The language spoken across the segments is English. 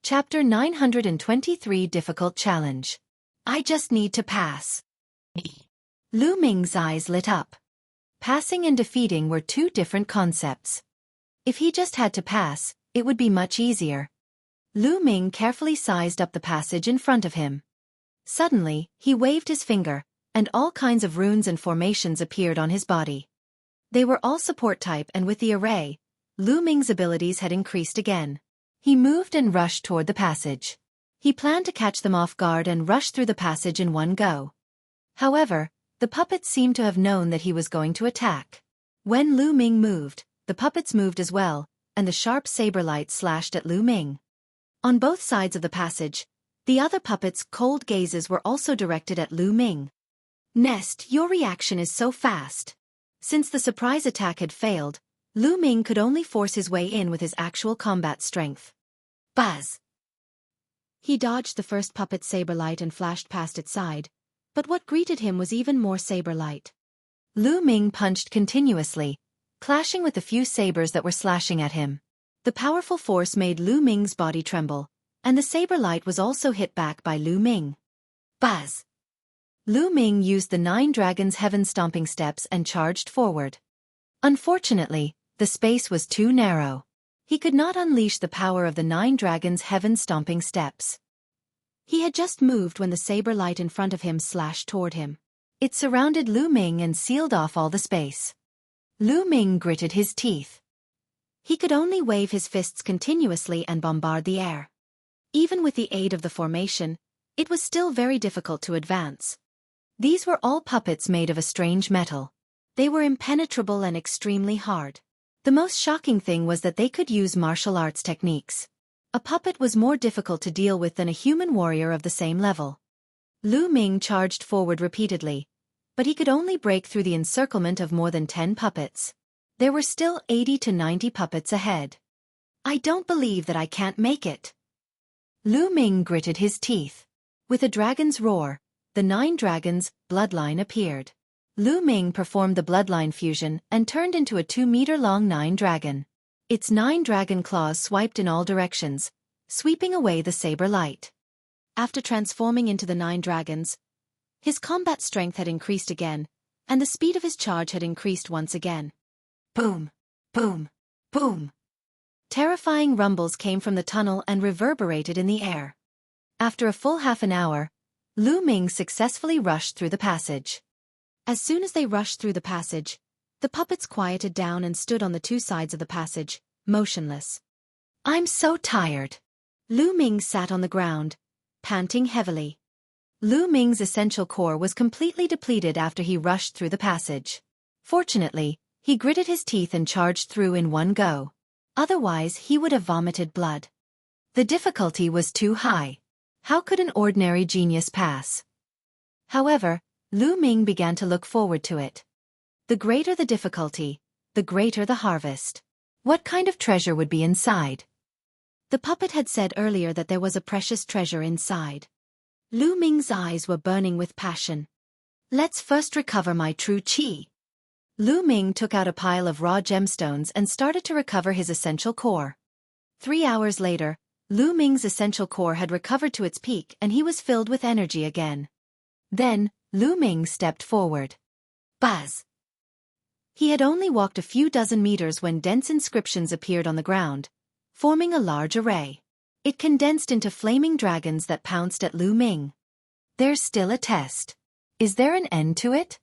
Chapter 923 Difficult Challenge. I just need to pass. Lu Ming's eyes lit up. Passing and defeating were two different concepts. If he just had to pass, it would be much easier. Lu Ming carefully sized up the passage in front of him. Suddenly, he waved his finger, and all kinds of runes and formations appeared on his body. They were all support type, and with the array, Lu Ming's abilities had increased again. He moved and rushed toward the passage. He planned to catch them off guard and rush through the passage in one go. However, the puppets seemed to have known that he was going to attack. When Lu Ming moved, the puppets moved as well, and the sharp saber light slashed at Lu Ming. On both sides of the passage, the other puppets' cold gazes were also directed at Lu Ming. Nest, your reaction is so fast. Since the surprise attack had failed, Lu Ming could only force his way in with his actual combat strength. Buzz! He dodged the first puppet's saber light and flashed past its side, but what greeted him was even more saber light. Lu Ming punched continuously, clashing with the few sabers that were slashing at him. The powerful force made Lu Ming's body tremble, and the saber light was also hit back by Lu Ming. Buzz! Lu Ming used the 9 Dragons' heaven-stomping steps and charged forward. Unfortunately, the space was too narrow. He could not unleash the power of the 9 Dragons' heaven-stomping steps. He had just moved when the saber light in front of him slashed toward him. It surrounded Lu Ming and sealed off all the space. Lu Ming gritted his teeth. He could only wave his fists continuously and bombard the air. Even with the aid of the formation, it was still very difficult to advance. These were all puppets made of a strange metal. They were impenetrable and extremely hard. The most shocking thing was that they could use martial arts techniques. A puppet was more difficult to deal with than a human warrior of the same level. Lu Ming charged forward repeatedly, but he could only break through the encirclement of more than 10 puppets. There were still 80 to 90 puppets ahead. I don't believe that I can't make it. Lu Ming gritted his teeth. With a dragon's roar, the 9 Dragons' bloodline appeared. Lu Ming performed the bloodline fusion and turned into a 2-meter-long 9 dragon. Its 9 dragon claws swiped in all directions, sweeping away the saber light. After transforming into the 9 dragons, his combat strength had increased again, and the speed of his charge had increased once again. Boom! Boom! Boom! Terrifying rumbles came from the tunnel and reverberated in the air. After a full half an hour, Lu Ming successfully rushed through the passage. As soon as they rushed through the passage, the puppets quieted down and stood on the 2 sides of the passage, motionless. I'm so tired. Lu Ming sat on the ground, panting heavily. Lu Ming's essential core was completely depleted after he rushed through the passage. Fortunately, he gritted his teeth and charged through in one go. Otherwise, he would have vomited blood. The difficulty was too high. How could an ordinary genius pass? However, Lu Ming began to look forward to it. The greater the difficulty, the greater the harvest. What kind of treasure would be inside? The puppet had said earlier that there was a precious treasure inside. Lu Ming's eyes were burning with passion. Let's first recover my true qi. Lu Ming took out a pile of raw gemstones and started to recover his essential core. 3 hours later, Lu Ming's essential core had recovered to its peak and he was filled with energy again. Then, Lu Ming stepped forward. Buzz! He had only walked a few dozen meters when dense inscriptions appeared on the ground, forming a large array. It condensed into flaming dragons that pounced at Lu Ming. There's still a test. Is there an end to it?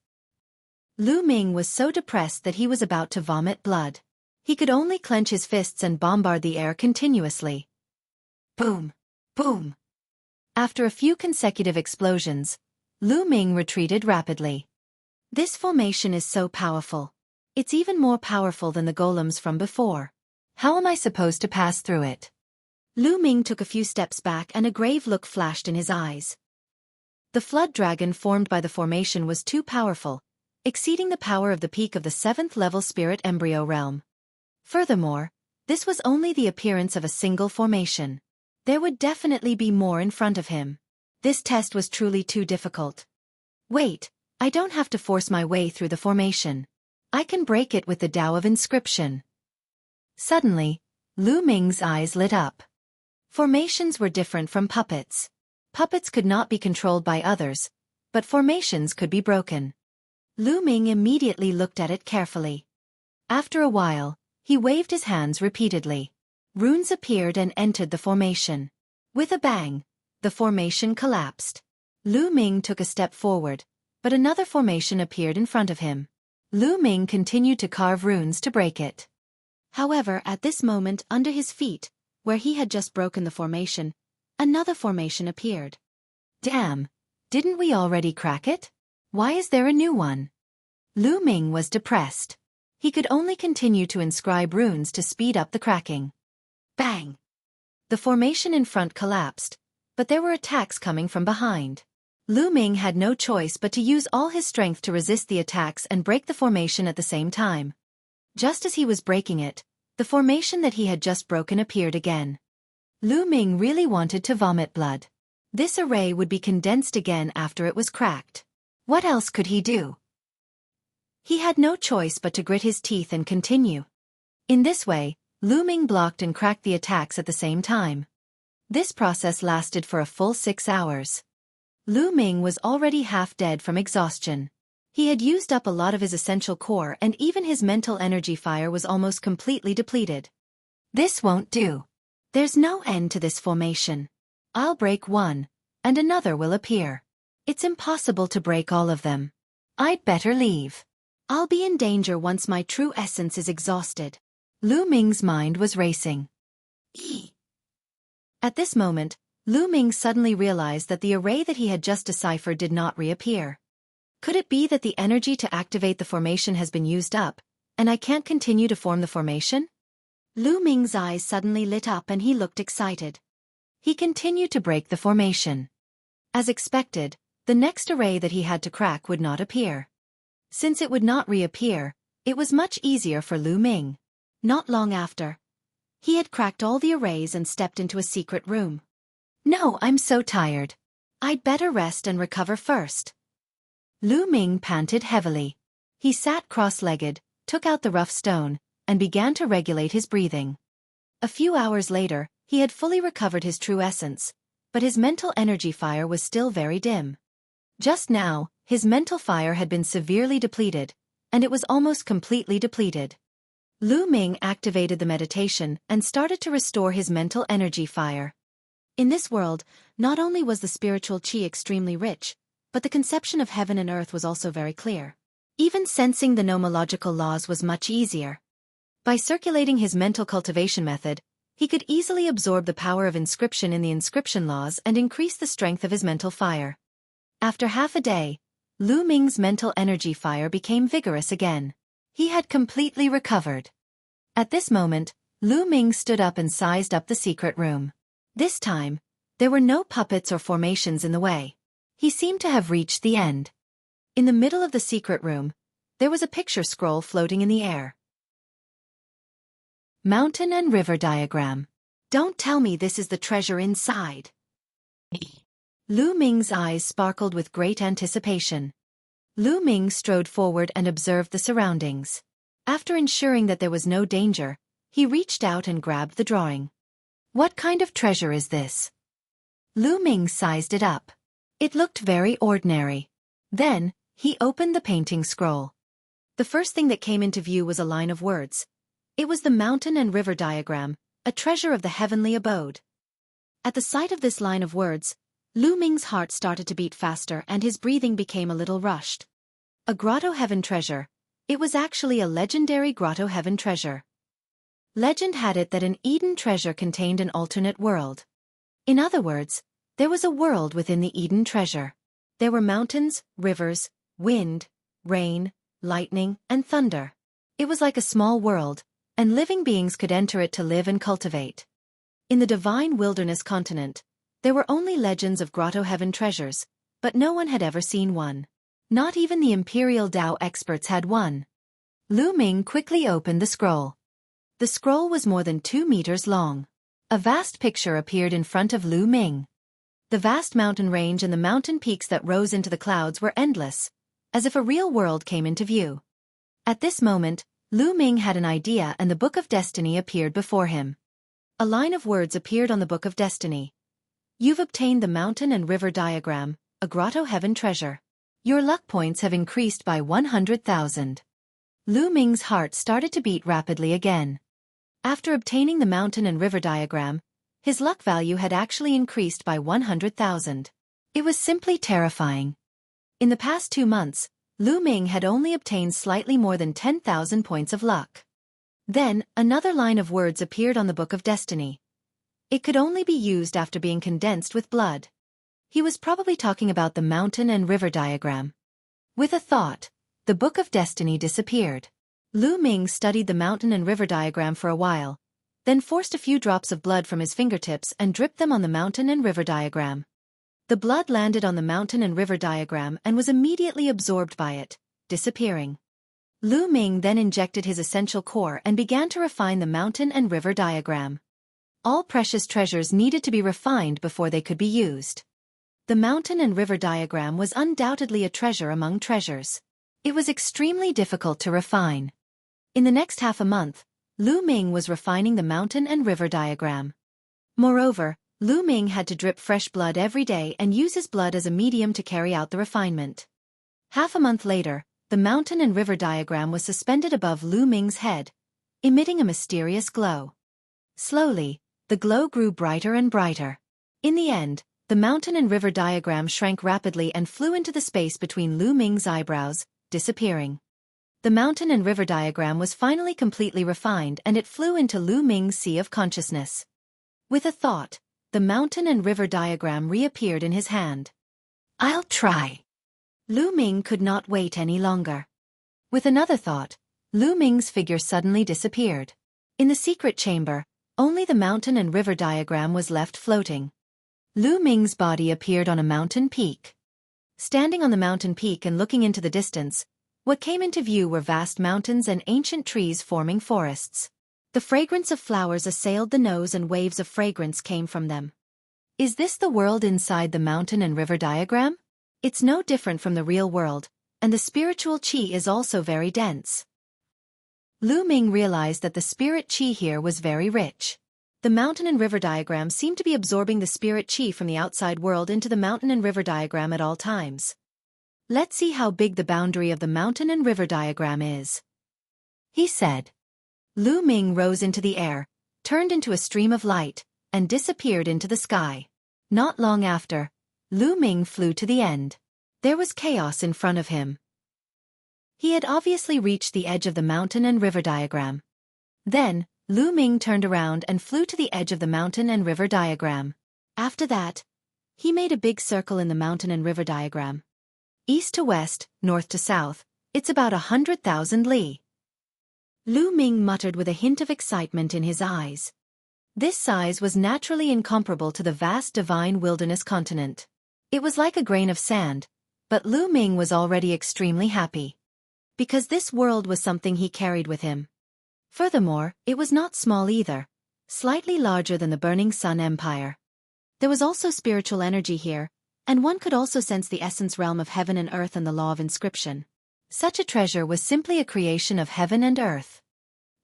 Lu Ming was so depressed that he was about to vomit blood. He could only clench his fists and bombard the air continuously. Boom! Boom! After a few consecutive explosions, Lu Ming retreated rapidly. This formation is so powerful. It's even more powerful than the golems from before. How am I supposed to pass through it? Lu Ming took a few steps back and a grave look flashed in his eyes. The flood dragon formed by the formation was too powerful, exceeding the power of the peak of the 7th-level spirit embryo realm. Furthermore, this was only the appearance of a single formation. There would definitely be more in front of him. This test was truly too difficult. Wait, I don't have to force my way through the formation. I can break it with the Tao of Inscription. Suddenly, Lu Ming's eyes lit up. Formations were different from puppets. Puppets could not be controlled by others, but formations could be broken. Lu Ming immediately looked at it carefully. After a while, he waved his hands repeatedly. Runes appeared and entered the formation. With a bang, the formation collapsed. Lu Ming took a step forward, but another formation appeared in front of him. Lu Ming continued to carve runes to break it. However, at this moment under his feet, where he had just broken the formation, another formation appeared. Damn! Didn't we already crack it? Why is there a new one? Lu Ming was depressed. He could only continue to inscribe runes to speed up the cracking. Bang! The formation in front collapsed, but there were attacks coming from behind. Lu Ming had no choice but to use all his strength to resist the attacks and break the formation at the same time. Just as he was breaking it, the formation that he had just broken appeared again. Lu Ming really wanted to vomit blood. This array would be condensed again after it was cracked. What else could he do? He had no choice but to grit his teeth and continue. In this way, Lu Ming blocked and cracked the attacks at the same time. This process lasted for a full 6 hours. Lu Ming was already half dead from exhaustion. He had used up a lot of his essential core and even his mental energy fire was almost completely depleted. This won't do. There's no end to this formation. I'll break one, and another will appear. It's impossible to break all of them. I'd better leave. I'll be in danger once my true essence is exhausted. Lu Ming's mind was racing. At this moment, Lu Ming suddenly realized that the array that he had just deciphered did not reappear. Could it be that the energy to activate the formation has been used up, and I can't continue to form the formation? Lu Ming's eyes suddenly lit up and he looked excited. He continued to break the formation. As expected, the next array that he had to crack would not appear. Since it would not reappear, it was much easier for Lu Ming. Not long after, he had cracked all the arrays and stepped into a secret room. No, I'm so tired. I'd better rest and recover first. Lu Ming panted heavily. He sat cross-legged, took out the rough stone, and began to regulate his breathing. A few hours later, he had fully recovered his true essence, but his mental energy fire was still very dim. Just now, his mental fire had been severely depleted, and it was almost completely depleted. Lu Ming activated the meditation and started to restore his mental energy fire. In this world, not only was the spiritual qi extremely rich, but the conception of heaven and earth was also very clear. Even sensing the nomological laws was much easier. By circulating his mental cultivation method, he could easily absorb the power of inscription in the inscription laws and increase the strength of his mental fire. After half a day, Lu Ming's mental energy fire became vigorous again. He had completely recovered. At this moment, Lu Ming stood up and sized up the secret room. This time, there were no puppets or formations in the way. He seemed to have reached the end. In the middle of the secret room, there was a picture scroll floating in the air. Mountain and river diagram. Don't tell me this is the treasure inside. Lu Ming's eyes sparkled with great anticipation. Lu Ming strode forward and observed the surroundings. After ensuring that there was no danger, he reached out and grabbed the drawing. What kind of treasure is this? Lu Ming sized it up. It looked very ordinary. Then, he opened the painting scroll. The first thing that came into view was a line of words. It was the mountain and river diagram, a treasure of the heavenly abode. At the sight of this line of words, Lu Ming's heart started to beat faster and his breathing became a little rushed. A grotto heaven treasure. It was actually a legendary grotto heaven treasure. Legend had it that an Eden treasure contained an alternate world. In other words, there was a world within the Eden treasure. There were mountains, rivers, wind, rain, lightning, and thunder. It was like a small world, and living beings could enter it to live and cultivate. In the divine wilderness continent, there were only legends of grotto heaven treasures, but no one had ever seen one. Not even the imperial Tao experts had one. Lu Ming quickly opened the scroll. The scroll was more than 2 meters long. A vast picture appeared in front of Lu Ming. The vast mountain range and the mountain peaks that rose into the clouds were endless, as if a real world came into view. At this moment, Lu Ming had an idea and the Book of Destiny appeared before him. A line of words appeared on the Book of Destiny. You've obtained the mountain and river diagram, a grotto heaven treasure. Your luck points have increased by 100,000. Lu Ming's heart started to beat rapidly again. After obtaining the mountain and river diagram, his luck value had actually increased by 100,000. It was simply terrifying. In the past 2 months, Lu Ming had only obtained slightly more than 10,000 points of luck. Then, another line of words appeared on the Book of Destiny. It could only be used after being condensed with blood. He was probably talking about the mountain and river diagram. With a thought, the Book of Destiny disappeared. Lu Ming studied the mountain and river diagram for a while, then forced a few drops of blood from his fingertips and dripped them on the mountain and river diagram. The blood landed on the mountain and river diagram and was immediately absorbed by it, disappearing. Lu Ming then injected his essential core and began to refine the mountain and river diagram. All precious treasures needed to be refined before they could be used. The mountain and river diagram was undoubtedly a treasure among treasures. It was extremely difficult to refine. In the next half a month, Lu Ming was refining the mountain and river diagram. Moreover, Lu Ming had to drip fresh blood every day and use his blood as a medium to carry out the refinement. Half a month later, the mountain and river diagram was suspended above Lu Ming's head, emitting a mysterious glow. Slowly, the glow grew brighter and brighter. In the end, the mountain and river diagram shrank rapidly and flew into the space between Lu Ming's eyebrows, disappearing. The mountain and river diagram was finally completely refined and it flew into Lu Ming's sea of consciousness. With a thought, the mountain and river diagram reappeared in his hand. I'll try. Lu Ming could not wait any longer. With another thought, Lu Ming's figure suddenly disappeared. In the secret chamber, only the mountain and river diagram was left floating. Lu Ming's body appeared on a mountain peak. Standing on the mountain peak and looking into the distance, what came into view were vast mountains and ancient trees forming forests. The fragrance of flowers assailed the nose and waves of fragrance came from them. Is this the world inside the mountain and river diagram? It's no different from the real world, and the spiritual qi is also very dense. Lu Ming realized that the spirit qi here was very rich. The mountain and river diagram seemed to be absorbing the spirit qi from the outside world into the mountain and river diagram at all times. Let's see how big the boundary of the mountain and river diagram is, he said. Lu Ming rose into the air, turned into a stream of light, and disappeared into the sky. Not long after, Lu Ming flew to the end. There was chaos in front of him. He had obviously reached the edge of the mountain and river diagram. Then, Lu Ming turned around and flew to the edge of the mountain and river diagram. After that, he made a big circle in the mountain and river diagram. East to west, north to south, it's about 100,000 li. Lu Ming muttered with a hint of excitement in his eyes. This size was naturally incomparable to the vast divine wilderness continent. It was like a grain of sand, but Lu Ming was already extremely happy. Because this world was something he carried with him. Furthermore, it was not small either, slightly larger than the Burning Sun Empire. There was also spiritual energy here, and one could also sense the essence realm of heaven and earth and the law of inscription. Such a treasure was simply a creation of heaven and earth.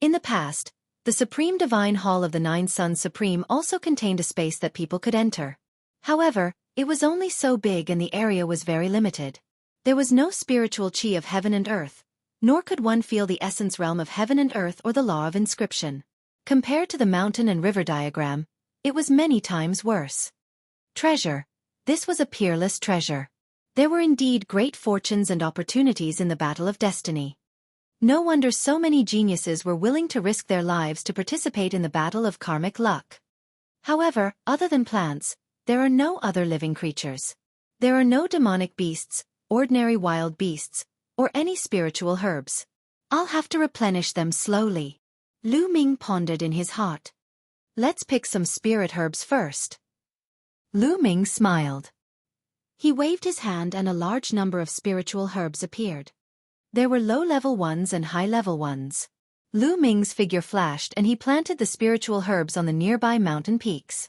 In the past, the Supreme Divine Hall of the Nine Suns Supreme also contained a space that people could enter. However, it was only so big and the area was very limited. There was no spiritual qi of heaven and earth, nor could one feel the essence realm of heaven and earth or the law of inscription. Compared to the mountain and river diagram, it was many times worse. Treasure. This was a peerless treasure. There were indeed great fortunes and opportunities in the battle of destiny. No wonder so many geniuses were willing to risk their lives to participate in the battle of karmic luck. However, other than plants, there are no other living creatures. There are no demonic beasts, ordinary wild beasts, or any spiritual herbs. I'll have to replenish them slowly. Lu Ming pondered in his heart. Let's pick some spirit herbs first. Lu Ming smiled. He waved his hand and a large number of spiritual herbs appeared. There were low-level ones and high-level ones. Lu Ming's figure flashed and he planted the spiritual herbs on the nearby mountain peaks.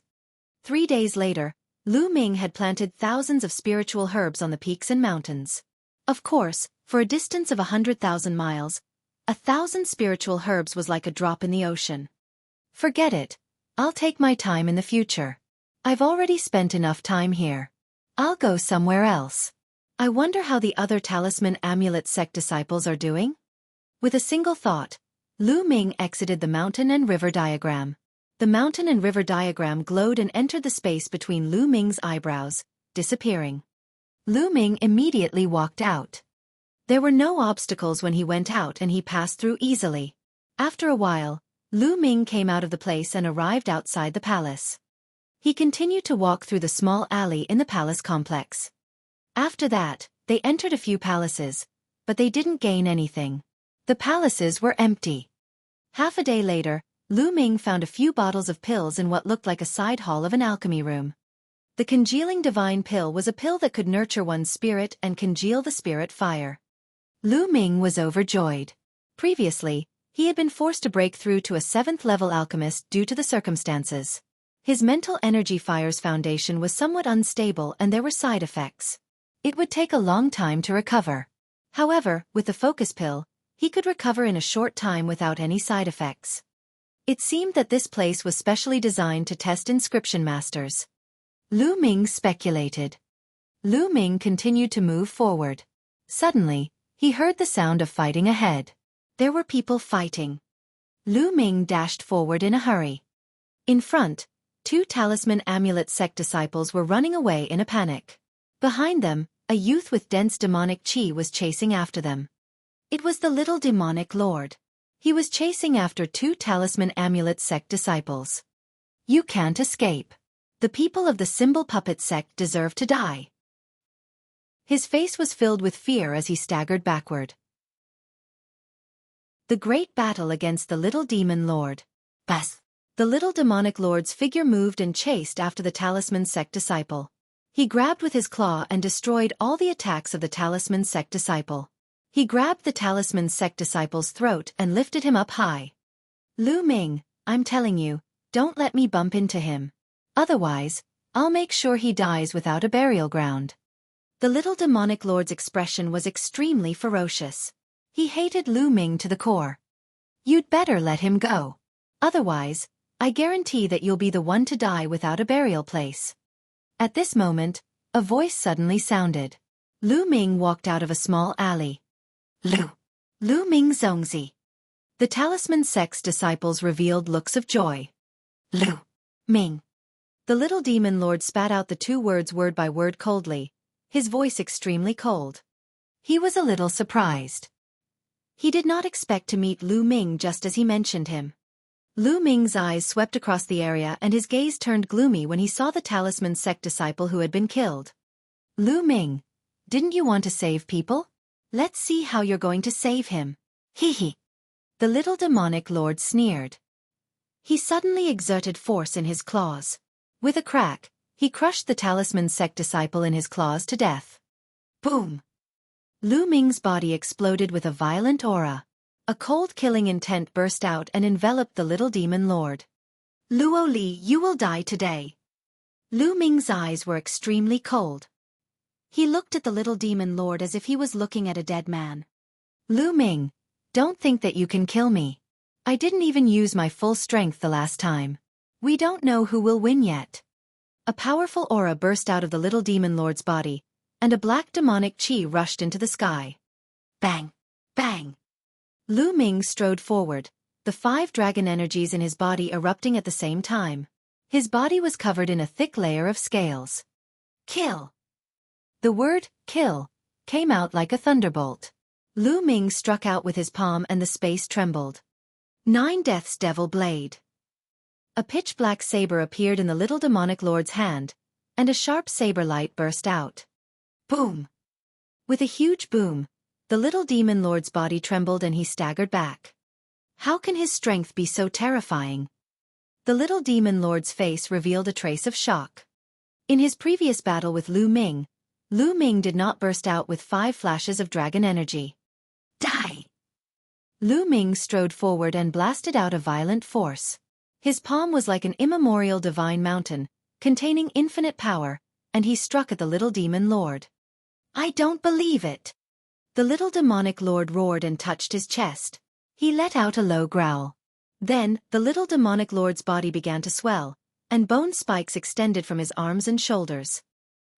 3 days later, Lu Ming had planted thousands of spiritual herbs on the peaks and mountains. Of course, for a distance of 100,000 miles, 1,000 spiritual herbs was like a drop in the ocean. Forget it, I'll take my time in the future. I've already spent enough time here. I'll go somewhere else. I wonder how the other talisman amulet sect disciples are doing? With a single thought, Lu Ming exited the mountain and river diagram. The mountain and river diagram glowed and entered the space between Lu Ming's eyebrows, disappearing. Lu Ming immediately walked out. There were no obstacles when he went out and he passed through easily. After a while, Lu Ming came out of the place and arrived outside the palace. He continued to walk through the small alley in the palace complex. After that, they entered a few palaces, but they didn't gain anything. The palaces were empty. Half a day later, Lu Ming found a few bottles of pills in what looked like a side hall of an alchemy room. The congealing divine pill was a pill that could nurture one's spirit and congeal the spirit fire. Lu Ming was overjoyed. Previously, he had been forced to break through to a 7th-level alchemist due to the circumstances. His mental energy fire's foundation was somewhat unstable and there were side effects. It would take a long time to recover. However, with the focus pill, he could recover in a short time without any side effects. It seemed that this place was specially designed to test inscription masters. Lu Ming speculated. Lu Ming continued to move forward. Suddenly, he heard the sound of fighting ahead. There were people fighting. Lu Ming dashed forward in a hurry. In front, 2 talisman amulet sect disciples were running away in a panic. Behind them, a youth with dense demonic chi was chasing after them. It was the little demonic lord. He was chasing after 2 talisman amulet sect disciples. You can't escape. The people of the symbol puppet sect deserve to die. His face was filled with fear as he staggered backward. The great battle against the little demon lord. Bas. The little demonic lord's figure moved and chased after the talisman sect disciple. He grabbed with his claw and destroyed all the attacks of the talisman sect disciple. He grabbed the talisman sect disciple's throat and lifted him up high. Lu Ming, I'm telling you, don't let me bump into him. Otherwise, I'll make sure he dies without a burial ground. The little demonic lord's expression was extremely ferocious. He hated Lu Ming to the core. You'd better let him go. Otherwise, I guarantee that you'll be the one to die without a burial place. At this moment, a voice suddenly sounded. Lu Ming walked out of a small alley. Lu Ming Zongzi. The talisman sect's disciples revealed looks of joy. Lu Ming. The little demon lord spat out the 2 words word by word coldly, his voice extremely cold. He was a little surprised. He did not expect to meet Lu Ming just as he mentioned him. Lu Ming's eyes swept across the area and his gaze turned gloomy when he saw the talisman sect disciple who had been killed. Lu Ming, didn't you want to save people? Let's see how you're going to save him. Hee hee. The little demonic lord sneered. He suddenly exerted force in his claws. With a crack, he crushed the talisman sect disciple in his claws to death. Boom! Lu Ming's body exploded with a violent aura. A cold killing intent burst out and enveloped the little demon lord. Luo Li, you will die today. Lu Ming's eyes were extremely cold. He looked at the little demon lord as if he was looking at a dead man. Lu Ming, don't think that you can kill me. I didn't even use my full strength the last time. We don't know who will win yet. A powerful aura burst out of the little demon lord's body, and a black demonic chi rushed into the sky. Bang! Bang! Lu Ming strode forward, the 5 dragon energies in his body erupting at the same time. His body was covered in a thick layer of scales. Kill! The word, kill, came out like a thunderbolt. Lu Ming struck out with his palm and the space trembled. 9 Death's Devil Blade. A pitch-black saber appeared in the little demonic lord's hand, and a sharp saber light burst out. Boom! With a huge boom, the little demon lord's body trembled and he staggered back. How can his strength be so terrifying? The little demon lord's face revealed a trace of shock. In his previous battle with Lu Ming did not burst out with 5 flashes of dragon energy. Die! Lu Ming strode forward and blasted out a violent force. His palm was like an immemorial divine mountain, containing infinite power, and he struck at the little demon lord. I don't believe it! The little demonic lord roared and touched his chest. He let out a low growl. Then, the little demonic lord's body began to swell, and bone spikes extended from his arms and shoulders.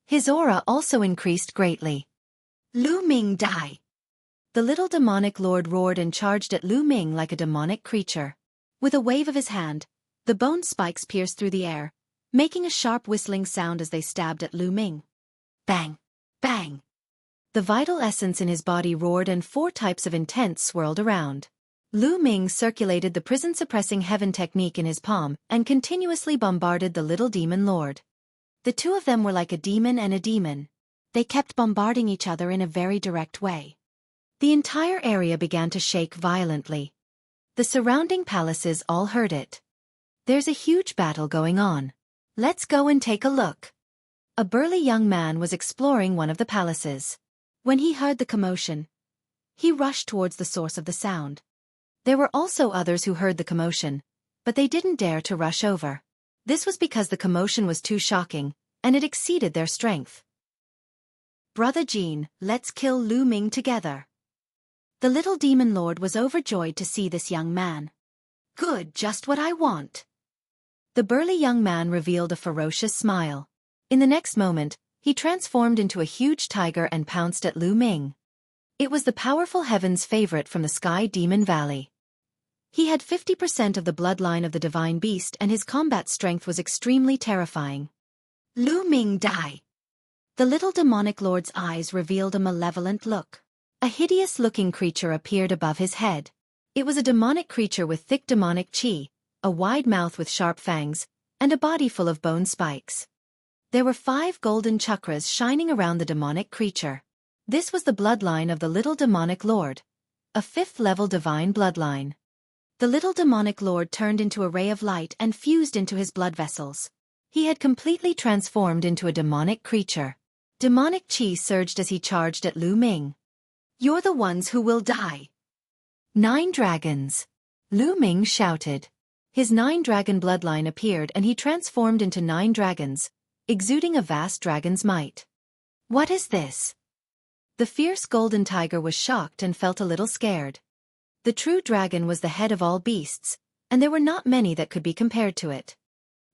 His aura also increased greatly. Lu Ming die! The little demonic lord roared and charged at Lu Ming like a demonic creature. With a wave of his hand, the bone spikes pierced through the air, making a sharp whistling sound as they stabbed at Lu Ming. Bang! Bang! The vital essence in his body roared and 4 types of intent swirled around. Lu Ming circulated the prison-suppressing heaven technique in his palm and continuously bombarded the little demon lord. The two of them were like a demon and a demon. They kept bombarding each other in a very direct way. The entire area began to shake violently. The surrounding palaces all heard it. There's a huge battle going on. Let's go and take a look. A burly young man was exploring one of the palaces. When he heard the commotion, he rushed towards the source of the sound. There were also others who heard the commotion, but they didn't dare to rush over. This was because the commotion was too shocking, and it exceeded their strength. Brother Jean, let's kill Lu Ming together. The little demon lord was overjoyed to see this young man. Good, just what I want. The burly young man revealed a ferocious smile. In the next moment, he transformed into a huge tiger and pounced at Lu Ming. It was the powerful heaven's favorite from the Sky Demon Valley. He had 50% of the bloodline of the divine beast and his combat strength was extremely terrifying. Lu Ming die! The little demonic lord's eyes revealed a malevolent look. A hideous-looking creature appeared above his head. It was a demonic creature with thick demonic chi, a wide mouth with sharp fangs, and a body full of bone spikes. There were 5 golden chakras shining around the demonic creature. This was the bloodline of the little demonic lord, a 5th-level divine bloodline. The little demonic lord turned into a ray of light and fused into his blood vessels. He had completely transformed into a demonic creature. Demonic chi surged as he charged at Lu Ming. You're the ones who will die. 9 dragons! Lu Ming shouted. His 9-dragon bloodline appeared and he transformed into 9 dragons, exuding a vast dragon's might. What is this? The fierce golden tiger was shocked and felt a little scared. The true dragon was the head of all beasts, and there were not many that could be compared to it.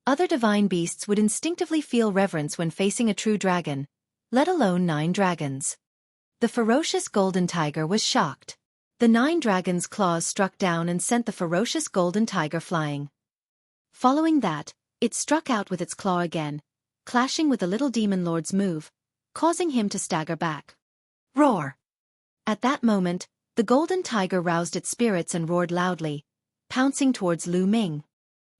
Other divine beasts would instinctively feel reverence when facing a true dragon, let alone 9 dragons. The ferocious golden tiger was shocked. The 9 dragons' claws struck down and sent the ferocious golden tiger flying. Following that, it struck out with its claw again, clashing with the little demon lord's move, causing him to stagger back. Roar! At that moment, the golden tiger roused its spirits and roared loudly, pouncing towards Lu Ming.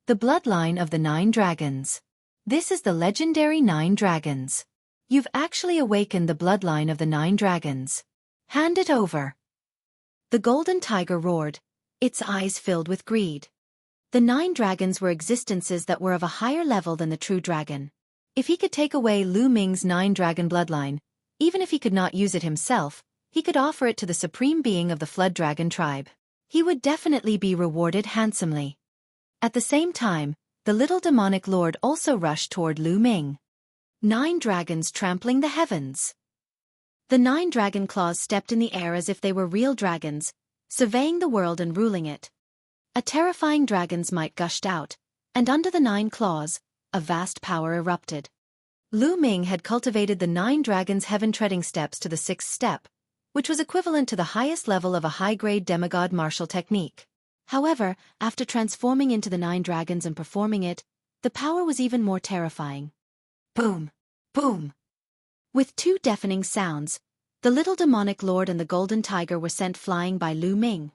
The bloodline of the 9 dragons. This is the legendary 9 dragons. You've actually awakened the bloodline of the 9 dragons. Hand it over. The golden tiger roared, its eyes filled with greed. The 9 dragons were existences that were of a higher level than the true dragon. If he could take away Lu Ming's 9-dragon bloodline, even if he could not use it himself, he could offer it to the supreme being of the Flood Dragon tribe. He would definitely be rewarded handsomely. At the same time, the little demonic lord also rushed toward Lu Ming. 9 dragons trampling the heavens. The 9 dragon claws stepped in the air as if they were real dragons, surveying the world and ruling it. A terrifying dragon's might gushed out, and under the 9 claws, a vast power erupted. Lu Ming had cultivated the 9 dragons' heaven-treading steps to the 6th step, which was equivalent to the highest level of a high-grade demigod martial technique. However, after transforming into the 9 dragons and performing it, the power was even more terrifying. Boom! Boom! With 2 deafening sounds, the little demonic lord and the golden tiger were sent flying by Lu Ming.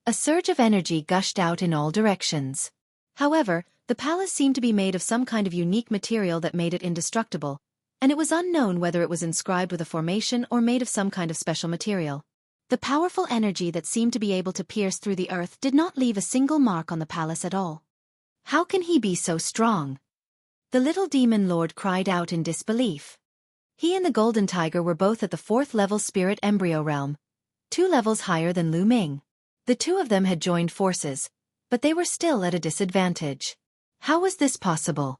A surge of energy gushed out in all directions. However, the palace seemed to be made of some kind of unique material that made it indestructible, and it was unknown whether it was inscribed with a formation or made of some kind of special material. The powerful energy that seemed to be able to pierce through the earth did not leave a single mark on the palace at all. How can he be so strong? The little demon lord cried out in disbelief. He and the golden tiger were both at the 4th-level spirit embryo realm, 2 levels higher than Lu Ming. The 2 of them had joined forces, but they were still at a disadvantage. How was this possible?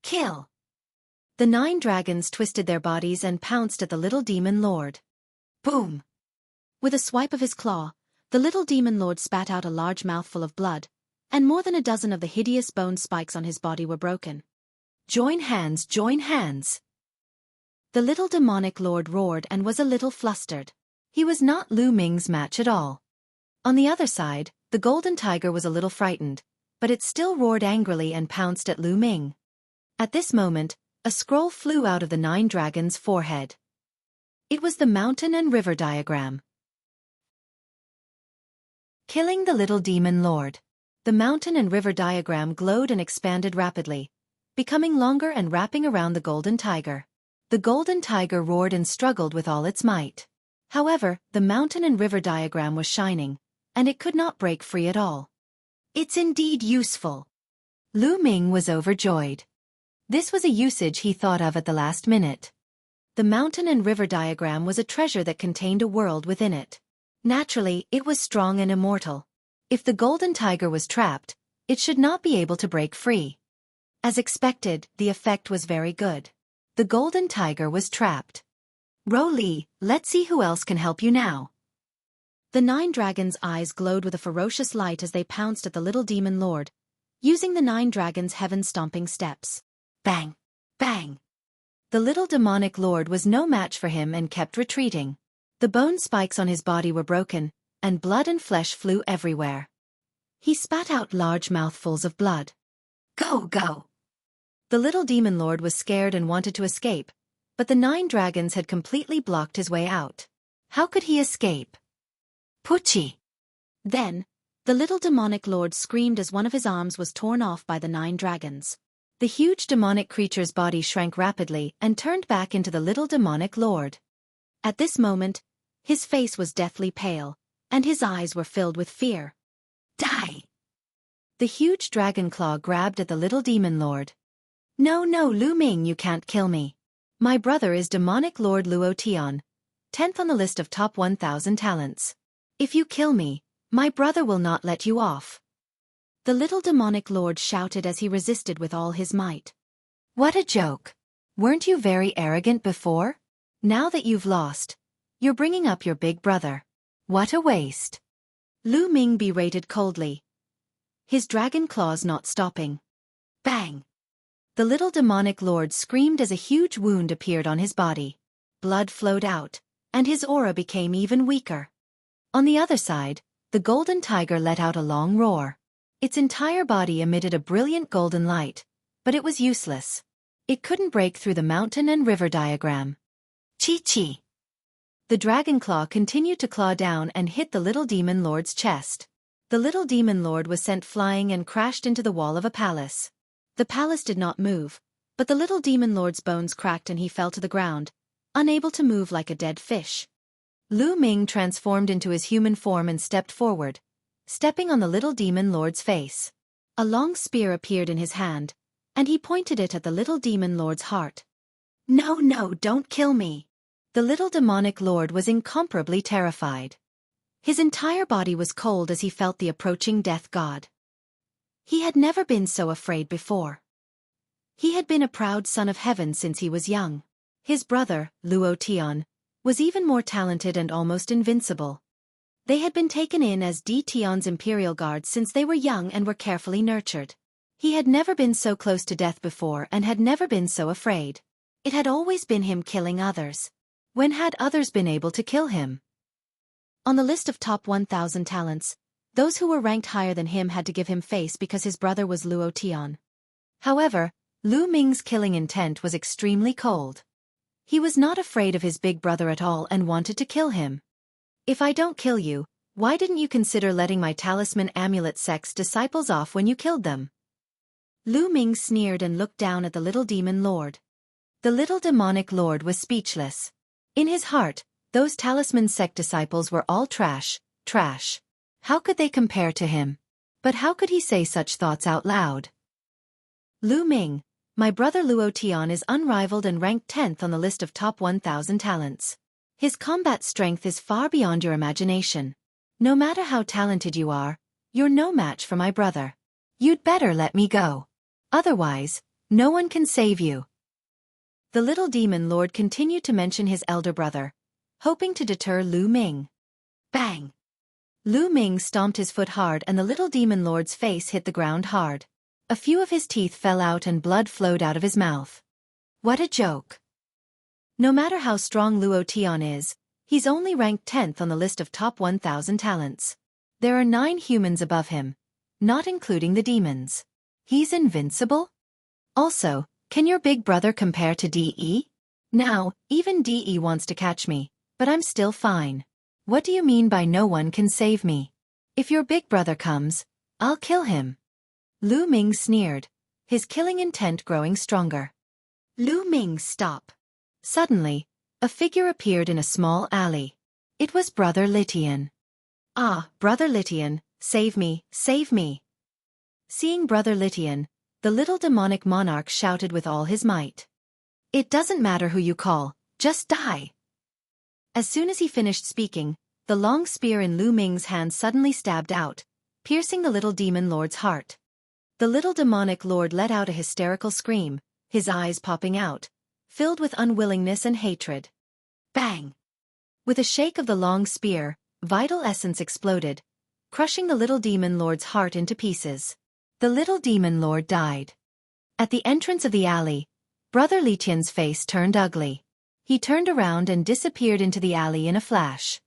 Kill! The 9 dragons twisted their bodies and pounced at the little demon lord. Boom! With a swipe of his claw, the little demon lord spat out a large mouthful of blood, and more than a dozen of the hideous bone spikes on his body were broken. Join hands, join hands. The little demonic lord roared and was a little flustered. He was not Lu Ming's match at all. On the other side, the golden tiger was a little frightened, but it still roared angrily and pounced at Lu Ming. At this moment, a scroll flew out of the 9 dragons' forehead. It was the mountain and river diagram. Killing the little demon lord. The mountain and river diagram glowed and expanded rapidly, becoming longer and wrapping around the golden tiger. The golden tiger roared and struggled with all its might. However, the mountain and river diagram was shining, and it could not break free at all. It's indeed useful. Lu Ming was overjoyed. This was a usage he thought of at the last minute. The mountain and river diagram was a treasure that contained a world within it. Naturally, it was strong and immortal. If the golden tiger was trapped, it should not be able to break free. As expected, the effect was very good. The golden tiger was trapped. Ro Li, let's see who else can help you now. The 9 dragons' eyes glowed with a ferocious light as they pounced at the little demon lord, using the 9 dragons' heaven-stomping steps. Bang! Bang! The little demonic lord was no match for him and kept retreating. The bone spikes on his body were broken, and blood and flesh flew everywhere. He spat out large mouthfuls of blood. Go, go! The little demon lord was scared and wanted to escape, but the 9 dragons had completely blocked his way out. How could he escape? Pucci! Then, the little demonic lord screamed as one of his arms was torn off by the 9 dragons. The huge demonic creature's body shrank rapidly and turned back into the little demonic lord. At this moment, his face was deathly pale, and his eyes were filled with fear. Die! The huge dragon claw grabbed at the little demon lord. No, no, Lu Ming, you can't kill me. My brother is demonic lord Luo Tian, 10th on the list of top 1,000 talents. If you kill me, my brother will not let you off. The little demonic lord shouted as he resisted with all his might. What a joke! Weren't you very arrogant before? Now that you've lost, you're bringing up your big brother. What a waste! Lu Ming berated coldly, his dragon claws not stopping. Bang! The little demonic lord screamed as a huge wound appeared on his body. Blood flowed out, and his aura became even weaker. On the other side, the golden tiger let out a long roar. Its entire body emitted a brilliant golden light, but it was useless. It couldn't break through the mountain and river diagram. Chi-chi! The dragon claw continued to claw down and hit the little demon lord's chest. The little demon lord was sent flying and crashed into the wall of a palace. The palace did not move, but the little demon lord's bones cracked and he fell to the ground, unable to move like a dead fish. Lu Ming transformed into his human form and stepped forward, stepping on the little demon lord's face. A long spear appeared in his hand, and he pointed it at the little demon lord's heart. No, no, don't kill me. The little demonic lord was incomparably terrified. His entire body was cold as he felt the approaching death god. He had never been so afraid before. He had been a proud son of heaven since he was young. His brother, Luo Tian, was even more talented and almost invincible. They had been taken in as Di Tian's imperial guards since they were young and were carefully nurtured. He had never been so close to death before and had never been so afraid. It had always been him killing others. When had others been able to kill him? On the list of top 1,000 talents, those who were ranked higher than him had to give him face because his brother was Luo Tian. However, Lu Ming's killing intent was extremely cold. He was not afraid of his big brother at all and wanted to kill him. If I don't kill you, why didn't you consider letting my talisman amulet sect's disciples off when you killed them? Lu Ming sneered and looked down at the little demon lord. The little demonic lord was speechless. In his heart, those talisman sect disciples were all trash, trash. How could they compare to him? But how could he say such thoughts out loud? Lu Ming, my brother Luo Tian is unrivaled and ranked 10th on the list of top 1,000 talents. His combat strength is far beyond your imagination. No matter how talented you are, you're no match for my brother. You'd better let me go. Otherwise, no one can save you. The little demon lord continued to mention his elder brother, hoping to deter Lu Ming. Bang! Lu Ming stomped his foot hard and the little demon lord's face hit the ground hard. A few of his teeth fell out and blood flowed out of his mouth. What a joke. No matter how strong Luo Tian is, he's only ranked 10th on the list of top 1,000 talents. There are 9 humans above him, not including the demons. He's invincible? Also, can your big brother compare to DE? Now, even DE wants to catch me, but I'm still fine. What do you mean by no one can save me? If your big brother comes, I'll kill him. Lu Ming sneered, his killing intent growing stronger. Lu Ming, stop. Suddenly, a figure appeared in a small alley. It was Brother Litian. Ah, Brother Litian, save me, save me. Seeing Brother Litian, the little demonic monarch shouted with all his might. It doesn't matter who you call, just die. As soon as he finished speaking, the long spear in Lu Ming's hand suddenly stabbed out, piercing the little demon lord's heart. The little demonic lord let out a hysterical scream, his eyes popping out, filled with unwillingness and hatred. Bang! With a shake of the long spear, vital essence exploded, crushing the little demon lord's heart into pieces. The little demon lord died. At the entrance of the alley, Brother Litian's face turned ugly. He turned around and disappeared into the alley in a flash.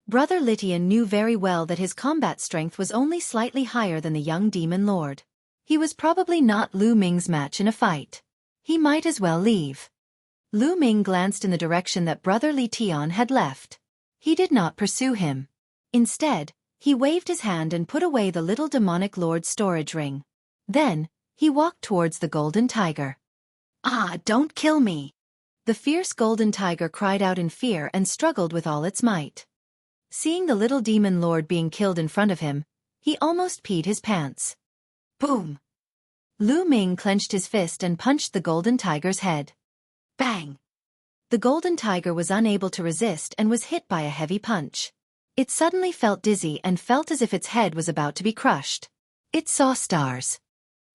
Brother Litian knew very well that his combat strength was only slightly higher than the young demon lord. He was probably not Lu Ming's match in a fight. He might as well leave. Lu Ming glanced in the direction that Brother Litian had left. He did not pursue him. Instead, he waved his hand and put away the little demonic lord's storage ring. Then, he walked towards the golden tiger. Ah, don't kill me! The fierce golden tiger cried out in fear and struggled with all its might. Seeing the little demon lord being killed in front of him, he almost peed his pants. Boom! Lu Ming clenched his fist and punched the golden tiger's head. Bang! The golden tiger was unable to resist and was hit by a heavy punch. It suddenly felt dizzy and felt as if its head was about to be crushed. It saw stars.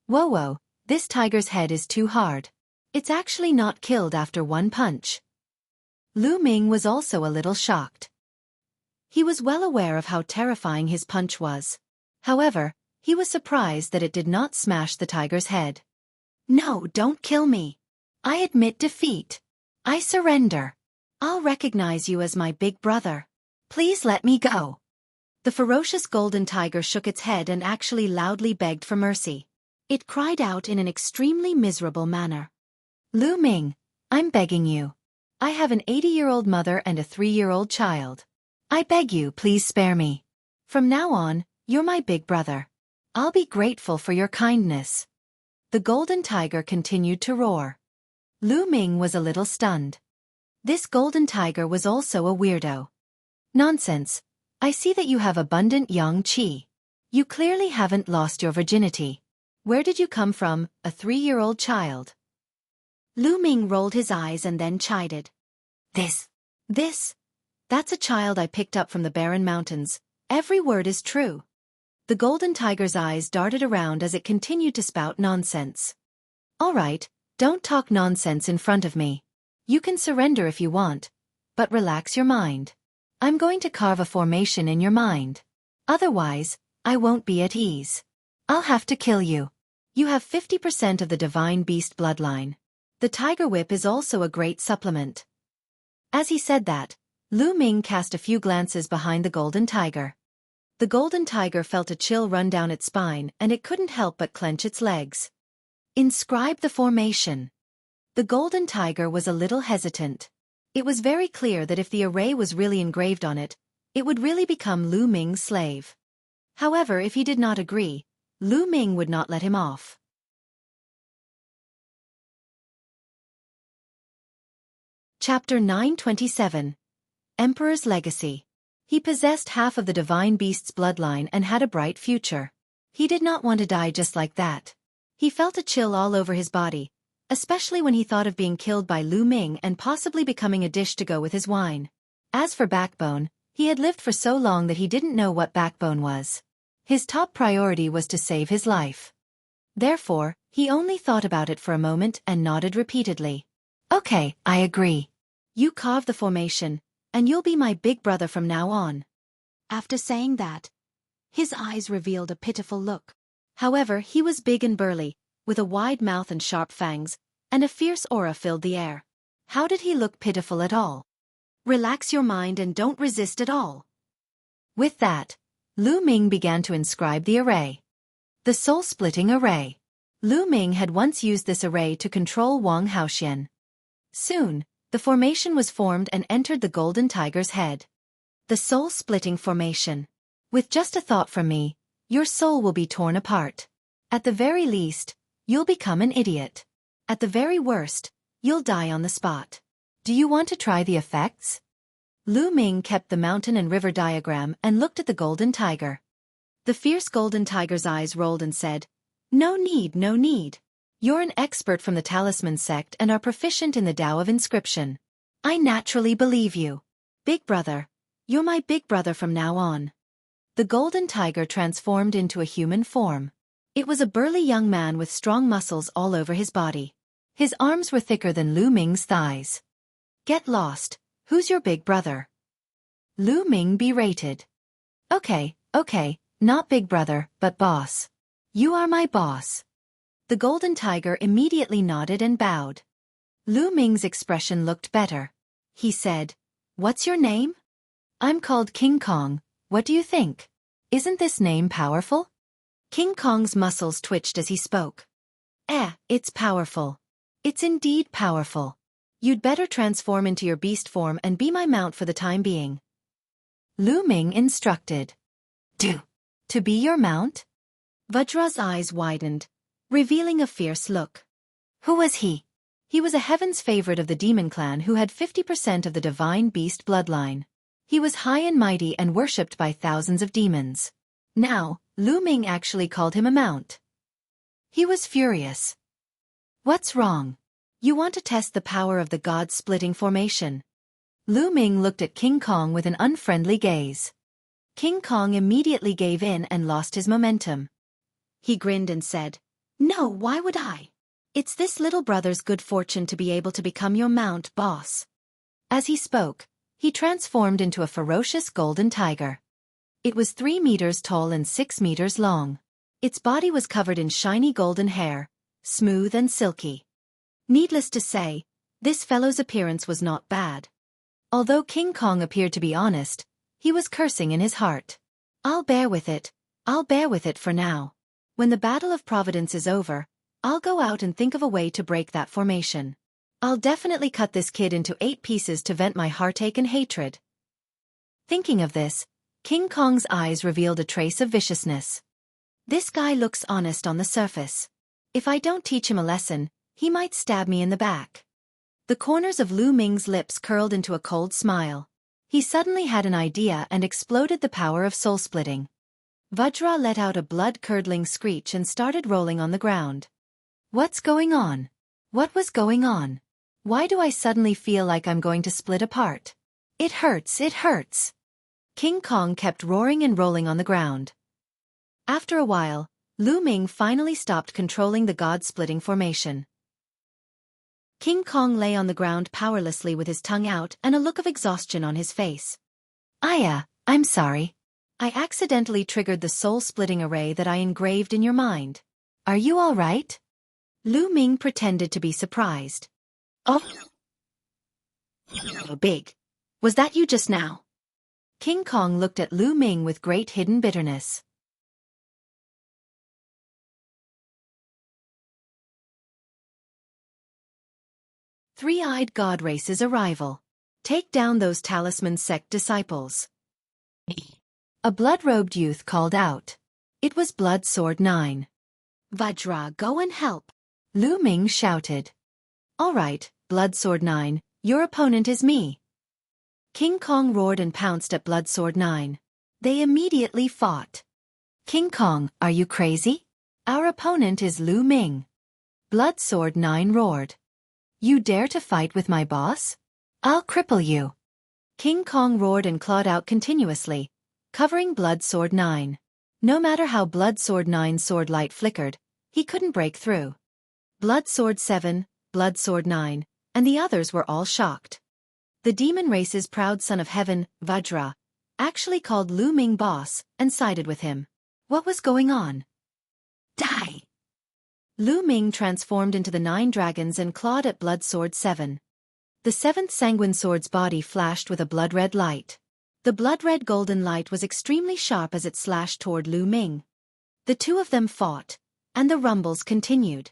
Whoa, this tiger's head is too hard. It's actually not killed after one punch. Lu Ming was also a little shocked. He was well aware of how terrifying his punch was. However, he was surprised that it did not smash the tiger's head. No, don't kill me. I admit defeat. I surrender. I'll recognize you as my big brother. Please let me go. The ferocious golden tiger shook its head and actually loudly begged for mercy. It cried out in an extremely miserable manner. Lu Ming, I'm begging you. I have an 80-year-old mother and a 3-year-old child. I beg you, please spare me. From now on, you're my big brother. I'll be grateful for your kindness. The golden tiger continued to roar. Lu Ming was a little stunned. This golden tiger was also a weirdo. Nonsense. I see that you have abundant yang qi. You clearly haven't lost your virginity. Where did you come from, a 3-year-old child? Lu Ming rolled his eyes and then chided. This. That's a child I picked up from the Barren Mountains. Every word is true. The golden tiger's eyes darted around as it continued to spout nonsense. All right, don't talk nonsense in front of me. You can surrender if you want, but relax your mind. I'm going to carve a formation in your mind. Otherwise, I won't be at ease. I'll have to kill you. You have 50% of the divine beast bloodline. The tiger whip is also a great supplement. As he said that, Lu Ming cast a few glances behind the golden tiger. The golden tiger felt a chill run down its spine and it couldn't help but clench its legs. Inscribe the formation. The golden tiger was a little hesitant. It was very clear that if the array was really engraved on it, it would really become Lu Ming's slave. However, if he did not agree, Lu Ming would not let him off. Chapter 927. Emperor's Legacy. He possessed half of the divine beast's bloodline and had a bright future. He did not want to die just like that. He felt a chill all over his body, especially when he thought of being killed by Lu Ming and possibly becoming a dish to go with his wine. As for backbone, he had lived for so long that he didn't know what backbone was. His top priority was to save his life. Therefore, he only thought about it for a moment and nodded repeatedly. Okay, I agree. You carve the formation, and you'll be my big brother from now on. After saying that, his eyes revealed a pitiful look. However, he was big and burly, with a wide mouth and sharp fangs, and a fierce aura filled the air. How did he look pitiful at all? Relax your mind and don't resist at all. With that, Lu Ming began to inscribe the array. The soul-splitting array. Lu Ming had once used this array to control Wang Haoxian. Soon, the formation was formed and entered the golden tiger's head. The soul-splitting formation. With just a thought from me, your soul will be torn apart. At the very least, you'll become an idiot. At the very worst, you'll die on the spot. Do you want to try the effects? Lu Ming kept the mountain and river diagram and looked at the golden tiger. The fierce golden tiger's eyes rolled and said, "No need, no need. You're an expert from the talisman sect and are proficient in the Tao of inscription. I naturally believe you. Big brother, you're my big brother from now on." The golden tiger transformed into a human form. It was a burly young man with strong muscles all over his body. His arms were thicker than Lu Ming's thighs. "Get lost, who's your big brother?" Lu Ming berated. Okay, not big brother, but boss. You are my boss." The golden tiger immediately nodded and bowed. Lu Ming's expression looked better. He said, "What's your name?" "I'm called King Kong. What do you think? Isn't this name powerful?" King Kong's muscles twitched as he spoke. It's powerful. It's indeed powerful. You'd better transform into your beast form and be my mount for the time being." Lu Ming instructed. To be your mount?" Vajra's eyes widened, revealing a fierce look. Who was he? He was a heaven's favorite of the demon clan who had 50% of the divine beast bloodline. He was high and mighty and worshipped by thousands of demons. Now, Lu Ming actually called him a mount. He was furious. "What's wrong? You want to test the power of the god-splitting formation?" Lu Ming looked at King Kong with an unfriendly gaze. King Kong immediately gave in and lost his momentum. He grinned and said, "No, why would I? It's this little brother's good fortune to be able to become your mount, boss." As he spoke, he transformed into a ferocious golden tiger. It was 3 meters tall and 6 meters long. Its body was covered in shiny golden hair, smooth and silky. Needless to say, this fellow's appearance was not bad. Although King Kong appeared to be honest, he was cursing in his heart. I'll bear with it for now. When the Battle of Providence is over, I'll go out and think of a way to break that formation. I'll definitely cut this kid into 8 pieces to vent my heartache and hatred." Thinking of this, King Kong's eyes revealed a trace of viciousness. This guy looks honest on the surface. If I don't teach him a lesson, he might stab me in the back. The corners of Lu Ming's lips curled into a cold smile. He suddenly had an idea and exploded the power of soul-splitting. Vajra let out a blood-curdling screech and started rolling on the ground. What's going on? What was going on? Why do I suddenly feel like I'm going to split apart? It hurts, it hurts. King Kong kept roaring and rolling on the ground. After a while, Lu Ming finally stopped controlling the god-splitting formation. King Kong lay on the ground powerlessly with his tongue out and a look of exhaustion on his face. I'm sorry. I accidentally triggered the soul-splitting array that I engraved in your mind. Are you all right? Lu Ming pretended to be surprised. Oh, big. Was that you just now? King Kong looked at Lu Ming with great hidden bitterness. Three-eyed god race's arrival. Take down those talisman sect disciples. A blood-robed youth called out. It was Blood Sword 9. Vajra, go and help. Lu Ming shouted. All right, Blood Sword 9, your opponent is me. King Kong roared and pounced at Blood Sword 9. They immediately fought. King Kong, are you crazy? Our opponent is Lu Ming. Blood Sword 9 roared. You dare to fight with my boss? I'll cripple you. King Kong roared and clawed out continuously, covering Blood Sword 9. No matter how Blood Sword 9's sword light flickered, he couldn't break through. Blood Sword 7, Blood Sword 9, and the others were all shocked. The demon race's proud son of heaven, Vajra, actually called Lu Ming boss and sided with him. What was going on? Die! Lu Ming transformed into the 9 dragons and clawed at Blood Sword 7. The 7th Sanguine Sword's body flashed with a blood-red light. The blood-red golden light was extremely sharp as it slashed toward Lu Ming. The two of them fought, and the rumbles continued.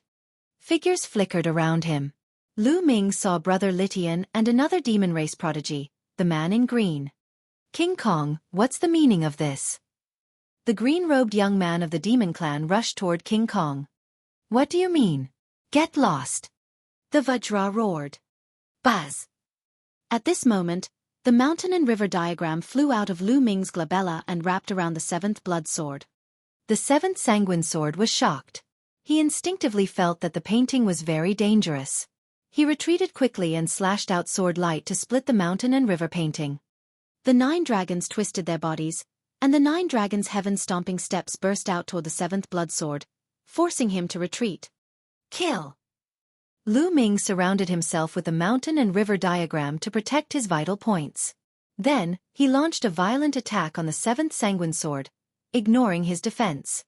Figures flickered around him. Lu Ming saw Brother Litian and another demon race prodigy, the man in green. King Kong, what's the meaning of this? The green-robed young man of the demon clan rushed toward King Kong. What do you mean? Get lost! The Vajra roared. Buzz! At this moment, the mountain and river diagram flew out of Lu Ming's glabella and wrapped around the 7th blood sword. The 7th Sanguine Sword was shocked. He instinctively felt that the painting was very dangerous. He retreated quickly and slashed out sword light to split the mountain and river painting. The 9 dragons twisted their bodies, and the 9 dragons' heaven-stomping steps burst out toward the 7th blood sword, forcing him to retreat. Kill! Lu Ming surrounded himself with the mountain and river diagram to protect his vital points. Then, he launched a violent attack on the 7th Sanguine Sword, ignoring his defense.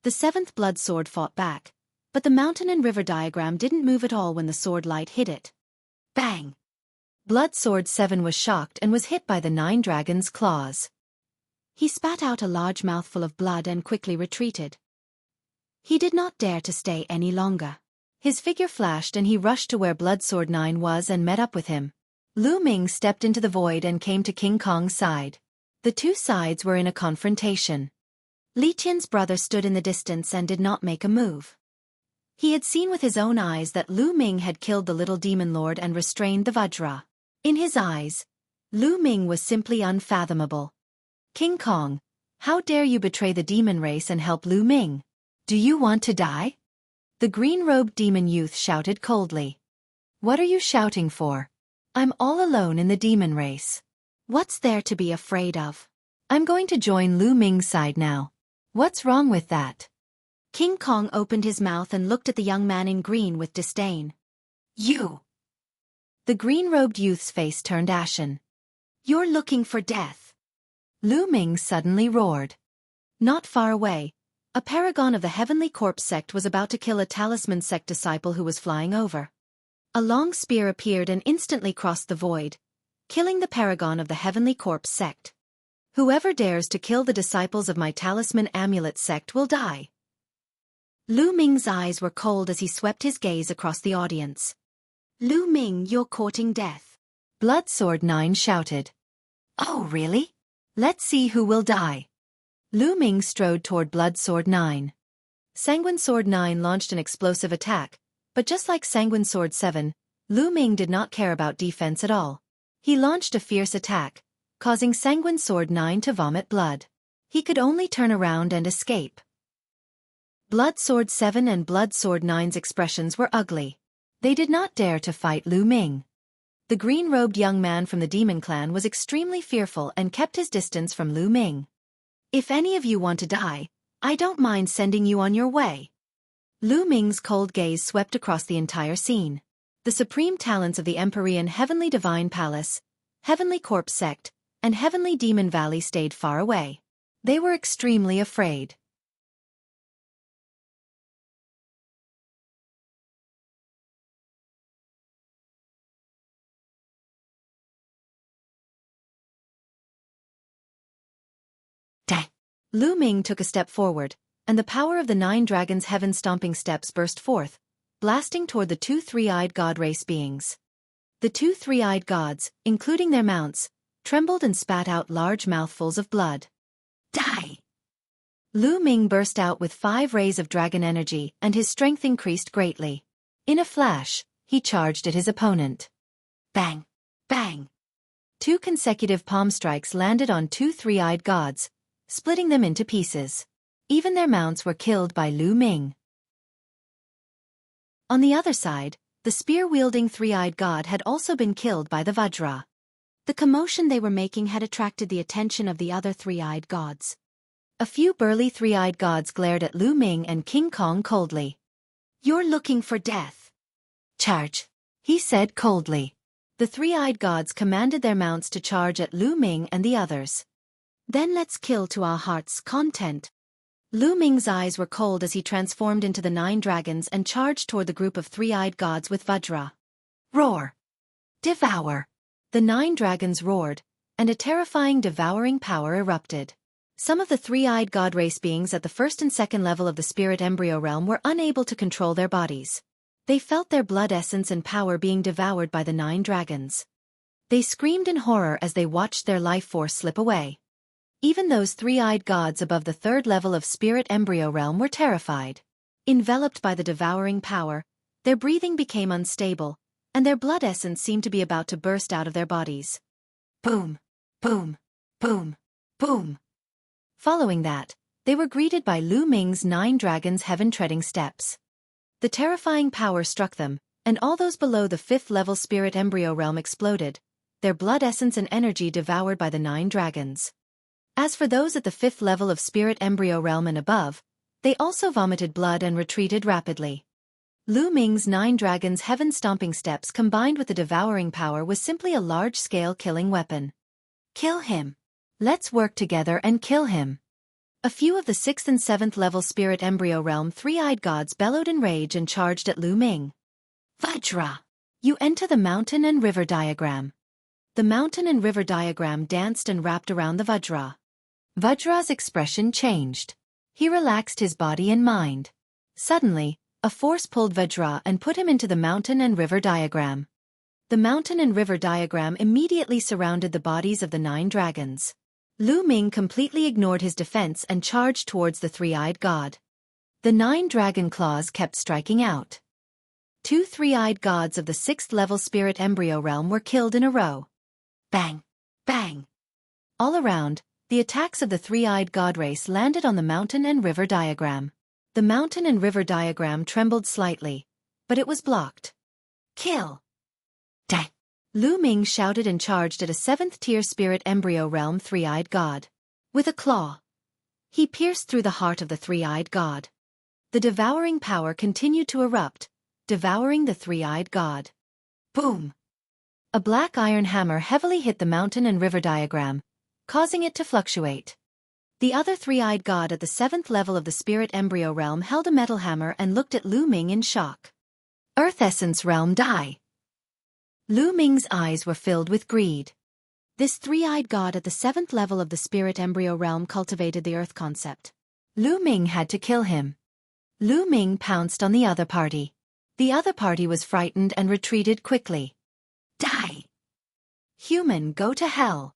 The 7th blood sword fought back, but the mountain and river diagram didn't move at all when the sword light hit it. Bang! Blood Sword 7 was shocked and was hit by the 9 dragons' claws. He spat out a large mouthful of blood and quickly retreated. He did not dare to stay any longer. His figure flashed and he rushed to where Blood Sword 9 was and met up with him. Lu Ming stepped into the void and came to King Kong's side. The two sides were in a confrontation. Li Tian's brother stood in the distance and did not make a move. He had seen with his own eyes that Lu Ming had killed the little demon lord and restrained the Vajra. In his eyes, Lu Ming was simply unfathomable. King Kong, how dare you betray the demon race and help Lu Ming? Do you want to die? The green-robed demon youth shouted coldly. What are you shouting for? I'm all alone in the demon race. What's there to be afraid of? I'm going to join Lu Ming's side now. What's wrong with that? King Kong opened his mouth and looked at the young man in green with disdain. You! The green-robed youth's face turned ashen. You're looking for death. Lu Ming suddenly roared. Not far away, a paragon of the Heavenly Corpse sect was about to kill a talisman sect disciple who was flying over. A long spear appeared and instantly crossed the void, killing the paragon of the Heavenly Corpse sect. Whoever dares to kill the disciples of my talisman amulet sect will die. Lu Ming's eyes were cold as he swept his gaze across the audience. Lu Ming, you're courting death. Blood Sword 9 shouted. Oh really? Let's see who will die. Lu Ming strode toward Blood Sword 9. Sanguine Sword 9 launched an explosive attack, but just like Sanguine Sword 7, Lu Ming did not care about defense at all. He launched a fierce attack, causing Sanguine Sword 9 to vomit blood. He could only turn around and escape. Blood Sword 7 and Blood Sword 9's expressions were ugly. They did not dare to fight Lu Ming. The green-robed young man from the demon clan was extremely fearful and kept his distance from Lu Ming. If any of you want to die, I don't mind sending you on your way. Lu Ming's cold gaze swept across the entire scene. The supreme talents of the Empyrean Heavenly Divine Palace, Heavenly Corpse Sect, and Heavenly Demon Valley stayed far away. They were extremely afraid. Lu Ming took a step forward, and the power of the 9 dragons' heaven-stomping steps burst forth, blasting toward the 2 three-eyed god race beings. The 2 three-eyed gods, including their mounts, trembled and spat out large mouthfuls of blood. Die! Lu Ming burst out with 5 rays of dragon energy and his strength increased greatly. In a flash, he charged at his opponent. Bang! Bang! 2 consecutive palm strikes landed on 2 three-eyed gods, splitting them into pieces. Even their mounts were killed by Lu Ming. On the other side, the spear-wielding three-eyed god had also been killed by the Vajra. The commotion they were making had attracted the attention of the other three-eyed gods. A few burly three-eyed gods glared at Lu Ming and King Kong coldly. You're looking for death. Charge, he said coldly. The three-eyed gods commanded their mounts to charge at Lu Ming and the others. Then let's kill to our heart's content. Lu Ming's eyes were cold as he transformed into the 9 dragons and charged toward the group of three-eyed gods with Vajra. Roar! Devour! The 9 dragons roared, and a terrifying devouring power erupted. Some of the three-eyed god race beings at the first and second level of the spirit embryo realm were unable to control their bodies. They felt their blood essence and power being devoured by the 9 dragons. They screamed in horror as they watched their life force slip away. Even those three-eyed gods above the third level of spirit embryo realm were terrified. Enveloped by the devouring power, their breathing became unstable, and their blood essence seemed to be about to burst out of their bodies. Boom! Boom! Boom! Boom! Following that, they were greeted by Lu Ming's 9 dragons' heaven-treading steps. The terrifying power struck them, and all those below the 5th level spirit embryo realm exploded, their blood essence and energy devoured by the 9 dragons. As for those at the 5th level of spirit embryo realm and above, they also vomited blood and retreated rapidly. Lu Ming's 9 dragons' heaven-stomping steps combined with the devouring power was simply a large-scale killing weapon. Kill him! Let's work together and kill him. A few of the 6th and 7th level spirit embryo realm three-eyed gods bellowed in rage and charged at Lu Ming. Vajra! You enter the mountain and river diagram. The mountain and river diagram danced and wrapped around the Vajra. Vajra's expression changed. He relaxed his body and mind. Suddenly, a force pulled Vajra and put him into the mountain and river diagram. The mountain and river diagram immediately surrounded the bodies of the 9 dragons. Lu Ming completely ignored his defense and charged towards the three-eyed god. The 9 dragon claws kept striking out. 2 three-eyed gods of the 6th level spirit embryo realm were killed in a row. Bang! Bang! All around, the attacks of the three-eyed god race landed on the mountain and river diagram. The mountain and river diagram trembled slightly, but it was blocked. Kill! Die! Lu Ming shouted and charged at a 7th-tier spirit embryo realm three-eyed god. With a claw, he pierced through the heart of the three-eyed god. The devouring power continued to erupt, devouring the three-eyed god. Boom! A black iron hammer heavily hit the mountain and river diagram, causing it to fluctuate. The other three-eyed god at the 7th level of the spirit embryo realm held a metal hammer and looked at Lu Ming in shock. Earth Essence Realm die! Lu Ming's eyes were filled with greed. This three-eyed god at the 7th level of the spirit embryo realm cultivated the earth concept. Lu Ming had to kill him. Lu Ming pounced on the other party. The other party was frightened and retreated quickly. Die! Human, go to hell!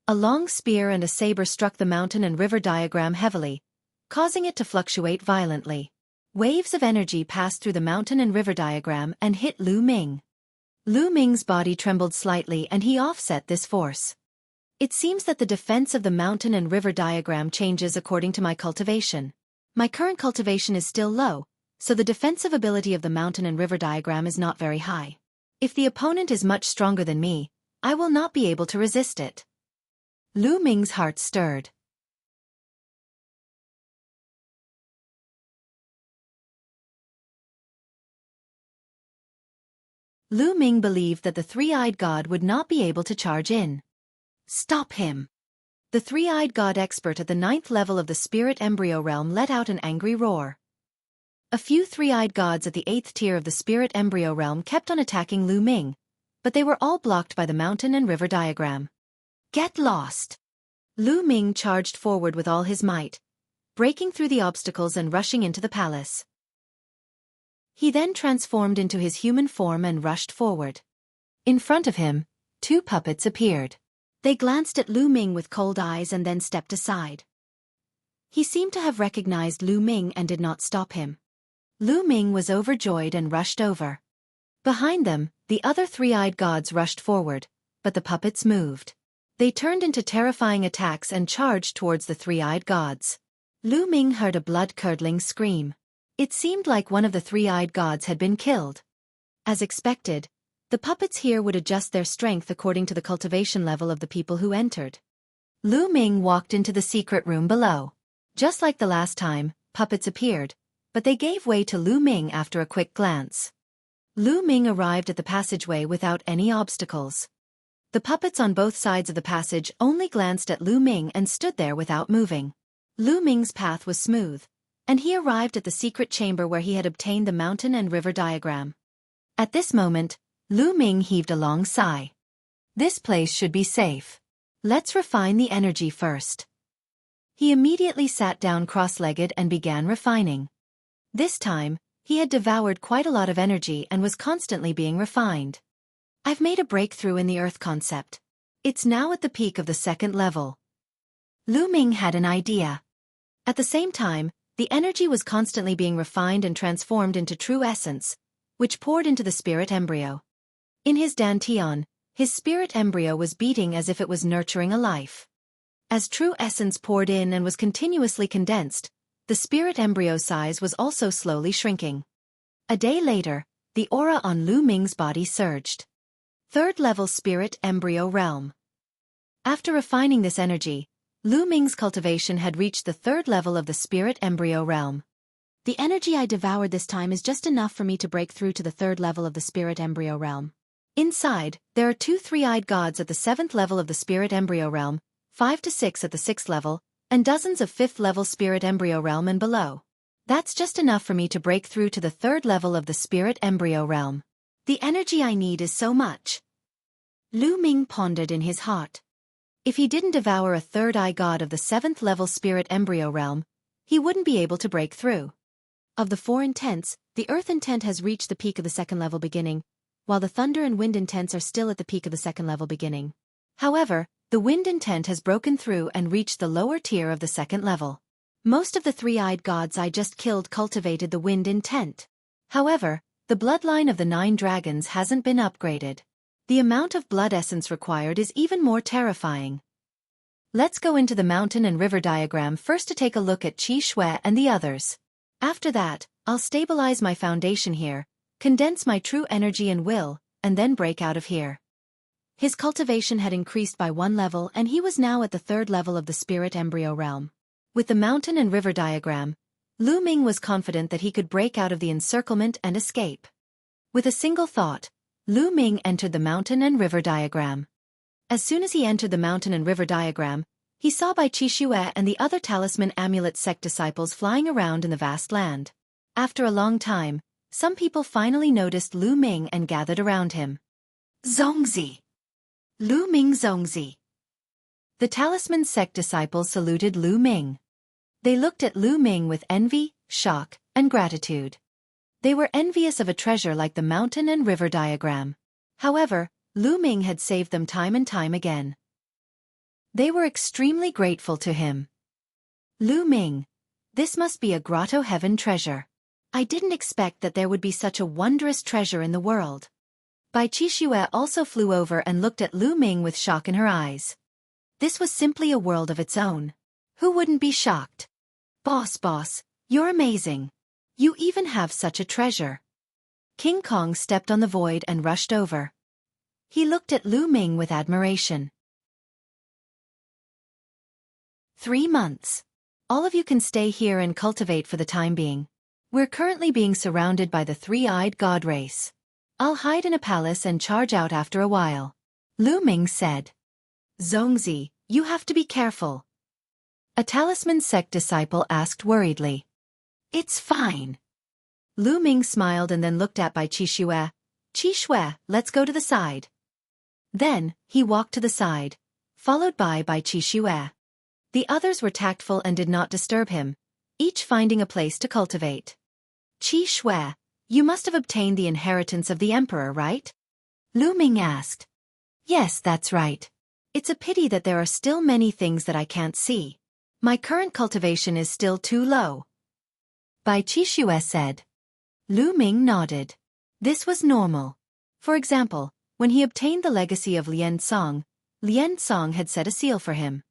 A long spear and a saber struck the mountain and river diagram heavily, causing it to fluctuate violently. Waves of energy passed through the mountain and river diagram and hit Lu Ming. Lu Ming's body trembled slightly and he offset this force. It seems that the defense of the mountain and river diagram changes according to my cultivation. My current cultivation is still low, so the defensive ability of the mountain and river diagram is not very high. If the opponent is much stronger than me, I will not be able to resist it. Lu Ming's heart stirred. Lu Ming believed that the three-eyed god would not be able to charge in. Stop him! The three-eyed god expert at the 9th level of the spirit embryo realm let out an angry roar. A few three-eyed gods at the 8th tier of the spirit embryo realm kept on attacking Lu Ming, but they were all blocked by the mountain and river diagram. Get lost! Lu Ming charged forward with all his might, breaking through the obstacles and rushing into the palace. He then transformed into his human form and rushed forward. In front of him, 2 puppets appeared. They glanced at Lu Ming with cold eyes and then stepped aside. He seemed to have recognized Lu Ming and did not stop him. Lu Ming was overjoyed and rushed over. Behind them, the other three-eyed gods rushed forward, but the puppets moved. They turned into terrifying attacks and charged towards the three-eyed gods. Lu Ming heard a blood-curdling scream. It seemed like one of the three-eyed gods had been killed. As expected, the puppets here would adjust their strength according to the cultivation level of the people who entered. Lu Ming walked into the secret room below. Just like the last time, puppets appeared, but they gave way to Lu Ming after a quick glance. Lu Ming arrived at the passageway without any obstacles. The puppets on both sides of the passage only glanced at Lu Ming and stood there without moving. Lu Ming's path was smooth, and he arrived at the secret chamber where he had obtained the mountain and river diagram. At this moment, Lu Ming heaved a long sigh. This place should be safe. Let's refine the energy first. He immediately sat down cross-legged and began refining. This time, he had devoured quite a lot of energy and was constantly being refined. I've made a breakthrough in the Earth concept. It's now at the peak of the second level. Lu Ming had an idea. At the same time, the energy was constantly being refined and transformed into true essence, which poured into the spirit embryo. In his dantian, his spirit embryo was beating as if it was nurturing a life. As true essence poured in and was continuously condensed, the spirit embryo size was also slowly shrinking. A day later, the aura on Lu Ming's body surged. Third-level spirit embryo realm. After refining this energy, Lu Ming's cultivation had reached the third level of the spirit embryo realm. The energy I devoured this time is just enough for me to break through to the third level of the spirit embryo realm. Inside, there are 2 three-eyed gods at the 7th level of the spirit embryo realm, 5 to 6 at the 6th level, and dozens of 5th-level spirit embryo realm and below. That's just enough for me to break through to the third level of the spirit embryo realm. The energy I need is so much. Lu Ming pondered in his heart. If he didn't devour a third-eye god of the 7th-level spirit embryo realm, he wouldn't be able to break through. Of the 4 intents, the earth intent has reached the peak of the second level beginning, while the thunder and wind intents are still at the peak of the second level beginning. However, the wind intent has broken through and reached the lower tier of the second level. Most of the three-eyed gods I just killed cultivated the wind intent. However, the bloodline of the 9 dragons hasn't been upgraded. The amount of blood essence required is even more terrifying. Let's go into the mountain and river diagram first to take a look at Qi Shui and the others. After that, I'll stabilize my foundation here, condense my true energy and will, and then break out of here. His cultivation had increased by 1 level and he was now at the 3rd level of the spirit embryo realm. With the mountain and river diagram, Lu Ming was confident that he could break out of the encirclement and escape. With a single thought, Lu Ming entered the mountain and river diagram. As soon as he entered the mountain and river diagram, he saw Bai Qixue and the other talisman amulet sect disciples flying around in the vast land. After a long time, some people finally noticed Lu Ming and gathered around him. Zongzi! Lu Ming Zongzi! The talisman sect disciples saluted Lu Ming. They looked at Lu Ming with envy, shock, and gratitude. They were envious of a treasure like the mountain and river diagram. However, Lu Ming had saved them time and time again. They were extremely grateful to him. Lu Ming, this must be a grotto heaven treasure. I didn't expect that there would be such a wondrous treasure in the world. Bai Qixue also flew over and looked at Lu Ming with shock in her eyes. This was simply a world of its own. Who wouldn't be shocked? Boss, you're amazing. You even have such a treasure. King Kong stepped on the void and rushed over. He looked at Lu Ming with admiration. 3 months. All of you can stay here and cultivate for the time being. We're currently being surrounded by the 3-eyed god race. I'll hide in a palace and charge out after a while. Lu Ming said. Zongzi, you have to be careful. A talisman sect disciple asked worriedly. It's fine. Lu Ming smiled and then looked at Bai Qixue. Qixue, let's go to the side. Then, he walked to the side, followed by Qixue. The others were tactful and did not disturb him, each finding a place to cultivate. Qixue, you must have obtained the inheritance of the emperor, right? Lu Ming asked. Yes, that's right. It's a pity that there are still many things that I can't see. My current cultivation is still too low. Bai Qixue said. Lu Ming nodded. This was normal. For example, when he obtained the legacy of Lian Song had set a seal for him.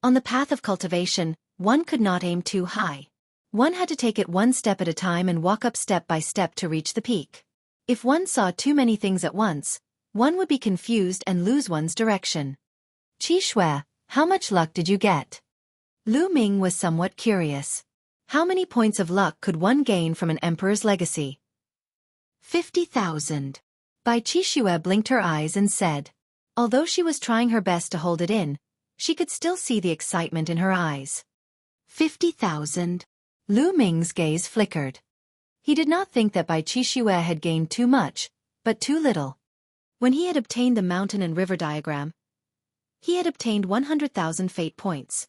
On the path of cultivation, one could not aim too high. One had to take it one step at a time and walk up step by step to reach the peak. If one saw too many things at once, one would be confused and lose one's direction. Qixue, how much luck did you get? Lu Ming was somewhat curious. How many points of luck could one gain from an emperor's legacy? 50,000. Bai Qixue blinked her eyes and said. Although she was trying her best to hold it in, she could still see the excitement in her eyes. 50,000. Lu Ming's gaze flickered. He did not think that Bai Qixue had gained too much, but too little. When he had obtained the mountain and river diagram, he had obtained 100,000 fate points.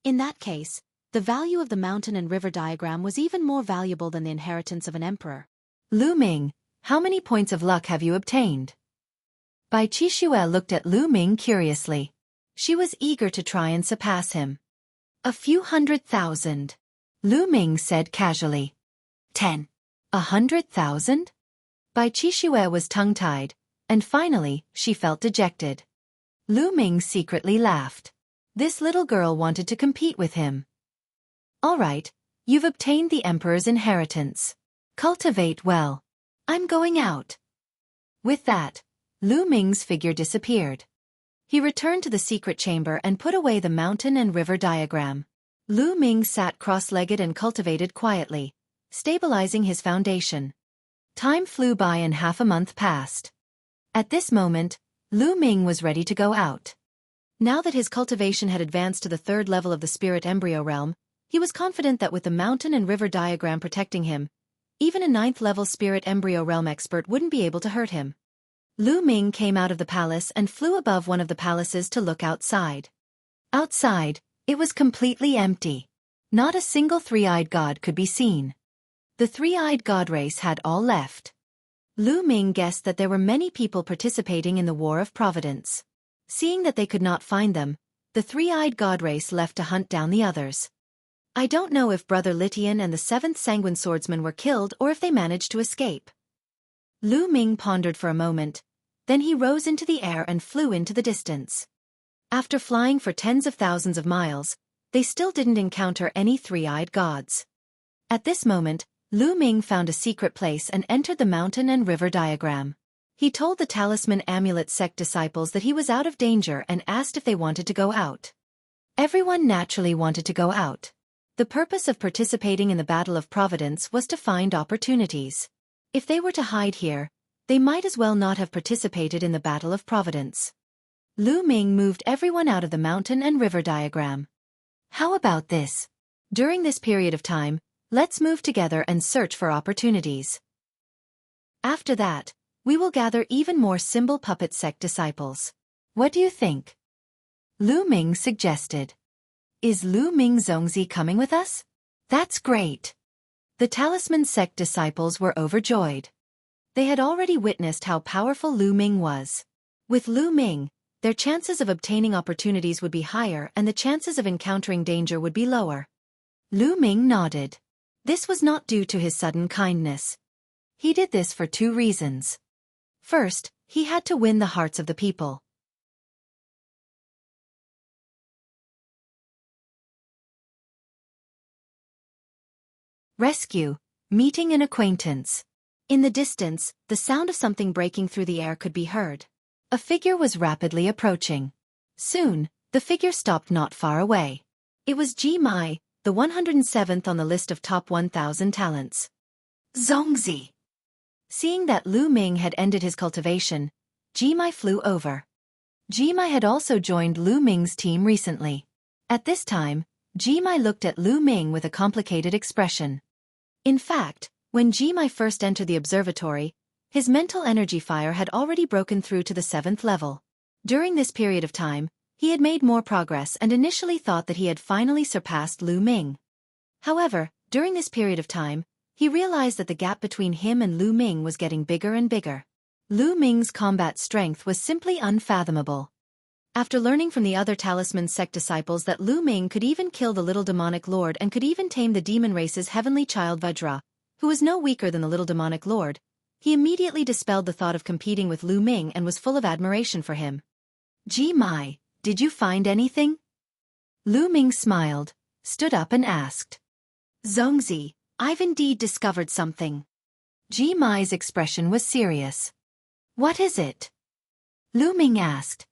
In that case, the value of the mountain and river diagram was even more valuable than the inheritance of an emperor. Lu Ming, how many points of luck have you obtained? Bai Qixue looked at Lu Ming curiously. She was eager to try and surpass him. A few 100,000. Lu Ming said casually. 10. 100,000? Bai Qixue was tongue-tied, and finally, she felt dejected. Lu Ming secretly laughed. This little girl wanted to compete with him. All right, you've obtained the emperor's inheritance. Cultivate well. I'm going out. With that, Lu Ming's figure disappeared. He returned to the secret chamber and put away the mountain and river diagram. Lu Ming sat cross-legged and cultivated quietly, stabilizing his foundation. Time flew by and half a month passed. At this moment, Lu Ming was ready to go out. Now that his cultivation had advanced to the 3rd level of the spirit embryo realm, he was confident that with the mountain and river diagram protecting him, even a 9th level spirit embryo realm expert wouldn't be able to hurt him. Lu Ming came out of the palace and flew above one of the palaces to look outside. Outside, it was completely empty. Not a single three-eyed god could be seen. The three-eyed god race had all left. Lu Ming guessed that there were many people participating in the War of Providence. Seeing that they could not find them, the three-eyed god race left to hunt down the others. I don't know if Brother Litian and the 7th Sanguine Swordsman were killed or if they managed to escape. Lu Ming pondered for a moment, then he rose into the air and flew into the distance. After flying for tens of thousands of miles, they still didn't encounter any three-eyed gods. At this moment, Lu Ming found a secret place and entered the mountain and river diagram. He told the Talisman Amulet sect disciples that he was out of danger and asked if they wanted to go out. Everyone naturally wanted to go out. The purpose of participating in the Battle of Providence was to find opportunities. If they were to hide here, they might as well not have participated in the Battle of Providence. Lu Ming moved everyone out of the mountain and river diagram. How about this? During this period of time, let's move together and search for opportunities. After that, we will gather even more symbol puppet sect disciples. What do you think? Lu Ming suggested. Is Lu Ming Zongzi coming with us? That's great. The Talisman sect disciples were overjoyed. They had already witnessed how powerful Lu Ming was. With Lu Ming, their chances of obtaining opportunities would be higher and the chances of encountering danger would be lower. Lu Ming nodded. This was not due to his sudden kindness. He did this for 2 reasons. First, he had to win the hearts of the people. Rescue, meeting an acquaintance. In the distance, the sound of something breaking through the air could be heard. A figure was rapidly approaching. Soon, the figure stopped not far away. It was Ji Mai, the 107th on the list of top 1,000 talents. Zongzi. Seeing that Lu Ming had ended his cultivation, Ji Mai flew over. Ji Mai had also joined Lu Ming's team recently. At this time, Ji Mai looked at Lu Ming with a complicated expression. In fact, when Ji Mai first entered the observatory, his mental energy fire had already broken through to the 7th level. During this period of time, he had made more progress and initially thought that he had finally surpassed Lu Ming. However, during this period of time, he realized that the gap between him and Lu Ming was getting bigger and bigger. Lu Ming's combat strength was simply unfathomable. After learning from the other Talisman sect disciples that Lu Ming could even kill the little demonic lord and could even tame the demon race's heavenly child Vajra, who was no weaker than the little demonic lord, he immediately dispelled the thought of competing with Lu Ming and was full of admiration for him. Ji Mai, did you find anything? Lu Ming smiled, stood up and asked. Zongzi, I've indeed discovered something. Ji Mai's expression was serious. What is it? Lu Ming asked.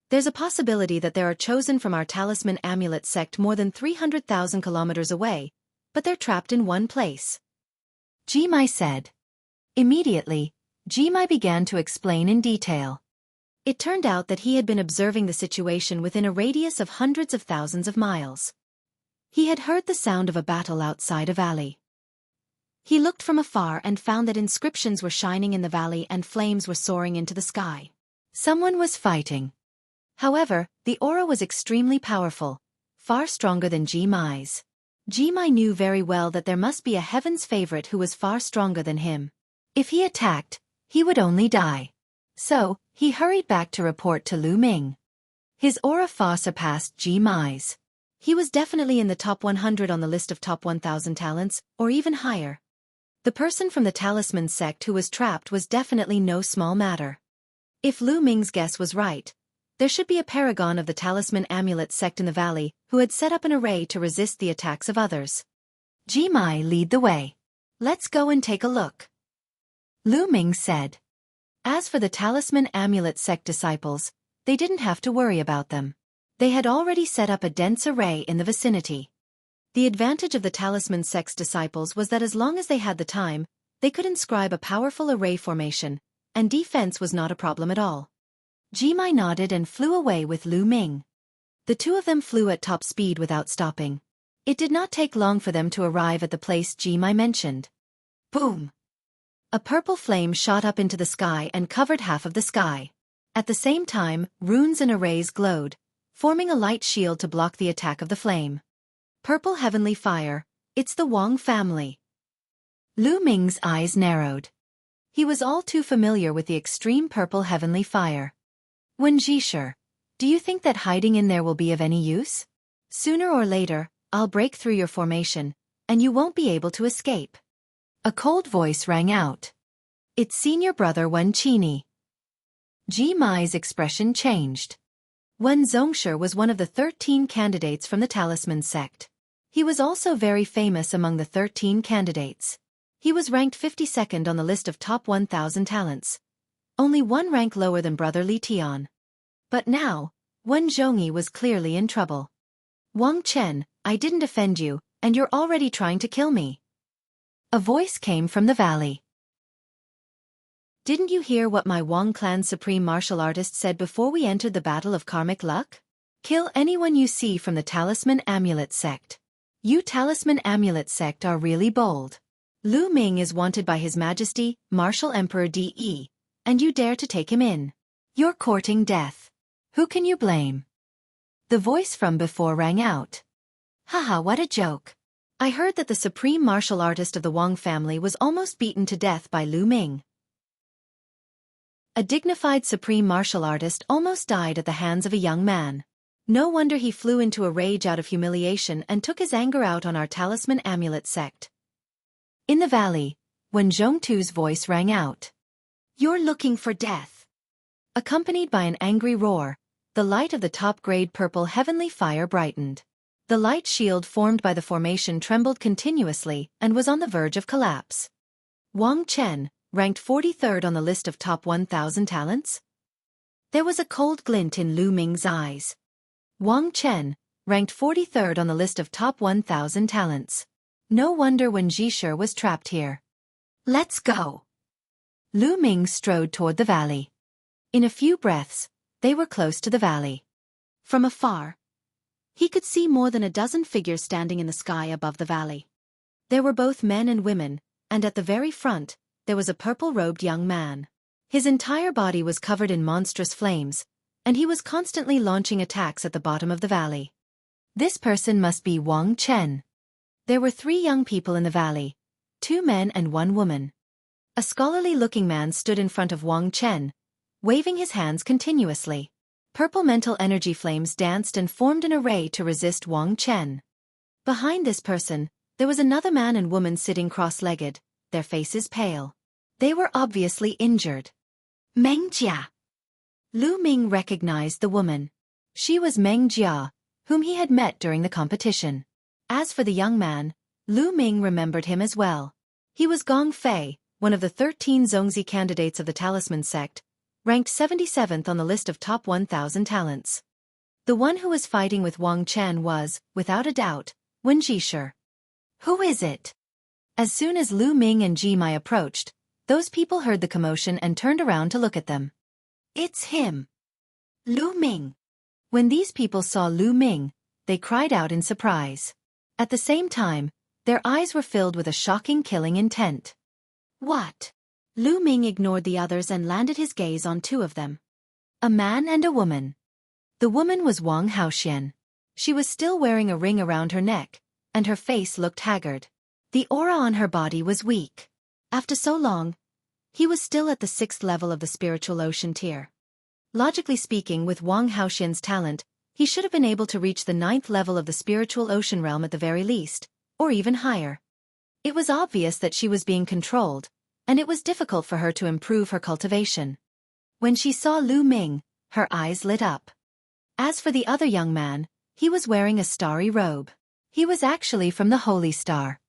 There's a possibility that there are chosen from our Talisman Amulet sect more than 300,000 kilometers away, but they're trapped in one place. Ji Mai said. Immediately, Ji Mai began to explain in detail. It turned out that he had been observing the situation within a radius of hundreds of thousands of miles. He had heard the sound of a battle outside a valley. He looked from afar and found that inscriptions were shining in the valley and flames were soaring into the sky. Someone was fighting. However, the aura was extremely powerful, far stronger than Jimai's. Jimai knew very well that there must be a heaven's favorite who was far stronger than him. If he attacked, he would only die. So, he hurried back to report to Lu Ming. His aura far surpassed Jimai's. He was definitely in the top 100 on the list of top 1,000 talents, or even higher. The person from the talisman sect who was trapped was definitely no small matter. If Lu Ming's guess was right, there should be a paragon of the talisman amulet sect in the valley who had set up an array to resist the attacks of others. Jimai, lead the way. Let's go and take a look, Lu Ming said. As for the talisman amulet sect disciples, they didn't have to worry about them. They had already set up a dense array in the vicinity. The advantage of the talisman sect's disciples was that as long as they had the time, they could inscribe a powerful array formation, and defense was not a problem at all. Jimai nodded and flew away with Lu Ming. The two of them flew at top speed without stopping. It did not take long for them to arrive at the place Jimai mentioned. Boom! A purple flame shot up into the sky and covered half of the sky. At the same time, runes and arrays glowed, forming a light shield to block the attack of the flame. Purple heavenly fire, it's the Wang family. Lu Ming's eyes narrowed. He was all too familiar with the extreme purple heavenly fire. Wen Jisher, do you think that hiding in there will be of any use? Sooner or later, I'll break through your formation, and you won't be able to escape. A cold voice rang out. It's senior brother Wen Qini. Jimai's expression changed. Wen Zongshi was one of the 13 candidates from the talisman sect. He was also very famous among the 13 candidates. He was ranked 52nd on the list of top 1,000 talents. Only one rank lower than brother Li Tian. But now, Wen Zhongyi was clearly in trouble. Wang Chen, I didn't offend you, and you're already trying to kill me. A voice came from the valley. Didn't you hear what my Wang clan's supreme martial artist said before we entered the battle of karmic luck? Kill anyone you see from the talisman amulet sect. You talisman amulet sect are really bold. Lu Ming is wanted by His Majesty, Martial Emperor De, and you dare to take him in. You're courting death. Who can you blame? The voice from before rang out. Haha, what a joke. I heard that the supreme martial artist of the Wang family was almost beaten to death by Lu Ming. A dignified supreme martial artist almost died at the hands of a young man. No wonder he flew into a rage out of humiliation and took his anger out on our talisman amulet sect. In the valley, Wen Zhongtu's voice rang out. You're looking for death. Accompanied by an angry roar, the light of the top-grade purple heavenly fire brightened. The light shield formed by the formation trembled continuously and was on the verge of collapse. Wang Chen, ranked 43rd on the list of top 1,000 talents? There was a cold glint in Lu Ming's eyes. Wang Chen, ranked 43rd on the list of top 1,000 talents. No wonder Wen Jisher was trapped here. Let's go. Lu Ming strode toward the valley. In a few breaths, they were close to the valley. From afar, he could see more than a dozen figures standing in the sky above the valley. There were both men and women, and at the very front, there was a purple-robed young man. His entire body was covered in monstrous flames, and he was constantly launching attacks at the bottom of the valley. This person must be Wang Chen. There were 3 young people in the valley, 2 men and 1 woman. A scholarly-looking man stood in front of Wang Chen, waving his hands continuously. Purple mental energy flames danced and formed an array to resist Wang Chen. Behind this person, there was another man and woman sitting cross-legged, their faces pale. They were obviously injured. Meng Jia. Lu Ming recognized the woman. She was Meng Jia, whom he had met during the competition. As for the young man, Lu Ming remembered him as well. He was Gong Fei, one of the 13 Zongzi candidates of the talisman sect, ranked 77th on the list of top 1,000 talents. The one who was fighting with Wang Chen was, without a doubt, Wen Jisher. Who is it? As soon as Lu Ming and Jimai approached, those people heard the commotion and turned around to look at them. It's him. Lu Ming. When these people saw Lu Ming, they cried out in surprise. At the same time, their eyes were filled with a shocking killing intent. What? Lu Ming ignored the others and landed his gaze on two of them. A man and a woman. The woman was Wang Haoxian. She was still wearing a ring around her neck, and her face looked haggard. The aura on her body was weak. After so long, he was still at the 6th level of the spiritual ocean tier. Logically speaking, with Wang Haoxian's talent, he should have been able to reach the 9th level of the spiritual ocean realm at the very least, or even higher. It was obvious that she was being controlled, and it was difficult for her to improve her cultivation. When she saw Lu Ming, her eyes lit up. As for the other young man, he was wearing a starry robe. He was actually from the Holy Star.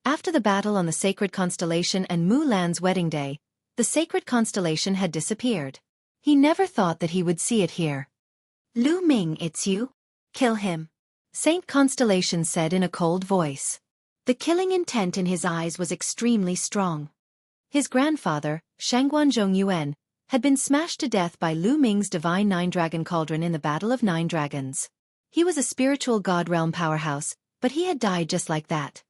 After the battle on the sacred constellation and Mulan's wedding day, the sacred constellation had disappeared. He never thought that he would see it here. Lu Ming, it's you? Kill him. Saint Constellation said in a cold voice. The killing intent in his eyes was extremely strong. His grandfather, Shangguan Zhongyuan, had been smashed to death by Lu Ming's divine nine-dragon cauldron in the Battle of Nine Dragons. He was a spiritual god realm powerhouse, but he had died just like that.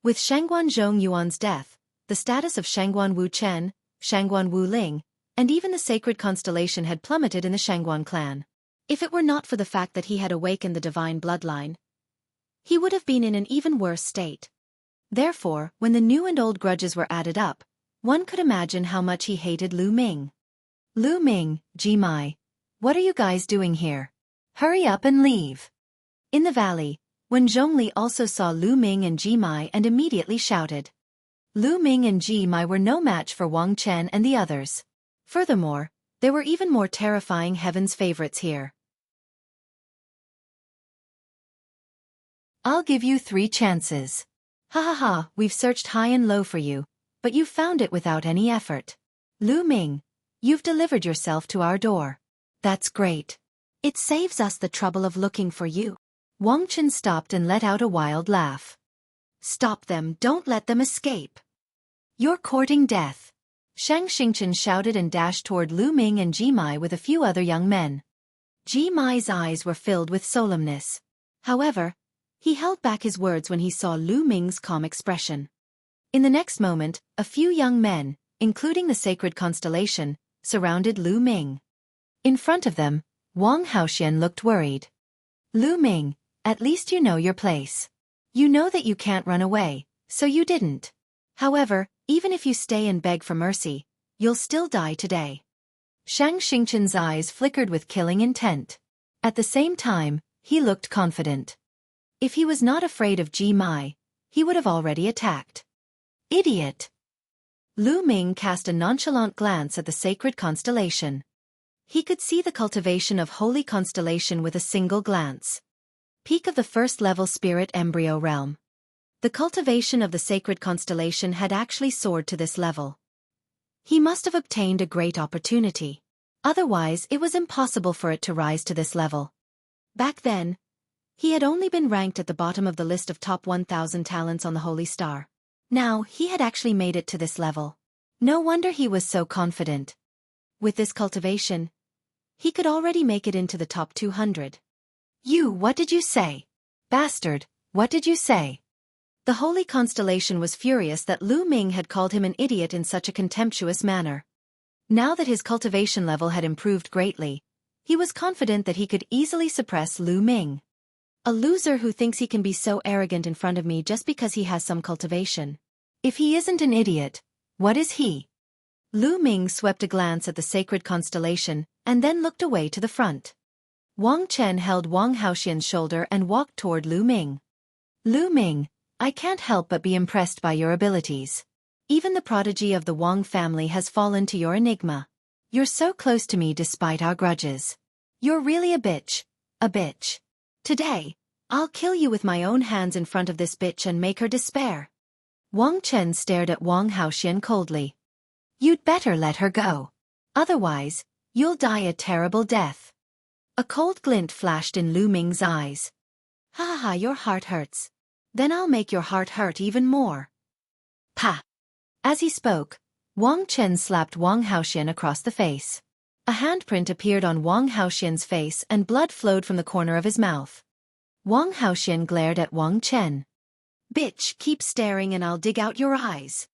With Shangguan Zhongyuan's death, the status of Shangguan Wu Chen, Shangguan Wu Ling, and even the sacred constellation had plummeted in the Shangguan clan. If it were not for the fact that he had awakened the divine bloodline, he would have been in an even worse state. Therefore, when the new and old grudges were added up, one could imagine how much he hated Lu Ming. Lu Ming, Jimai, what are you guys doing here? Hurry up and leave. In the valley, Wen Zhongli also saw Lu Ming and Jimai and immediately shouted. Lu Ming and Jimai were no match for Wang Chen and the others. Furthermore, there were even more terrifying heaven's favorites here. I'll give you 3 chances. Ha ha ha, we've searched high and low for you, but you found it without any effort. Lu Ming, you've delivered yourself to our door. That's great. It saves us the trouble of looking for you. Wang Chen stopped and let out a wild laugh. Stop them, don't let them escape. You're courting death. Shang Xingchen shouted and dashed toward Lu Ming and Jimai with a few other young men. Jimai's eyes were filled with solemnness. However, he held back his words when he saw Lu Ming's calm expression. In the next moment, a few young men, including the sacred constellation, surrounded Lu Ming. In front of them, Wang Haoxian looked worried. Lu Ming, at least you know your place. You know that you can't run away, so you didn't. However, even if you stay and beg for mercy, you'll still die today. Shang Xingchen's eyes flickered with killing intent. At the same time, he looked confident. If he was not afraid of Ji Mai, he would have already attacked. Idiot! Lu Ming cast a nonchalant glance at the sacred constellation. He could see the cultivation of holy constellation with a single glance. Peak of the 1st level spirit embryo realm. The cultivation of the sacred constellation had actually soared to this level. He must have obtained a great opportunity. Otherwise, it was impossible for it to rise to this level. Back then, he had only been ranked at the bottom of the list of top 1,000 talents on the Holy Star. Now, he had actually made it to this level. No wonder he was so confident. With this cultivation, he could already make it into the top 200. What did you say? Bastard, what did you say? The holy constellation was furious that Lu Ming had called him an idiot in such a contemptuous manner. Now that his cultivation level had improved greatly, he was confident that he could easily suppress Lu Ming. A loser who thinks he can be so arrogant in front of me just because he has some cultivation. If he isn't an idiot, what is he? Lu Ming swept a glance at the sacred constellation and then looked away to the front. Wang Chen held Wang Haoxian's shoulder and walked toward Lu Ming. Lu Ming, I can't help but be impressed by your abilities. Even the prodigy of the Wang family has fallen to your enigma. You're so close to me despite our grudges. You're really a bitch. A bitch. Today, I'll kill you with my own hands in front of this bitch and make her despair. Wang Chen stared at Wang Haoxian coldly. You'd better let her go. Otherwise, you'll die a terrible death. A cold glint flashed in Lu Ming's eyes. Ha ha ha, your heart hurts. Then I'll make your heart hurt even more. Pa! As he spoke, Wang Chen slapped Wang Haoxian across the face. A handprint appeared on Wang Haoxian's face and blood flowed from the corner of his mouth. Wang Haoxian glared at Wang Chen. "Bitch, keep staring and I'll dig out your eyes."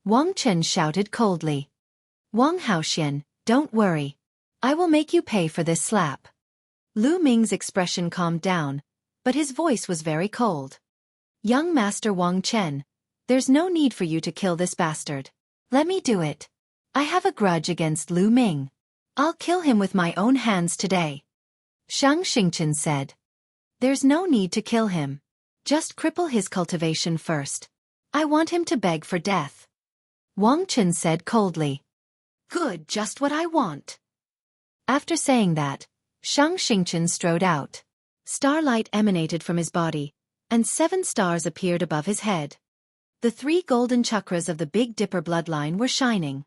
Wang Chen shouted coldly. "Wang Haoxian, don't worry. I will make you pay for this slap." Lu Ming's expression calmed down, but his voice was very cold. "Young Master Wang Chen, there's no need for you to kill this bastard. Let me do it. I have a grudge against Lu Ming. I'll kill him with my own hands today." Shang Xingchen said. "There's no need to kill him. Just cripple his cultivation first. I want him to beg for death." Wang Chen said coldly. "Good, just what I want." After saying that, Shang Xingchen strode out. Starlight emanated from his body, and 7 stars appeared above his head. The 3 golden chakras of the Big Dipper bloodline were shining.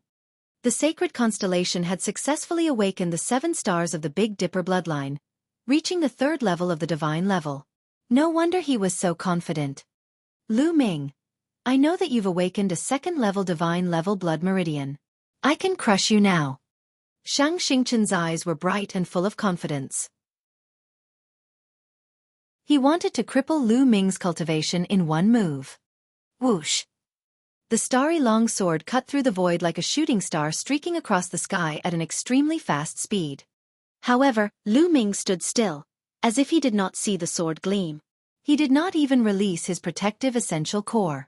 The sacred constellation had successfully awakened the 7 stars of the Big Dipper bloodline, reaching the 3rd level of the divine level. No wonder he was so confident. "Lu Ming, I know that you've awakened a 2nd-level divine level blood meridian. I can crush you now." Shang Xingchen's eyes were bright and full of confidence. He wanted to cripple Lu Ming's cultivation in one move. Whoosh! The starry long sword cut through the void like a shooting star streaking across the sky at an extremely fast speed. However, Lu Ming stood still, as if he did not see the sword gleam. He did not even release his protective essential core.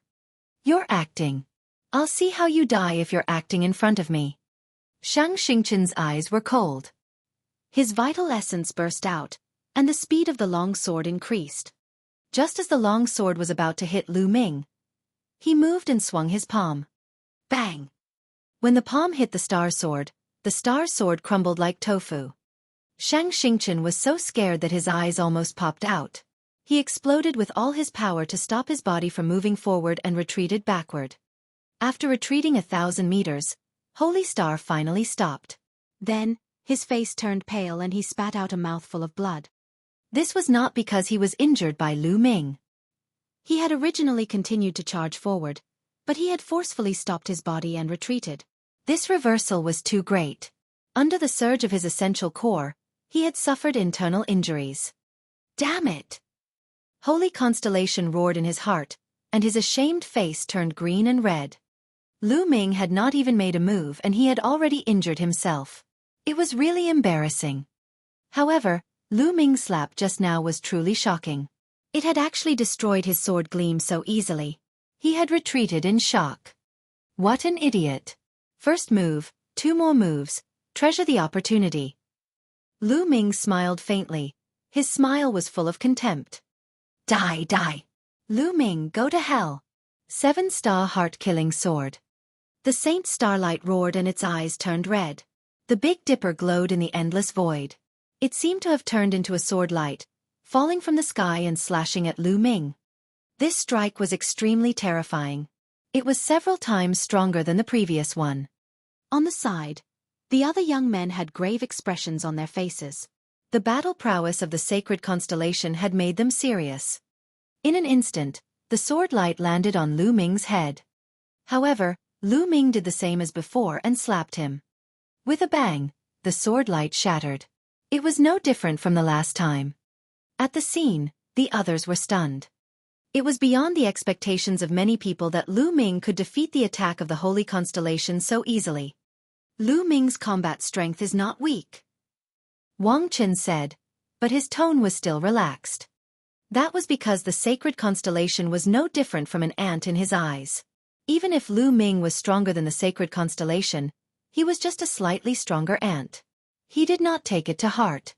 "You're acting. I'll see how you die if you're acting in front of me." Shang Xingchen's eyes were cold. His vital essence burst out, and the speed of the long sword increased. Just as the long sword was about to hit Lu Ming, he moved and swung his palm. Bang! When the palm hit the star sword crumbled like tofu. Shang Xingchen was so scared that his eyes almost popped out. He exploded with all his power to stop his body from moving forward and retreated backward. After retreating 1,000 meters, Holy Star finally stopped. Then, his face turned pale and he spat out a mouthful of blood. This was not because he was injured by Lu Ming. He had originally continued to charge forward, but he had forcefully stopped his body and retreated. This reversal was too great. Under the surge of his essential core, he had suffered internal injuries. Damn it! Holy Constellation roared in his heart, and his ashamed face turned green and red. Lu Ming had not even made a move and he had already injured himself. It was really embarrassing. However, Lu Ming's slap just now was truly shocking. It had actually destroyed his sword gleam so easily. He had retreated in shock. What an idiot. First move, 2 more moves, treasure the opportunity. Lu Ming smiled faintly. His smile was full of contempt. Die, die. Lu Ming, go to hell. 7-star heart-killing sword. The Saint Starlight roared and its eyes turned red. The Big Dipper glowed in the endless void. It seemed to have turned into a sword light, falling from the sky and slashing at Lu Ming. This strike was extremely terrifying. It was several times stronger than the previous one. On the side, the other young men had grave expressions on their faces. The battle prowess of the sacred constellation had made them serious. In an instant, the sword light landed on Lu Ming's head. However, Lu Ming did the same as before and slapped him. With a bang, the sword light shattered. It was no different from the last time. At the scene, the others were stunned. It was beyond the expectations of many people that Lu Ming could defeat the attack of the Holy Constellation so easily. Lu Ming's combat strength is not weak, Wang Chen said, but his tone was still relaxed. That was because the sacred constellation was no different from an ant in his eyes. Even if Lu Ming was stronger than the sacred constellation, he was just a slightly stronger ant. He did not take it to heart.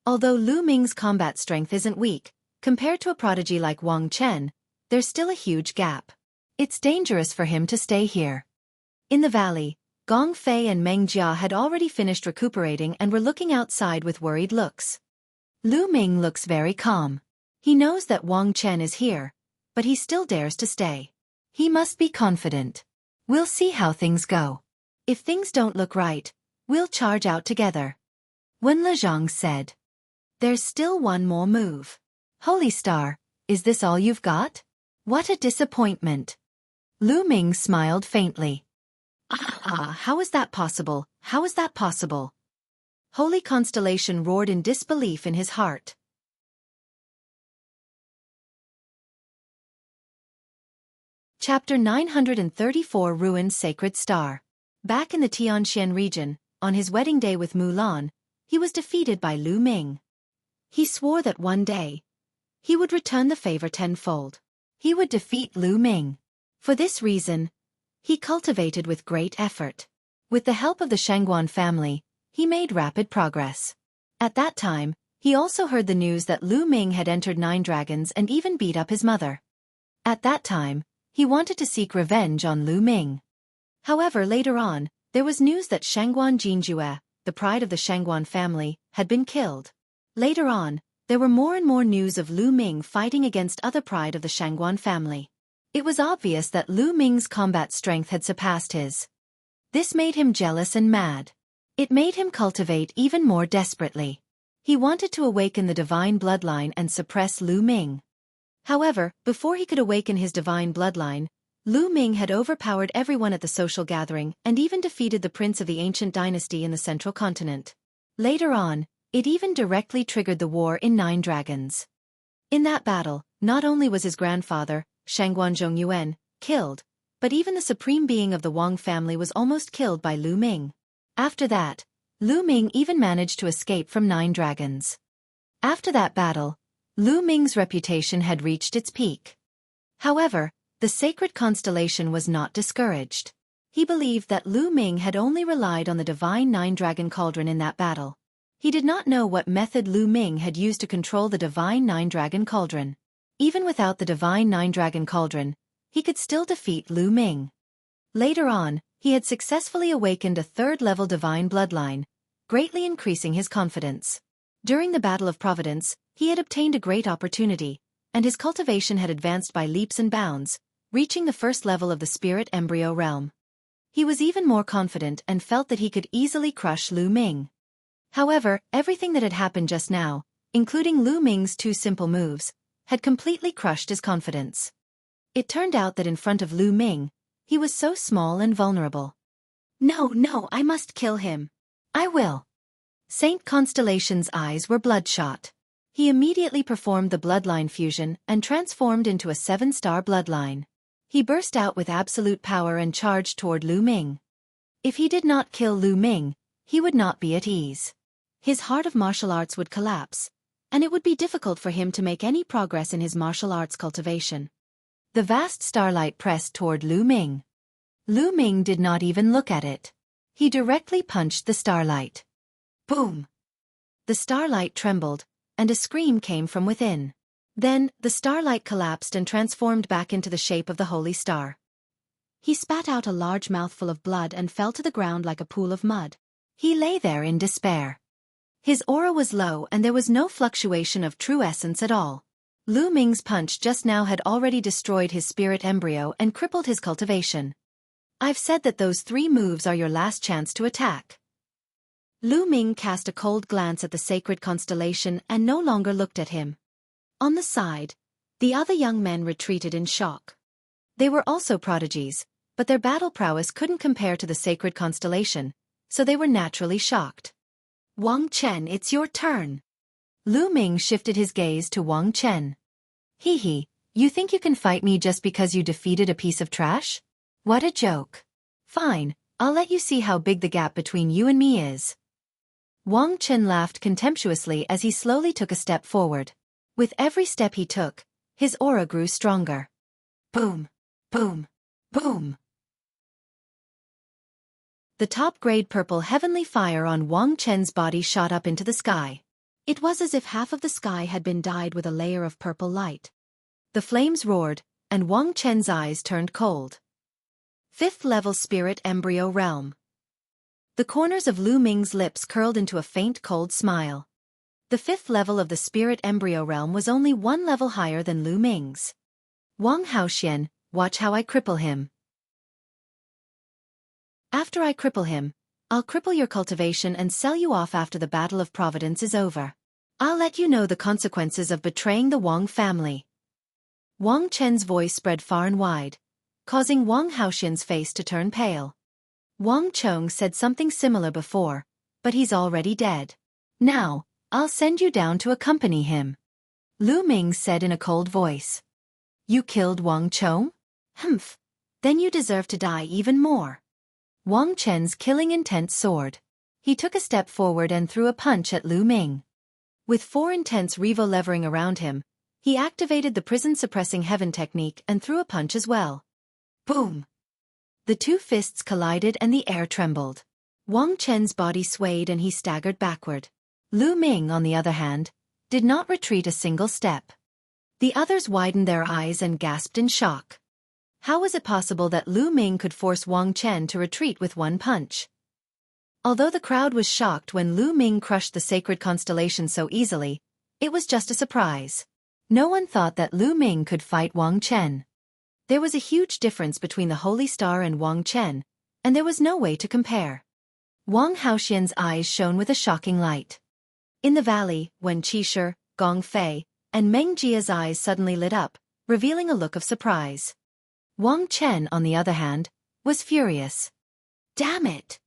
Although Lu Ming's combat strength isn't weak, compared to a prodigy like Wang Chen, there's still a huge gap. It's dangerous for him to stay here. In the valley, Gong Fei and Meng Jia had already finished recuperating and were looking outside with worried looks. Lu Ming looks very calm. He knows that Wang Chen is here, but he still dares to stay. He must be confident. We'll see how things go. If things don't look right, we'll charge out together. Wen Lezhang said. There's still one more move. Holy Star, is this all you've got? What a disappointment. Lu Ming smiled faintly. How is that possible? How is that possible? Holy Constellation roared in disbelief in his heart. Chapter 934 Ruined Sacred Star. Back in the Tianxian region, on his wedding day with Mulan, he was defeated by Lu Ming. He swore that one day, he would return the favor tenfold. He would defeat Lu Ming. For this reason, he cultivated with great effort. With the help of the Shangguan family, he made rapid progress. At that time, he also heard the news that Lu Ming had entered 9 dragons and even beat up his mother. At that time, he wanted to seek revenge on Lu Ming. However, later on, there was news that Shangguan Jinjue, the pride of the Shangguan family, had been killed. Later on, there were more and more news of Lu Ming fighting against other pride of the Shangguan family. It was obvious that Lu Ming's combat strength had surpassed his. This made him jealous and mad. It made him cultivate even more desperately. He wanted to awaken the divine bloodline and suppress Lu Ming. However, before he could awaken his divine bloodline, Lu Ming had overpowered everyone at the social gathering and even defeated the prince of the ancient dynasty in the central continent. Later on, it even directly triggered the war in 9 dragons. In that battle, not only was his grandfather, Shangguan Zhongyuan, killed, but even the supreme being of the Wang family was almost killed by Lu Ming. After that, Lu Ming even managed to escape from 9 dragons. After that battle, Lu Ming's reputation had reached its peak. However, the sacred constellation was not discouraged. He believed that Lu Ming had only relied on the divine 9-dragon cauldron in that battle. He did not know what method Lu Ming had used to control the divine 9-dragon cauldron. Even without the divine 9-dragon cauldron, he could still defeat Lu Ming. Later on, he had successfully awakened a 3rd-level divine bloodline, greatly increasing his confidence. During the Battle of Providence, he had obtained a great opportunity, and his cultivation had advanced by leaps and bounds, reaching the 1st level of the spirit embryo realm. He was even more confident and felt that he could easily crush Lu Ming. However, everything that had happened just now, including Lu Ming's 2 simple moves, had completely crushed his confidence. It turned out that in front of Lu Ming, he was so small and vulnerable. No, I must kill him. I will. Saint Constellation's eyes were bloodshot. He immediately performed the bloodline fusion and transformed into a 7-star bloodline. He burst out with absolute power and charged toward Lu Ming. If he did not kill Lu Ming, he would not be at ease. His heart of martial arts would collapse, and it would be difficult for him to make any progress in his martial arts cultivation. The vast starlight pressed toward Lu Ming. Lu Ming did not even look at it. He directly punched the starlight. Boom! The starlight trembled, and a scream came from within. Then, the starlight collapsed and transformed back into the shape of the holy star. He spat out a large mouthful of blood and fell to the ground like a pool of mud. He lay there in despair. His aura was low and there was no fluctuation of true essence at all. Lu Ming's punch just now had already destroyed his spirit embryo and crippled his cultivation. I've said that those 3 moves are your last chance to attack. Lu Ming cast a cold glance at the sacred constellation and no longer looked at him. On the side, the other young men retreated in shock. They were also prodigies, but their battle prowess couldn't compare to the sacred constellation, so they were naturally shocked. Wang Chen, it's your turn. Lu Ming shifted his gaze to Wang Chen. Hee, you think you can fight me just because you defeated a piece of trash? What a joke. Fine, I'll let you see how big the gap between you and me is. Wang Chen laughed contemptuously as he slowly took a step forward. With every step he took, his aura grew stronger. Boom, boom, boom. The top-grade purple heavenly fire on Wang Chen's body shot up into the sky. It was as if half of the sky had been dyed with a layer of purple light. The flames roared, and Wang Chen's eyes turned cold. 5th-level spirit embryo realm. The corners of Lu Ming's lips curled into a faint cold smile. The 5th level of the spirit embryo realm was only 1 level higher than Lu Ming's. Wang Haoxian, watch how I cripple him. After I cripple him, I'll cripple your cultivation and sell you off after the Battle of Providence is over. I'll let you know the consequences of betraying the Wang family. Wang Chen's voice spread far and wide, causing Wang Haoxian's face to turn pale. Wang Chong said something similar before, but he's already dead. Now, I'll send you down to accompany him. Lu Ming said in a cold voice. You killed Wang Chong? Humph. Then you deserve to die even more. Wang Chen's killing intent soared. He took a step forward and threw a punch at Lu Ming. With 4 intense revo levering around him, he activated the prison-suppressing heaven technique and threw a punch as well. Boom! The 2 fists collided and the air trembled. Wang Chen's body swayed and he staggered backward. Lu Ming, on the other hand, did not retreat a single step. The others widened their eyes and gasped in shock. How was it possible that Lu Ming could force Wang Chen to retreat with 1 punch? Although the crowd was shocked when Lu Ming crushed the sacred constellation so easily, it was just a surprise. No one thought that Lu Ming could fight Wang Chen. There was a huge difference between the Holy Star and Wang Chen, and there was no way to compare. Wang Haoxian's eyes shone with a shocking light. In the valley, Wen Qixi, Gong Fei, and Meng Jia's eyes suddenly lit up, revealing a look of surprise. Wang Chen, on the other hand, was furious. Damn it!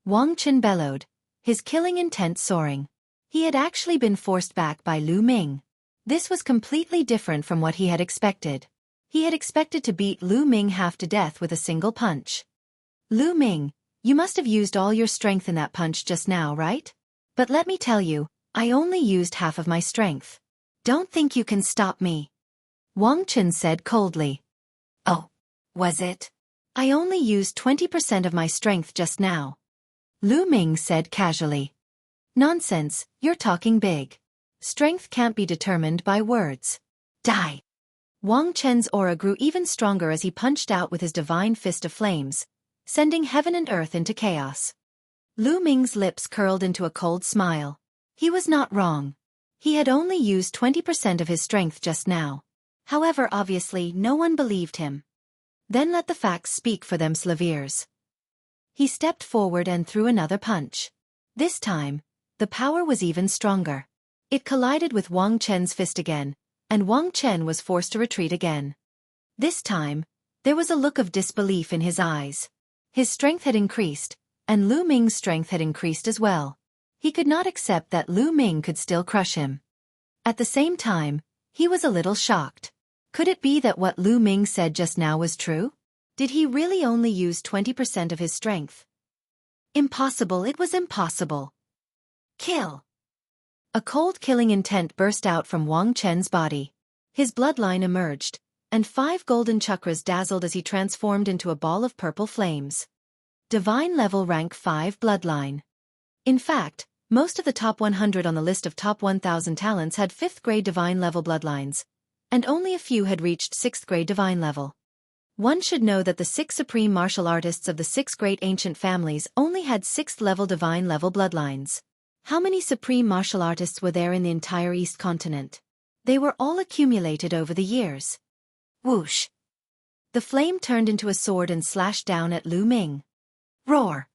Wang Chen bellowed, his killing intent soaring. He had actually been forced back by Lu Ming. This was completely different from what he had expected. He had expected to beat Lu Ming half to death with a single punch. Lu Ming, you must have used all your strength in that punch just now, right? But let me tell you, I only used half of my strength. Don't think you can stop me. Wang Chen said coldly. Oh, was it? I only used 20% of my strength just now. Lu Ming said casually. Nonsense, you're talking big. Strength can't be determined by words. Die! Wang Chen's aura grew even stronger as he punched out with his divine fist of flames, sending heaven and earth into chaos. Lu Ming's lips curled into a cold smile. He was not wrong. He had only used 20% of his strength just now. However, obviously, no one believed him. Then let the facts speak for them, Slaviers. He stepped forward and threw another punch. This time, the power was even stronger. It collided with Wang Chen's fist again, and Wang Chen was forced to retreat again. This time, there was a look of disbelief in his eyes. His strength had increased, and Lu Ming's strength had increased as well. He could not accept that Lu Ming could still crush him. At the same time, he was a little shocked. Could it be that what Lu Ming said just now was true? Did he really only use 20% of his strength? Impossible, it was impossible. Kill! A cold killing intent burst out from Wang Chen's body. His bloodline emerged, and 5 golden chakras dazzled as he transformed into a ball of purple flames. Divine level rank 5 bloodline. In fact, most of the top 100 on the list of top 1,000 talents had 5th grade divine level bloodlines, and only a few had reached 6th grade divine level. One should know that the 6 supreme martial artists of the 6 great ancient families only had 6th level divine level bloodlines. How many supreme martial artists were there in the entire East continent? They were all accumulated over the years. Whoosh! The flame turned into a sword and slashed down at Lu Ming. Roar!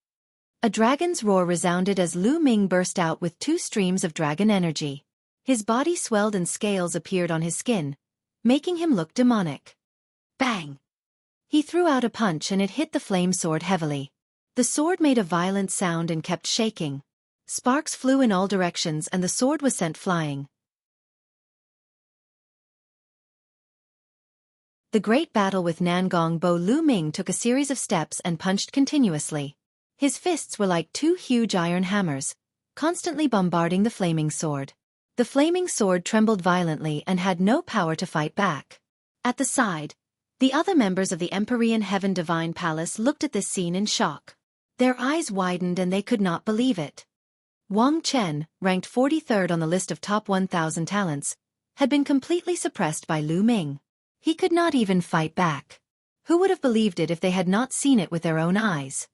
A dragon's roar resounded as Lu Ming burst out with 2 streams of dragon energy. His body swelled and scales appeared on his skin, making him look demonic. Bang! He threw out a punch and it hit the flame sword heavily. The sword made a violent sound and kept shaking. Sparks flew in all directions and the sword was sent flying. The great battle with Nangong Bo. Lu Ming took a series of steps and punched continuously. His fists were like 2 huge iron hammers, constantly bombarding the flaming sword. The flaming sword trembled violently and had no power to fight back. At the side, the other members of the Empyrean Heaven Divine Palace looked at this scene in shock. Their eyes widened and they could not believe it. Wang Chen, ranked 43rd on the list of top 1,000 talents, had been completely suppressed by Lu Ming. He could not even fight back. Who would have believed it if they had not seen it with their own eyes?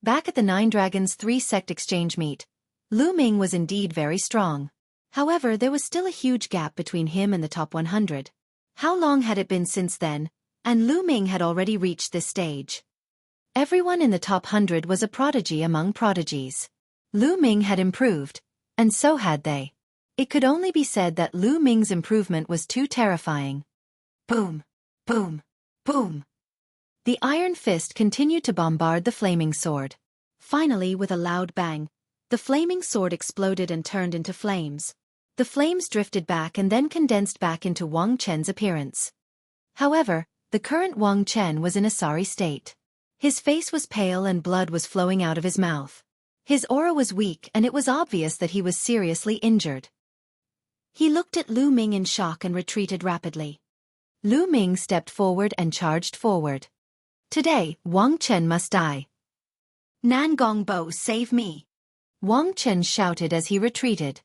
Back at the Nine Dragons 3-sect exchange meet, Lu Ming was indeed very strong. However, there was still a huge gap between him and the top 100. How long had it been since then, and Lu Ming had already reached this stage? Everyone in the top 100 was a prodigy among prodigies. Lu Ming had improved, and so had they. It could only be said that Lu Ming's improvement was too terrifying. Boom! Boom! Boom! The iron fist continued to bombard the flaming sword. Finally, with a loud bang, The flaming sword exploded and turned into flames. The flames drifted back and then condensed back into Wang Chen's appearance. However, the current Wang Chen was in a sorry state. His face was pale and blood was flowing out of his mouth. His aura was weak and it was obvious that he was seriously injured. He looked at Lu Ming in shock and retreated rapidly. Lu Ming stepped forward and charged forward. Today, Wang Chen must die. Nangongbo, save me! Wang Chen shouted as he retreated.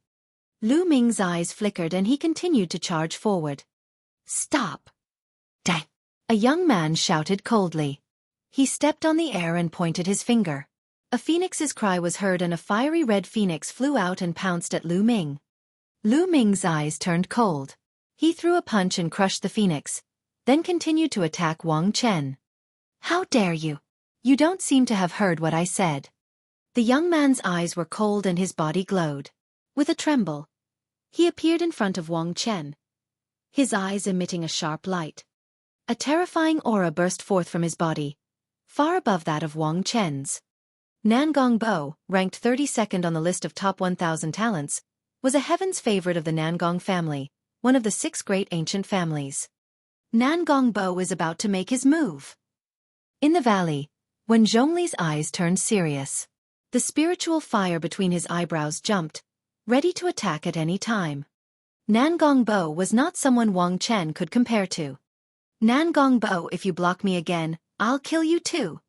Lu Ming's eyes flickered and he continued to charge forward. Stop! Dang! A young man shouted coldly. He stepped on the air and pointed his finger. A phoenix's cry was heard and a fiery red phoenix flew out and pounced at Lu Ming. Lu Ming's eyes turned cold. He threw a punch and crushed the phoenix, then continued to attack Wang Chen. How dare you! You don't seem to have heard what I said. The young man's eyes were cold and his body glowed. With a tremble, he appeared in front of Wang Chen, his eyes emitting a sharp light. A terrifying aura burst forth from his body, far above that of Wang Chen's. Nangongbo, ranked 32nd on the list of top 1,000 talents, was a heaven's favorite of the Nangong family, one of the 6 great ancient families. Nangongbo is about to make his move. In the valley, when Zhongli's eyes turned serious, the spiritual fire between his eyebrows jumped, ready to attack at any time. Nangongbo was not someone Wang Chen could compare to. Nangongbo, if you block me again, I'll kill you too.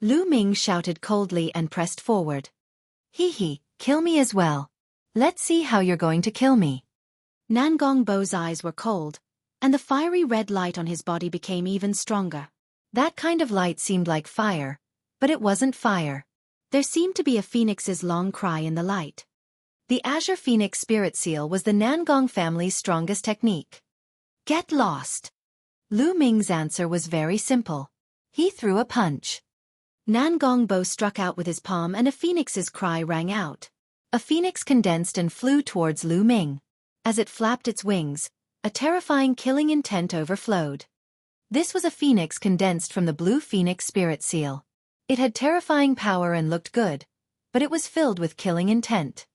Lu Ming shouted coldly and pressed forward. He, kill me as well. Let's see how you're going to kill me. Nangongbo's eyes were cold, and the fiery red light on his body became even stronger. That kind of light seemed like fire, but it wasn't fire. There seemed to be a phoenix's long cry in the light. The Azure Phoenix Spirit Seal was the Nangong family's strongest technique. Get lost. Lu Ming's answer was very simple. He threw a punch. Nangongbo struck out with his palm and a phoenix's cry rang out. A phoenix condensed and flew towards Lu Ming. As it flapped its wings, a terrifying killing intent overflowed. This was a phoenix condensed from the Blue Phoenix Spirit Seal. It had terrifying power and looked good, but it was filled with killing intent.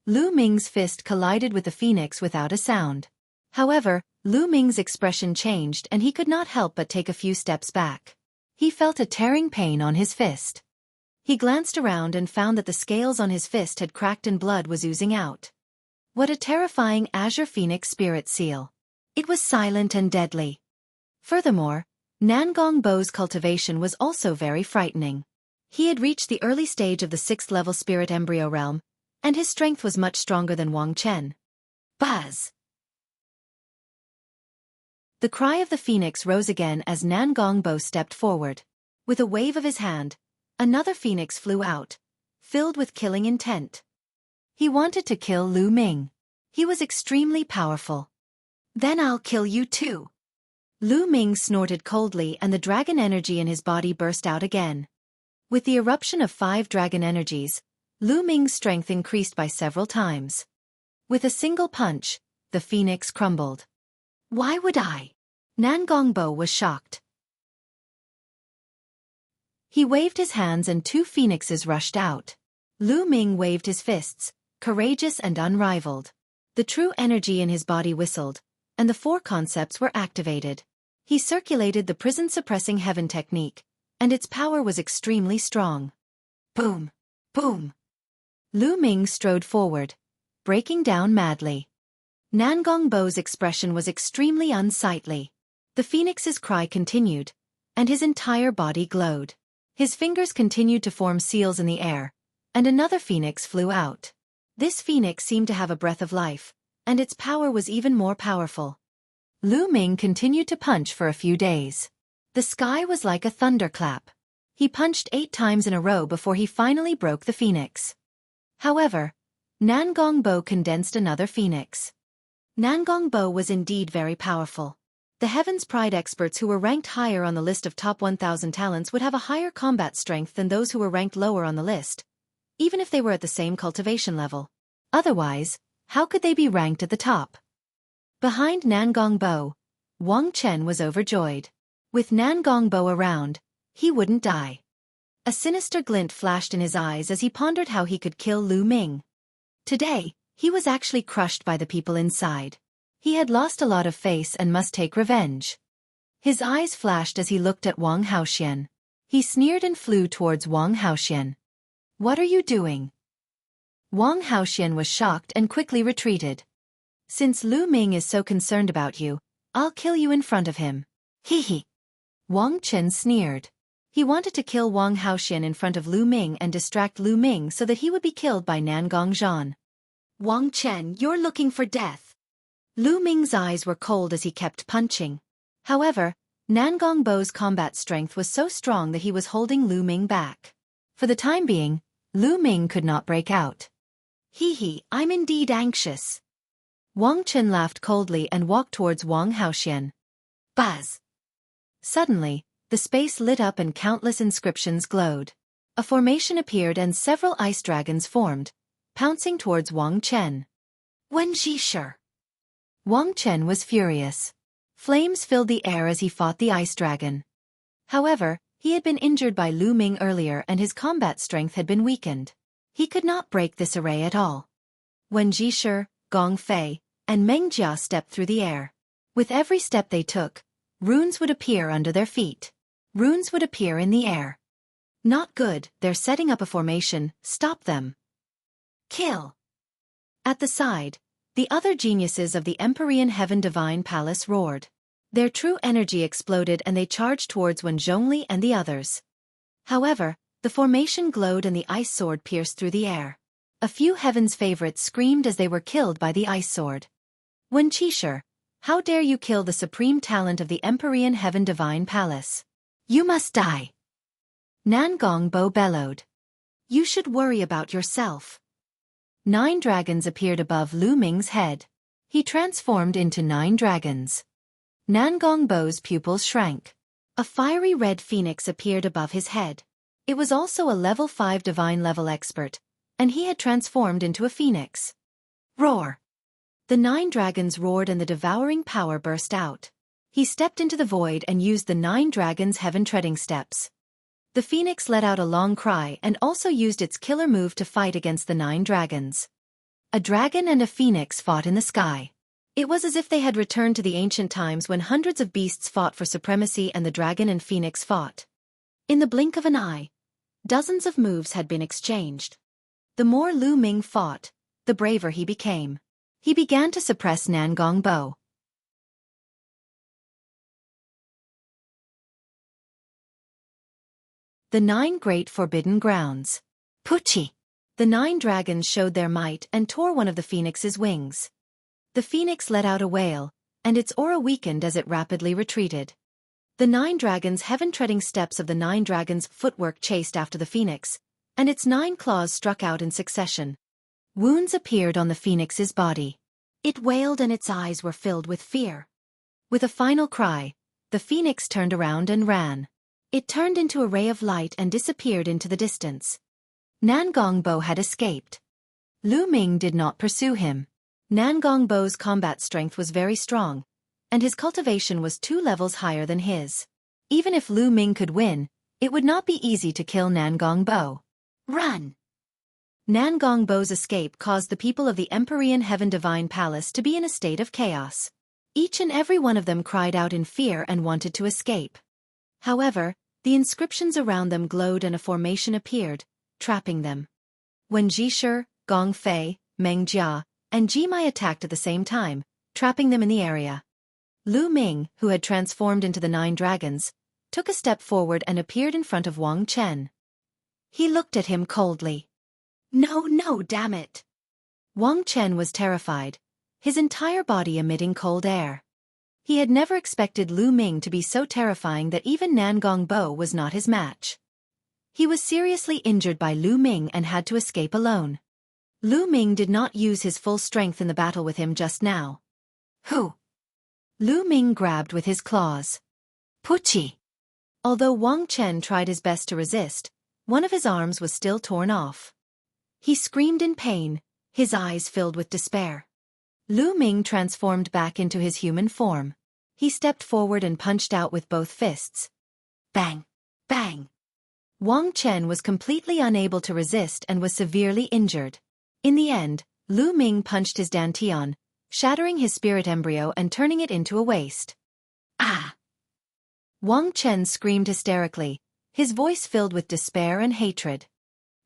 Lu Ming's fist collided with the phoenix without a sound. However, Lu Ming's expression changed and he could not help but take a few steps back. He felt a tearing pain on his fist. He glanced around and found that the scales on his fist had cracked and blood was oozing out. What a terrifying Azure Phoenix Spirit Seal. It was silent and deadly. Furthermore, Nangongbo's cultivation was also very frightening. He had reached the early stage of the 6th level Spirit Embryo Realm, and his strength was much stronger than Wang Chen. Buzz! The cry of the phoenix rose again as Nangongbo stepped forward. With a wave of his hand, another phoenix flew out, filled with killing intent. He wanted to kill Lu Ming. He was extremely powerful. Then I'll kill you too. Lu Ming snorted coldly and the dragon energy in his body burst out again. With the eruption of 5 dragon energies, Lu Ming's strength increased by several times. With a single punch, the phoenix crumbled. Why would I? Nangongbo was shocked. He waved his hands and 2 phoenixes rushed out. Lu Ming waved his fists, courageous and unrivaled. The true energy in his body whistled, and the 4 concepts were activated. He circulated the prison-suppressing heaven technique, and its power was extremely strong. Boom! Boom! Lu Ming strode forward, breaking down madly. Nangongbo's expression was extremely unsightly. The phoenix's cry continued, and his entire body glowed. His fingers continued to form seals in the air, and another phoenix flew out. This phoenix seemed to have a breath of life, and its power was even more powerful. Lu Ming continued to punch for a few days. The sky was like a thunderclap. He punched 8 times in a row before he finally broke the phoenix. However, Nangongbo condensed another phoenix. Nangongbo was indeed very powerful. The Heaven's Pride experts who were ranked higher on the list of top 1,000 talents would have a higher combat strength than those who were ranked lower on the list, even if they were at the same cultivation level. Otherwise, how could they be ranked at the top? Behind Nangongbo, Wang Chen was overjoyed. With Nangongbo around, he wouldn't die. A sinister glint flashed in his eyes as he pondered how he could kill Lu Ming. Today, he was actually crushed by the people inside. He had lost a lot of face and must take revenge. His eyes flashed as he looked at Wang Haoxian. He sneered and flew towards Wang Haoxian. "What are you doing?" Wang Haoxian was shocked and quickly retreated. "Since Lu Ming is so concerned about you, I'll kill you in front of him." "Hee hee." Wang Chen sneered. He wanted to kill Wang Haoxian in front of Lu Ming and distract Lu Ming so that he would be killed by Nangong Zhan. "Wang Chen, you're looking for death." Lu Ming's eyes were cold as he kept punching. However, Nangong Bo's combat strength was so strong that he was holding Lu Ming back. For the time being, Lu Ming could not break out. "Hee hee, I'm indeed anxious." Wang Chen laughed coldly and walked towards Wang Haoxian. Buzz! Suddenly, the space lit up and countless inscriptions glowed. A formation appeared and several ice dragons formed, pouncing towards Wang Chen. "Wen Zhisher!" Wang Chen was furious. Flames filled the air as he fought the ice dragon. However, he had been injured by Lu Ming earlier and his combat strength had been weakened. He could not break this array at all. Wen Zhisher, Gong Fei, and Meng Jia stepped through the air. With every step they took, runes would appear under their feet. Runes would appear in the air. "Not good, they're setting up a formation, stop them." "Kill!" At the side, the other geniuses of the Empyrean Heaven Divine Palace roared. Their true energy exploded and they charged towards Wen Zhongli and the others. However, the formation glowed and the ice sword pierced through the air. A few Heaven's favorites screamed as they were killed by the ice sword. "Wen Zhisher, how dare you kill the supreme talent of the Empyrean Heaven Divine Palace? You must die!" Nangong Bo bellowed. "You should worry about yourself." 9 dragons appeared above Lu Ming's head. He transformed into 9 dragons. Nangong Bo's pupils shrank. A fiery red phoenix appeared above his head. It was also a level 5 divine level expert, and he had transformed into a phoenix. Roar! The 9 dragons roared and the devouring power burst out. He stepped into the void and used the 9 dragons' heaven-treading steps. The phoenix let out a long cry and also used its killer move to fight against the 9 dragons. A dragon and a phoenix fought in the sky. It was as if they had returned to the ancient times when hundreds of beasts fought for supremacy and the dragon and phoenix fought. In the blink of an eye, dozens of moves had been exchanged. The more Lu Ming fought, the braver he became. He began to suppress Nangong Bo. The 9 Great Forbidden Grounds. Puchi! The 9 dragons showed their might and tore one of the phoenix's wings. The phoenix let out a wail, and its aura weakened as it rapidly retreated. The 9 dragons' heaven-treading steps of the 9 dragons' footwork chased after the phoenix, and its 9 claws struck out in succession. Wounds appeared on the phoenix's body. It wailed and its eyes were filled with fear. With a final cry, the phoenix turned around and ran. It turned into a ray of light and disappeared into the distance. Nangong Bo had escaped. Lu Ming did not pursue him. Nangong Bo's combat strength was very strong, and his cultivation was 2 levels higher than his. Even if Lu Ming could win, it would not be easy to kill Nangong Bo. Run! Nangong Bo's escape caused the people of the Empyrean Heaven Divine Palace to be in a state of chaos. Each and every one of them cried out in fear and wanted to escape. However, the inscriptions around them glowed and a formation appeared, trapping them. Wen Zhisher, Gong Fei, Meng Jia, and Jimai attacked at the same time, trapping them in the area. Lu Ming, who had transformed into the 9 dragons, took a step forward and appeared in front of Wang Chen. He looked at him coldly. No, damn it! Wang Chen was terrified, his entire body emitting cold air. He had never expected Lu Ming to be so terrifying that even Nangong Bo was not his match. He was seriously injured by Lu Ming and had to escape alone. Lu Ming did not use his full strength in the battle with him just now. Who? Lu Ming grabbed with his claws. Puchi! Although Wang Chen tried his best to resist, one of his arms was still torn off. He screamed in pain, his eyes filled with despair. Lu Ming transformed back into his human form. He stepped forward and punched out with both fists. Bang! Bang! Wang Chen was completely unable to resist and was severely injured. In the end, Lu Ming punched his dantian, shattering his spirit embryo and turning it into a waste. Ah! Wang Chen screamed hysterically, his voice filled with despair and hatred.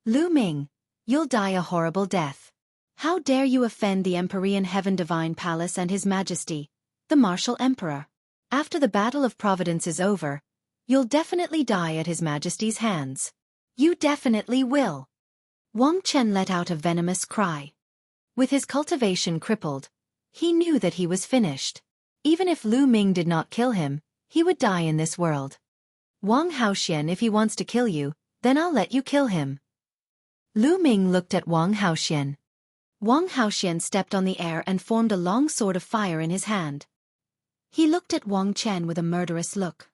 Lu Ming, you'll die a horrible death. How dare you offend the Empyrean Heaven Divine Palace and His Majesty, the Martial Emperor? After the Battle of Providence is over, you'll definitely die at His Majesty's hands. You definitely will. Wang Chen let out a venomous cry. With his cultivation crippled, he knew that he was finished. Even if Lu Ming did not kill him, he would die in this world. Wang Haoxian, if he wants to kill you, then I'll let you kill him. Lu Ming looked at Wang Haoxian. Wang Haoxian stepped on the air and formed a long sword of fire in his hand. He looked at Wang Chen with a murderous look.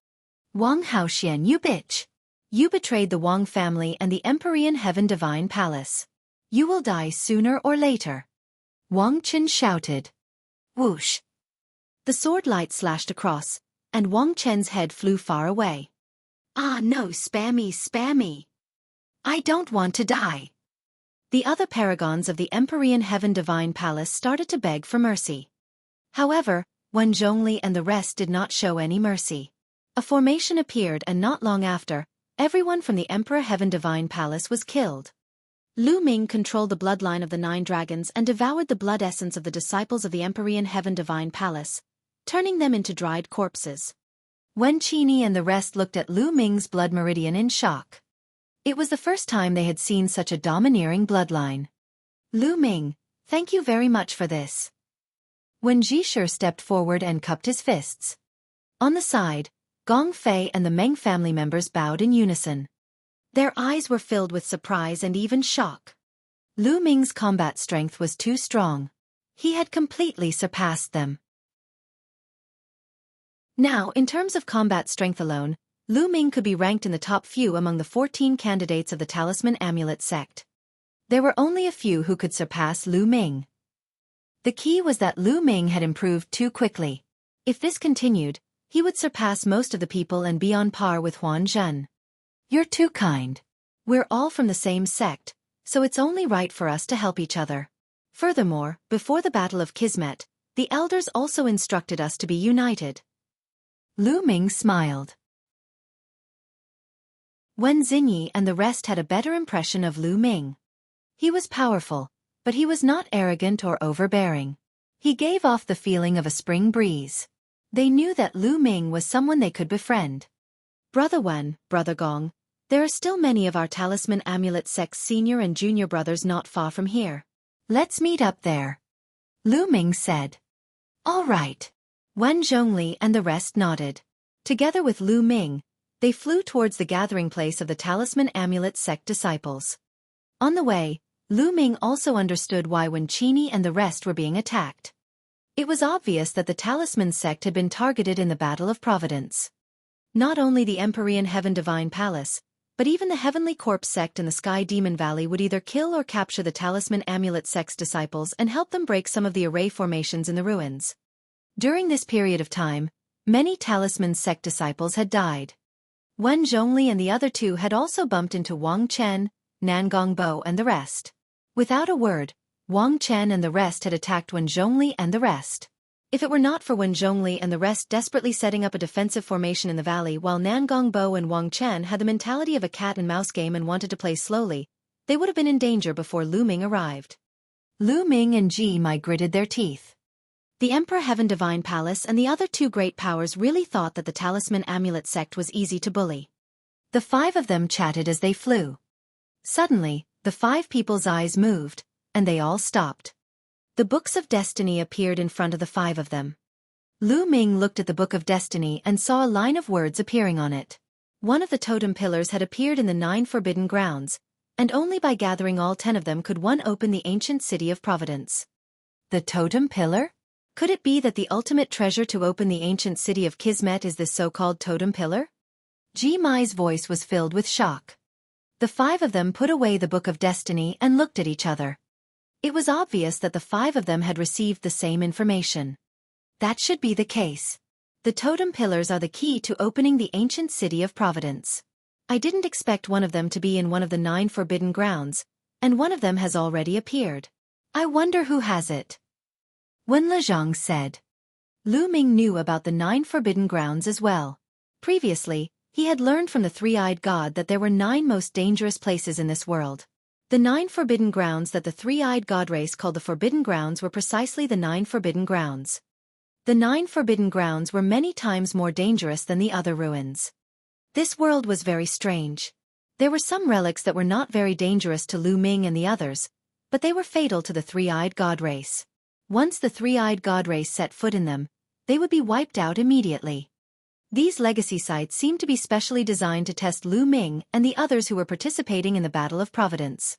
Wang Haoxian, you bitch! You betrayed the Wang family and the Empyrean Heaven Divine Palace. You will die sooner or later. Wang Chen shouted. Whoosh! The sword light slashed across, and Wang Chen's head flew far away. Ah no, spare me, spare me! I don't want to die. The other paragons of the Empyrean Heaven Divine Palace started to beg for mercy. However, Wen Zhongli and the rest did not show any mercy. A formation appeared and not long after, everyone from the Emperor Heaven Divine Palace was killed. Lu Ming controlled the bloodline of the 9 dragons and devoured the blood essence of the disciples of the Empyrean Heaven Divine Palace, turning them into dried corpses. Wen Qini and the rest looked at Lu Ming's blood meridian in shock. It was the first time they had seen such a domineering bloodline. Lu Ming, thank you very much for this. Wen Jishe stepped forward and cupped his fists. On the side, Gong Fei and the Meng family members bowed in unison. Their eyes were filled with surprise and even shock. Lu Ming's combat strength was too strong. He had completely surpassed them. Now, in terms of combat strength alone, Lu Ming could be ranked in the top few among the 14 candidates of the Talisman Amulet sect. There were only a few who could surpass Lu Ming. The key was that Lu Ming had improved too quickly. If this continued, he would surpass most of the people and be on par with Huan Zhen. You're too kind. We're all from the same sect, so it's only right for us to help each other. Furthermore, before the Battle of Kismet, the elders also instructed us to be united. Lu Ming smiled. Wen Xinyi and the rest had a better impression of Lu Ming. He was powerful, but he was not arrogant or overbearing. He gave off the feeling of a spring breeze. They knew that Lu Ming was someone they could befriend. Brother Wen, Brother Gong, there are still many of our Talisman Amulet sect's senior and junior brothers not far from here. Let's meet up there. Lu Ming said. All right. Wen Zhongli and the rest nodded. Together with Lu Ming, they flew towards the gathering place of the Talisman Amulet sect disciples. On the way, Lu Ming also understood why Wen Qini and the rest were being attacked. It was obvious that the Talisman sect had been targeted in the Battle of Providence. Not only the Empyrean Heaven Divine Palace, but even the Heavenly Corpse sect in the Sky Demon Valley would either kill or capture the Talisman Amulet sect's disciples and help them break some of the array formations in the ruins. During this period of time, many Talisman sect disciples had died. Wen Zhongli and the other 2 had also bumped into Wang Chen, Nan Gongbo and the rest. Without a word, Wang Chen and the rest had attacked Wen Zhongli and the rest. If it were not for Wen Zhongli and the rest desperately setting up a defensive formation in the valley while Nan Gongbo and Wang Chen had the mentality of a cat-and-mouse game and wanted to play slowly, they would have been in danger before Lu Ming arrived. Lu Ming and Ji Mai gritted their teeth. The Emperor Heaven Divine Palace and the other 2 great powers really thought that the Talisman Amulet sect was easy to bully. The 5 of them chatted as they flew. Suddenly, the 5 people's eyes moved, and they all stopped. The Books of Destiny appeared in front of the 5 of them. Lu Ming looked at the Book of Destiny and saw a line of words appearing on it. One of the totem pillars had appeared in the 9 forbidden grounds, and only by gathering all 10 of them could one open the ancient city of Providence. The totem pillar? Could it be that the ultimate treasure to open the ancient city of Kismet is this so-called totem pillar? Ji Mai's voice was filled with shock. The 5 of them put away the Book of Destiny and looked at each other. It was obvious that the 5 of them had received the same information. That should be the case. The totem pillars are the key to opening the ancient city of Providence. I didn't expect one of them to be in one of the 9 forbidden grounds, and one of them has already appeared. I wonder who has it." When Lezhang said. Lu Ming knew about the 9 forbidden grounds as well. Previously, he had learned from the three-eyed god that there were 9 most dangerous places in this world. The 9 forbidden grounds that the three-eyed god race called the Forbidden Grounds were precisely the 9 forbidden grounds. The 9 forbidden grounds were many times more dangerous than the other ruins. This world was very strange. There were some relics that were not very dangerous to Lu Ming and the others, but they were fatal to the three-eyed god race. Once the three-eyed god race set foot in them, they would be wiped out immediately. These legacy sites seemed to be specially designed to test Lu Ming and the others who were participating in the Battle of Providence.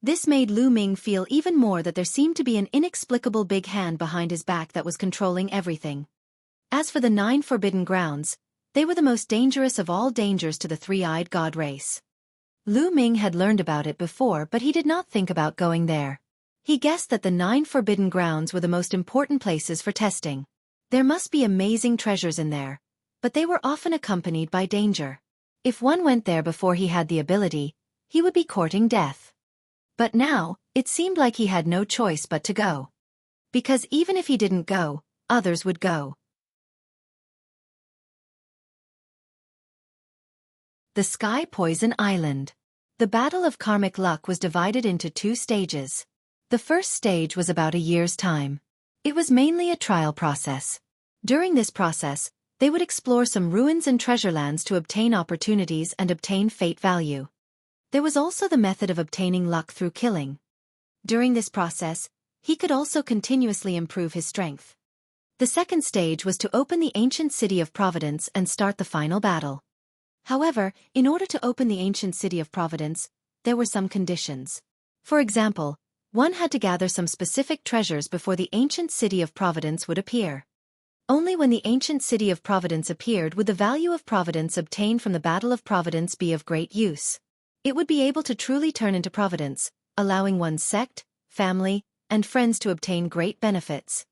This made Lu Ming feel even more that there seemed to be an inexplicable big hand behind his back that was controlling everything. As for the 9 forbidden grounds, they were the most dangerous of all dangers to the three-eyed god race. Lu Ming had learned about it before, but he did not think about going there. He guessed that the 9 forbidden grounds were the most important places for testing. There must be amazing treasures in there, but they were often accompanied by danger. If one went there before he had the ability, he would be courting death. But now, it seemed like he had no choice but to go. Because even if he didn't go, others would go. The Sky Poison Island. The Battle of Karmic Luck was divided into 2 stages. The first stage was about a year's time. It was mainly a trial process. During this process, they would explore some ruins and treasure lands to obtain opportunities and obtain fate value. There was also the method of obtaining luck through killing. During this process, he could also continuously improve his strength. The second stage was to open the ancient city of Providence and start the final battle. However, in order to open the ancient city of Providence, there were some conditions. For example, one had to gather some specific treasures before the ancient city of Providence would appear. Only when the ancient city of Providence appeared would the value of Providence obtained from the Battle of Providence be of great use. It would be able to truly turn into Providence, allowing one's sect, family, and friends to obtain great benefits.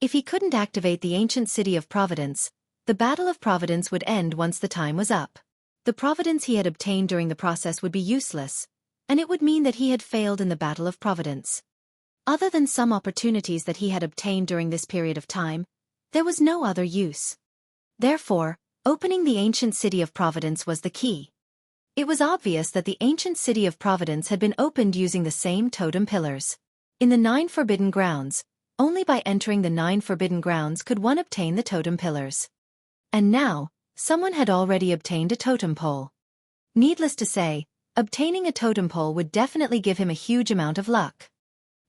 If he couldn't activate the ancient city of Providence, the Battle of Providence would end once the time was up. The Providence he had obtained during the process would be useless, and it would mean that he had failed in the Battle of Providence. Other than some opportunities that he had obtained during this period of time, there was no other use. Therefore, opening the ancient city of Providence was the key. It was obvious that the ancient city of Providence had been opened using the same totem pillars. In the 9 forbidden grounds, only by entering the 9 forbidden grounds could one obtain the totem pillars. And now, someone had already obtained a totem pole. Needless to say, obtaining a totem pole would definitely give him a huge amount of luck.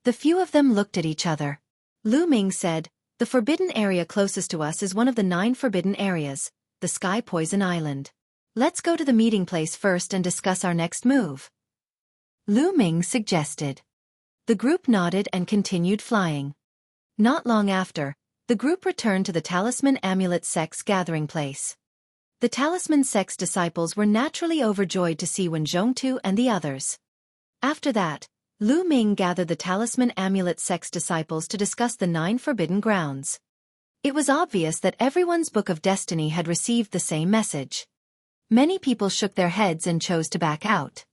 The few of them looked at each other. Lu Ming said, "The forbidden area closest to us is one of the 9 forbidden areas, the Sky Poison Island. Let's go to the meeting place first and discuss our next move," Lu Ming suggested. The group nodded and continued flying. Not long after, the group returned to the Talisman Amulet Sect's gathering place. The Talisman Sect's disciples were naturally overjoyed to see Wen Zhongtu and the others. After that, Lu Ming gathered the Talisman Amulet Sect's disciples to discuss the 9 forbidden grounds. It was obvious that everyone's Book of Destiny had received the same message. Many people shook their heads and chose to back out.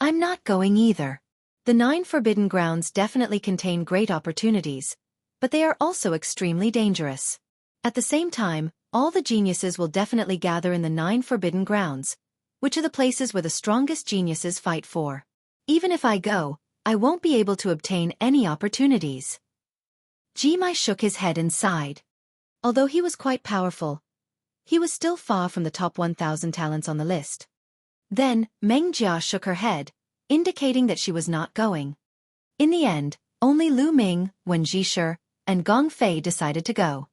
"I'm not going either. The 9 forbidden grounds definitely contain great opportunities, but they are also extremely dangerous. At the same time, all the geniuses will definitely gather in the 9 forbidden grounds, which are the places where the strongest geniuses fight for. Even if I go, I won't be able to obtain any opportunities." Jimai shook his head and sighed. Although he was quite powerful, he was still far from the top 1,000 talents on the list. Then, Meng Jia shook her head, indicating that she was not going. In the end, only Lu Ming, Wen Zhishe, and Gong Fei decided to go.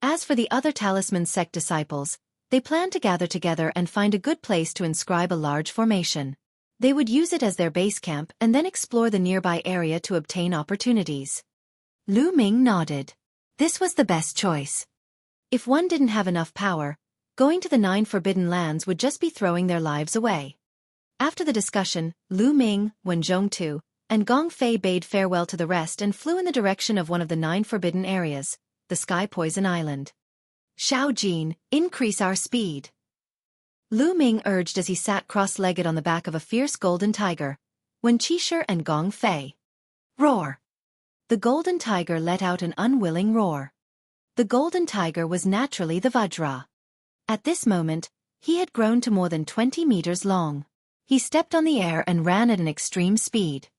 As for the other Talisman Sect disciples, they planned to gather together and find a good place to inscribe a large formation. They would use it as their base camp and then explore the nearby area to obtain opportunities. Lu Ming nodded. This was the best choice. If one didn't have enough power, going to the 9 forbidden lands would just be throwing their lives away. After the discussion, Lu Ming, Wen Zhongtu, and Gong Fei bade farewell to the rest and flew in the direction of one of the 9 forbidden areas, the Sky Poison Island. "Xiao Jin, increase our speed." Lu Ming urged as he sat cross-legged on the back of a fierce golden tiger. Wen Qixi and Gong Fei. Roar! The golden tiger let out an unwilling roar. The golden tiger was naturally the Vajra. At this moment, he had grown to more than 20 meters long. He stepped on the air and ran at an extreme speed.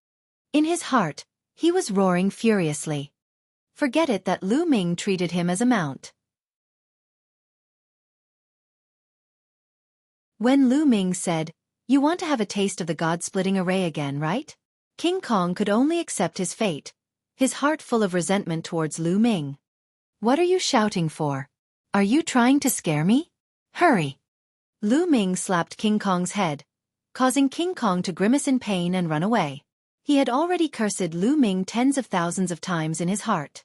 In his heart, he was roaring furiously. Forget it that Lu Ming treated him as a mount. When Lu Ming said, "You want to have a taste of the god-splitting array again, right?" King Kong could only accept his fate, his heart full of resentment towards Lu Ming. "What are you shouting for? Are you trying to scare me? Hurry!" Lu Ming slapped King Kong's head, causing King Kong to grimace in pain and run away. He had already cursed Lu Ming tens of thousands of times in his heart.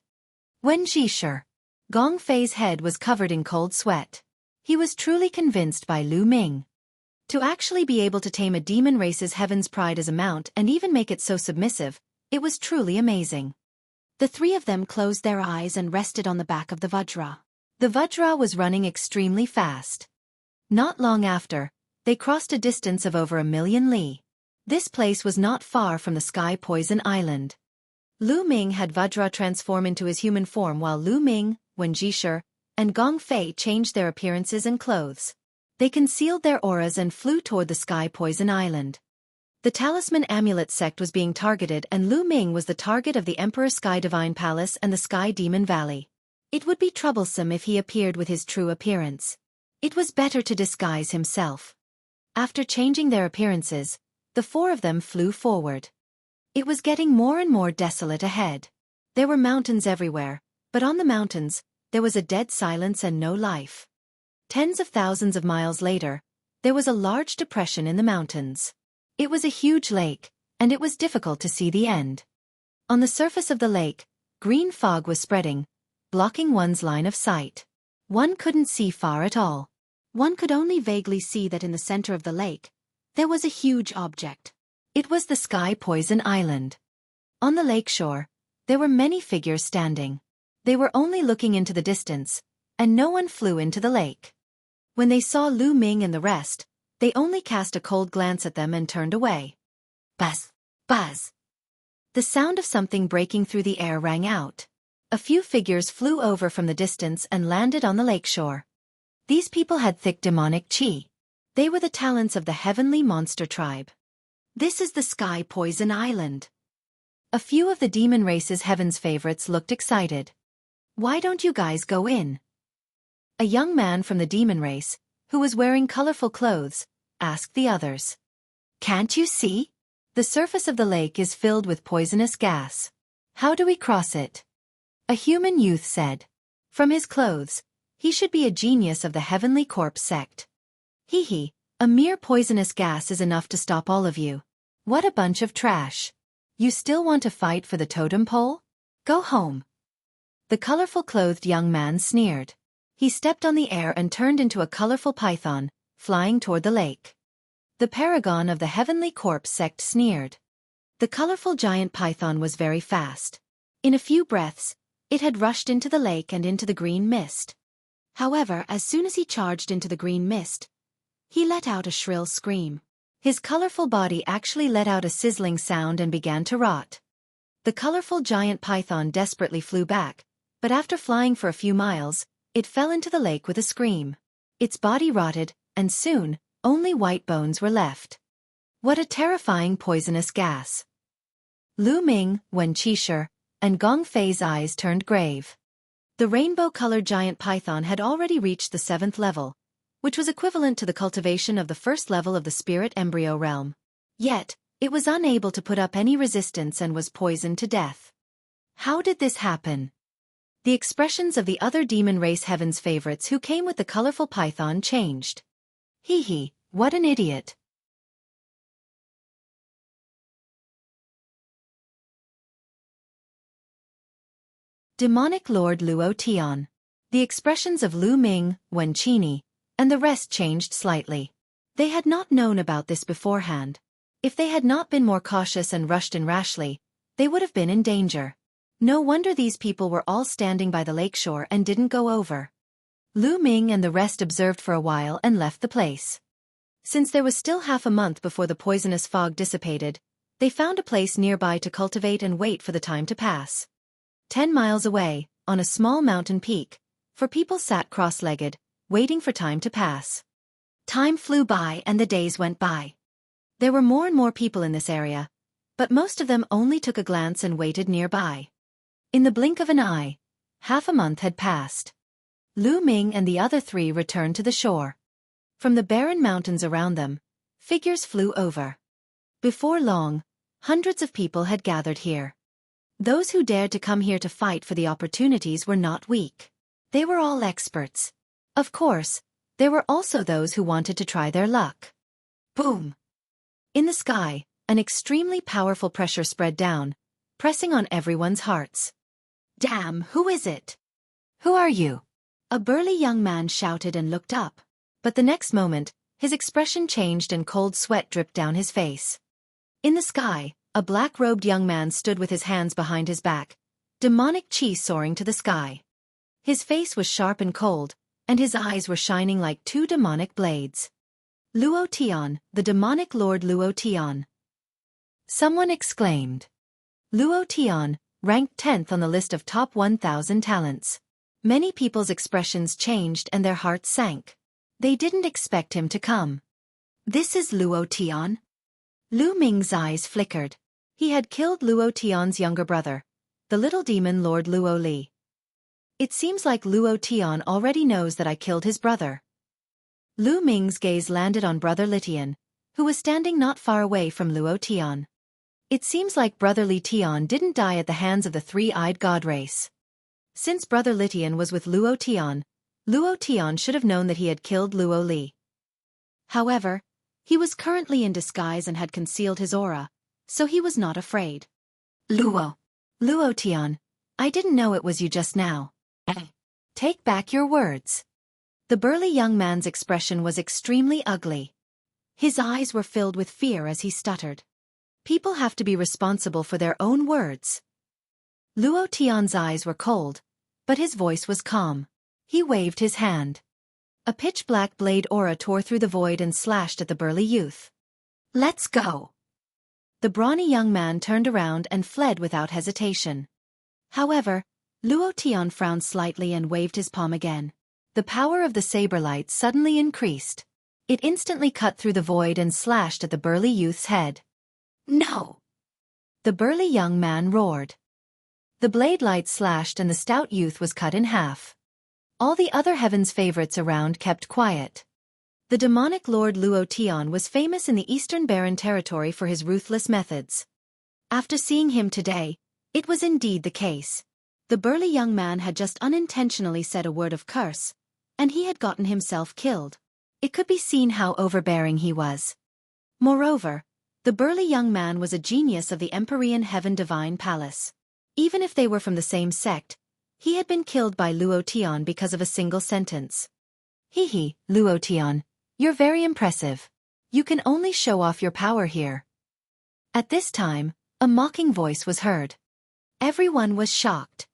Wen Qixi. Gong Fei's head was covered in cold sweat. He was truly convinced by Lu Ming. To actually be able to tame a demon race's heaven's pride as a mount and even make it so submissive, it was truly amazing. The three of them closed their eyes and rested on the back of the Vajra. The Vajra was running extremely fast. Not long after, they crossed a distance of over 1,000,000 li. This place was not far from the Sky Poison Island. Lu Ming had Vajra transform into his human form while Lu Ming, Wen Qixi, and Gong Fei changed their appearances and clothes. They concealed their auras and flew toward the Sky Poison Island. The Talisman Amulet sect was being targeted and Lu Ming was the target of the Emperor Sky Divine Palace and the Sky Demon Valley. It would be troublesome if he appeared with his true appearance. It was better to disguise himself. After changing their appearances, the four of them flew forward. It was getting more and more desolate ahead. There were mountains everywhere, but on the mountains, there was a dead silence and no life. Tens of thousands of miles later, there was a large depression in the mountains. It was a huge lake, and it was difficult to see the end. On the surface of the lake, green fog was spreading, blocking one's line of sight. One couldn't see far at all. One could only vaguely see that in the center of the lake, there was a huge object. It was the Sky Poison Island. On the lakeshore, there were many figures standing. They were only looking into the distance, and no one flew into the lake. When they saw Lu Ming and the rest, they only cast a cold glance at them and turned away. Buzz! Buzz! The sound of something breaking through the air rang out. A few figures flew over from the distance and landed on the lakeshore. These people had thick demonic qi. They were the talents of the heavenly monster tribe. This is the Sky Poison Island. A few of the demon race's heaven's favorites looked excited. Why don't you guys go in? A young man from the demon race, who was wearing colorful clothes, asked the others. Can't you see? The surface of the lake is filled with poisonous gas. How do we cross it? A human youth said. From his clothes, he should be a genius of the Heavenly Corpse sect. Hee, a mere poisonous gas is enough to stop all of you. What a bunch of trash. You still want to fight for the totem pole? Go home. The colorful-clothed young man sneered. He stepped on the air and turned into a colorful python, flying toward the lake. The paragon of the Heavenly Corpse sect sneered. The colorful giant python was very fast. In a few breaths, it had rushed into the lake and into the green mist. However, as soon as he charged into the green mist, he let out a shrill scream. His colorful body actually let out a sizzling sound and began to rot. The colorful giant python desperately flew back, but after flying for a few miles, it fell into the lake with a scream. Its body rotted, and soon, only white bones were left. What a terrifying poisonous gas. Lu Ming, Wen Qixi, and Gong Fei's eyes turned grave. The rainbow-colored giant python had already reached the 7th level, which was equivalent to the cultivation of the 1st level of the spirit embryo realm. Yet, it was unable to put up any resistance and was poisoned to death. How did this happen? The expressions of the other demon race heaven's favorites who came with the colorful python changed. Hee, what an idiot. Demonic Lord Luo Tian. The expressions of Lu Ming, Wen Qixi, and the rest changed slightly. They had not known about this beforehand. If they had not been more cautious and rushed in rashly, they would have been in danger. No wonder these people were all standing by the lakeshore and didn't go over. Lu Ming and the rest observed for a while and left the place. Since there was still half a month before the poisonous fog dissipated, they found a place nearby to cultivate and wait for the time to pass. 10 miles away, on a small mountain peak, 4 people sat cross-legged, waiting for time to pass. Time flew by and the days went by. There were more and more people in this area, but most of them only took a glance and waited nearby. In the blink of an eye, half a month had passed. Lu Ming and the other 3 returned to the shore. From the barren mountains around them, figures flew over. Before long, hundreds of people had gathered here. Those who dared to come here to fight for the opportunities were not weak. They were all experts. Of course, there were also those who wanted to try their luck. Boom! In the sky, an extremely powerful pressure spread down, pressing on everyone's hearts. Damn, who is it? Who are you? A burly young man shouted and looked up. But the next moment, his expression changed and cold sweat dripped down his face. In the sky, a black-robed young man stood with his hands behind his back, demonic chi soaring to the sky. His face was sharp and cold, and his eyes were shining like 2 demonic blades. Luo Tian, the demonic lord Luo Tian. Someone exclaimed. Luo Tian, ranked 10th on the list of top 1,000 talents. Many people's expressions changed and their hearts sank. They didn't expect him to come. This is Luo Tian? Lu Ming's eyes flickered. He had killed Luo Tian's younger brother, the little demon Lord Luo Li. It seems like Luo Tian already knows that I killed his brother. Lu Ming's gaze landed on Brother Litian, who was standing not far away from Luo Tian. It seems like Brother Li Tian didn't die at the hands of the 3-eyed god race. Since Brother Litian was with Luo Tian should have known that he had killed Luo Li. However, he was currently in disguise and had concealed his aura, so he was not afraid. Luo Tian, I didn't know it was you just now. Take back your words. The burly young man's expression was extremely ugly. His eyes were filled with fear as he stuttered. People have to be responsible for their own words. Luo Tian's eyes were cold, but his voice was calm. He waved his hand. A pitch-black blade aura tore through the void and slashed at the burly youth. Let's go. The brawny young man turned around and fled without hesitation. However, Luo Tian frowned slightly and waved his palm again. The power of the saber light suddenly increased. It instantly cut through the void and slashed at the burly youth's head. No! The burly young man roared. The blade light slashed and the stout youth was cut in half. All the other heaven's favorites around kept quiet. The demonic Lord Luo Tian was famous in the Eastern Barren territory for his ruthless methods. After seeing him today, it was indeed the case. The burly young man had just unintentionally said a word of curse, and he had gotten himself killed. It could be seen how overbearing he was. Moreover, the burly young man was a genius of the Empyrean Heaven Divine Palace. Even if they were from the same sect, he had been killed by Luo Tian because of a single sentence. Hee, Luo Tian, you're very impressive. You can only show off your power here. At this time, a mocking voice was heard. Everyone was shocked.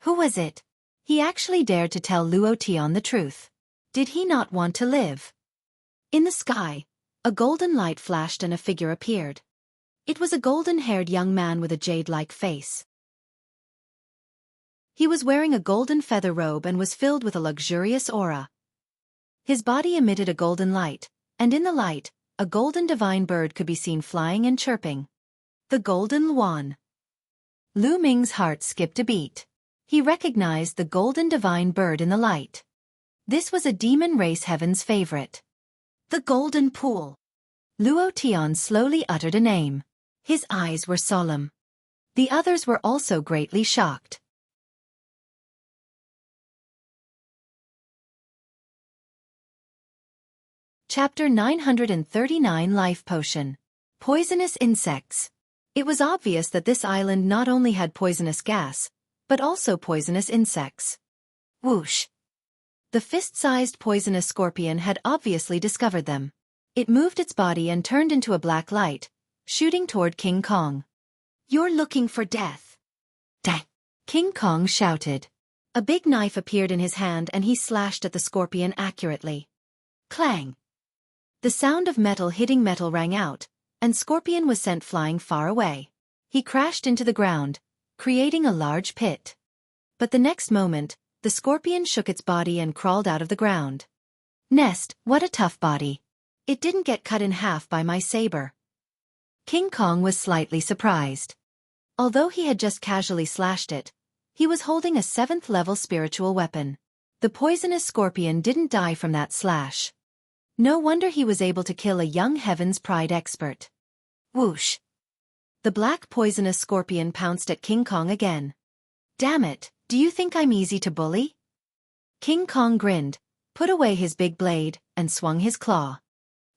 Who was it? He actually dared to tell Luo Tian the truth. Did he not want to live? In the sky, a golden light flashed and a figure appeared. It was a golden-haired young man with a jade-like face. He was wearing a golden feather robe and was filled with a luxurious aura. His body emitted a golden light, and in the light, a golden divine bird could be seen flying and chirping. The Golden Luan. Lu Ming's heart skipped a beat. He recognized the golden divine bird in the light. This was a demon race heaven's favorite. The Golden Pool. Luo Tian slowly uttered a name. His eyes were solemn. The others were also greatly shocked. Chapter 939 Life Potion. Poisonous Insects. It was obvious that this island not only had poisonous gas, but also poisonous insects. Whoosh! The fist-sized poisonous scorpion had obviously discovered them. It moved its body and turned into a black light, shooting toward King Kong. You're looking for death. Dang! King Kong shouted. A big knife appeared in his hand and he slashed at the scorpion accurately. Clang! The sound of metal hitting metal rang out, and Scorpion was sent flying far away. He crashed into the ground, creating a large pit. But the next moment, the Scorpion shook its body and crawled out of the ground. Nest, what a tough body. It didn't get cut in half by my saber. King Kong was slightly surprised. Although he had just casually slashed it, he was holding a 7th-level spiritual weapon. The poisonous Scorpion didn't die from that slash. No wonder he was able to kill a young Heaven's Pride expert. Whoosh! The black poisonous Scorpion pounced at King Kong again. Damn it, do you think I'm easy to bully? King Kong grinned, put away his big blade, and swung his claw.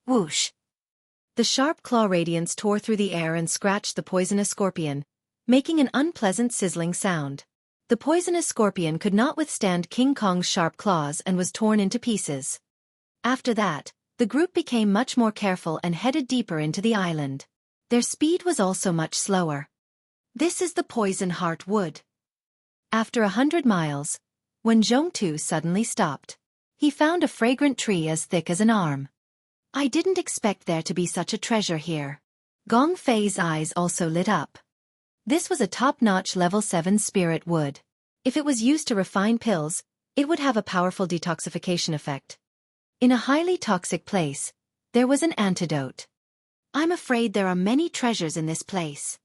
Whoosh! The sharp claw radiance tore through the air and scratched the poisonous Scorpion, making an unpleasant sizzling sound. The poisonous Scorpion could not withstand King Kong's sharp claws and was torn into pieces. After that, the group became much more careful and headed deeper into the island. Their speed was also much slower. This is the Poison Heart Wood. After 100 miles, when Zhongtu suddenly stopped, he found a fragrant tree as thick as an arm. I didn't expect there to be such a treasure here. Gong Fei's eyes also lit up. This was a top-notch level 7 spirit wood. If it was used to refine pills, it would have a powerful detoxification effect. In a highly toxic place, there was an antidote. I'm afraid there are many treasures in this place.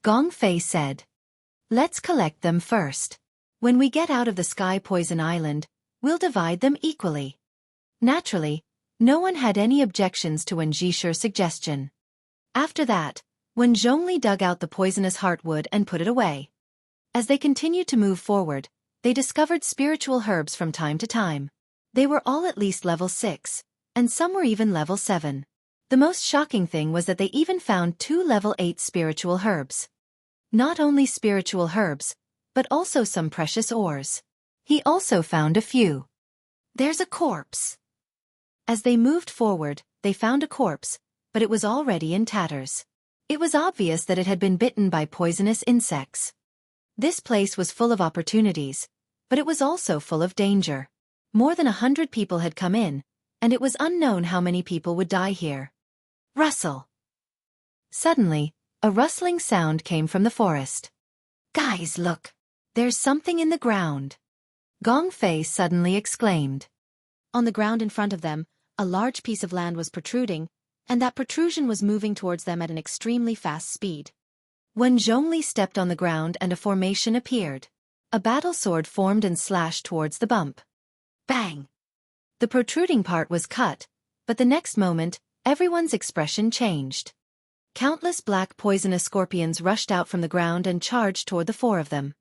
Gong Fei said. Let's collect them first. When we get out of the Sky Poison Island, we'll divide them equally. Naturally, no one had any objections to Wen Jishi's suggestion. After that, Wen Zhongli dug out the poisonous heartwood and put it away. As they continued to move forward, they discovered spiritual herbs from time to time. They were all at least level 6, and some were even level 7. The most shocking thing was that they even found 2 level 8 spiritual herbs. Not only spiritual herbs, but also some precious ores. He also found a few. There's a corpse. As they moved forward, they found a corpse, but it was already in tatters. It was obvious that it had been bitten by poisonous insects. This place was full of opportunities, but it was also full of danger. More than 100 people had come in, and it was unknown how many people would die here. Rustle. Suddenly, a rustling sound came from the forest. Guys, look! There's something in the ground. Gong Fei suddenly exclaimed. On the ground in front of them, a large piece of land was protruding, and that protrusion was moving towards them at an extremely fast speed. Wen Zhongli stepped on the ground and a formation appeared. A battle sword formed and slashed towards the bump. Bang! The protruding part was cut, but the next moment, everyone's expression changed. Countless black poisonous scorpions rushed out from the ground and charged toward the 4 of them.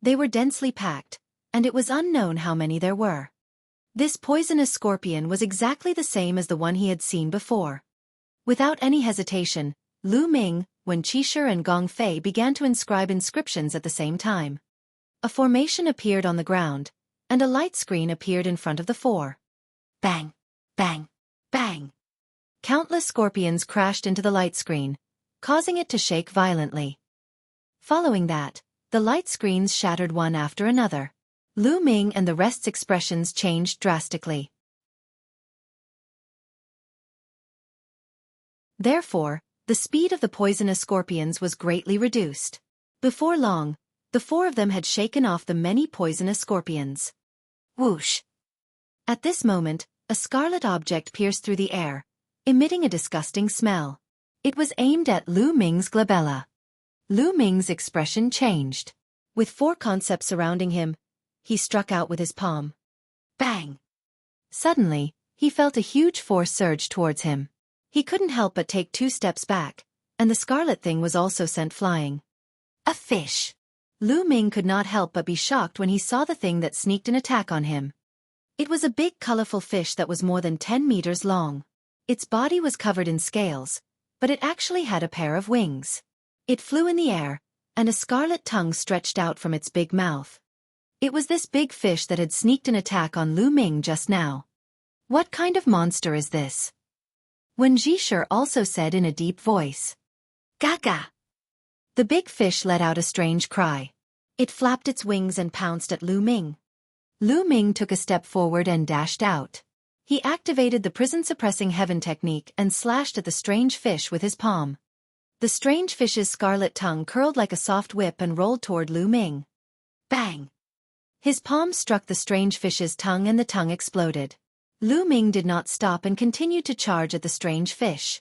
They were densely packed, and it was unknown how many there were. This poisonous scorpion was exactly the same as the one he had seen before. Without any hesitation, Lu Ming, Wen Qixi and Gong Fei began to inscribe inscriptions at the same time. A formation appeared on the ground, and a light screen appeared in front of the 4. Bang! Bang! Bang! Countless scorpions crashed into the light screen, causing it to shake violently. Following that, the light screens shattered one after another. Lu Ming and the rest's expressions changed drastically. Therefore, the speed of the poisonous scorpions was greatly reduced. Before long, the 4 of them had shaken off the many poisonous scorpions. Whoosh! At this moment, a scarlet object pierced through the air, emitting a disgusting smell. It was aimed at Lu Ming's glabella. Lu Ming's expression changed. With 4 concepts surrounding him, he struck out with his palm. Bang! Suddenly, he felt a huge force surge towards him. He couldn't help but take 2 steps back, and the scarlet thing was also sent flying. A fish! Lu Ming could not help but be shocked when he saw the thing that sneaked an attack on him. It was a big colorful fish that was more than 10 meters long. Its body was covered in scales, but it actually had a pair of wings. It flew in the air, and a scarlet tongue stretched out from its big mouth. It was this big fish that had sneaked an attack on Lu Ming just now. What kind of monster is this? Wen Jishi also said in a deep voice. Gaga! The big fish let out a strange cry. It flapped its wings and pounced at Lu Ming. Lu Ming took a step forward and dashed out. He activated the prison-suppressing heaven technique and slashed at the strange fish with his palm. The strange fish's scarlet tongue curled like a soft whip and rolled toward Lu Ming. Bang! His palm struck the strange fish's tongue and the tongue exploded. Lu Ming did not stop and continued to charge at the strange fish.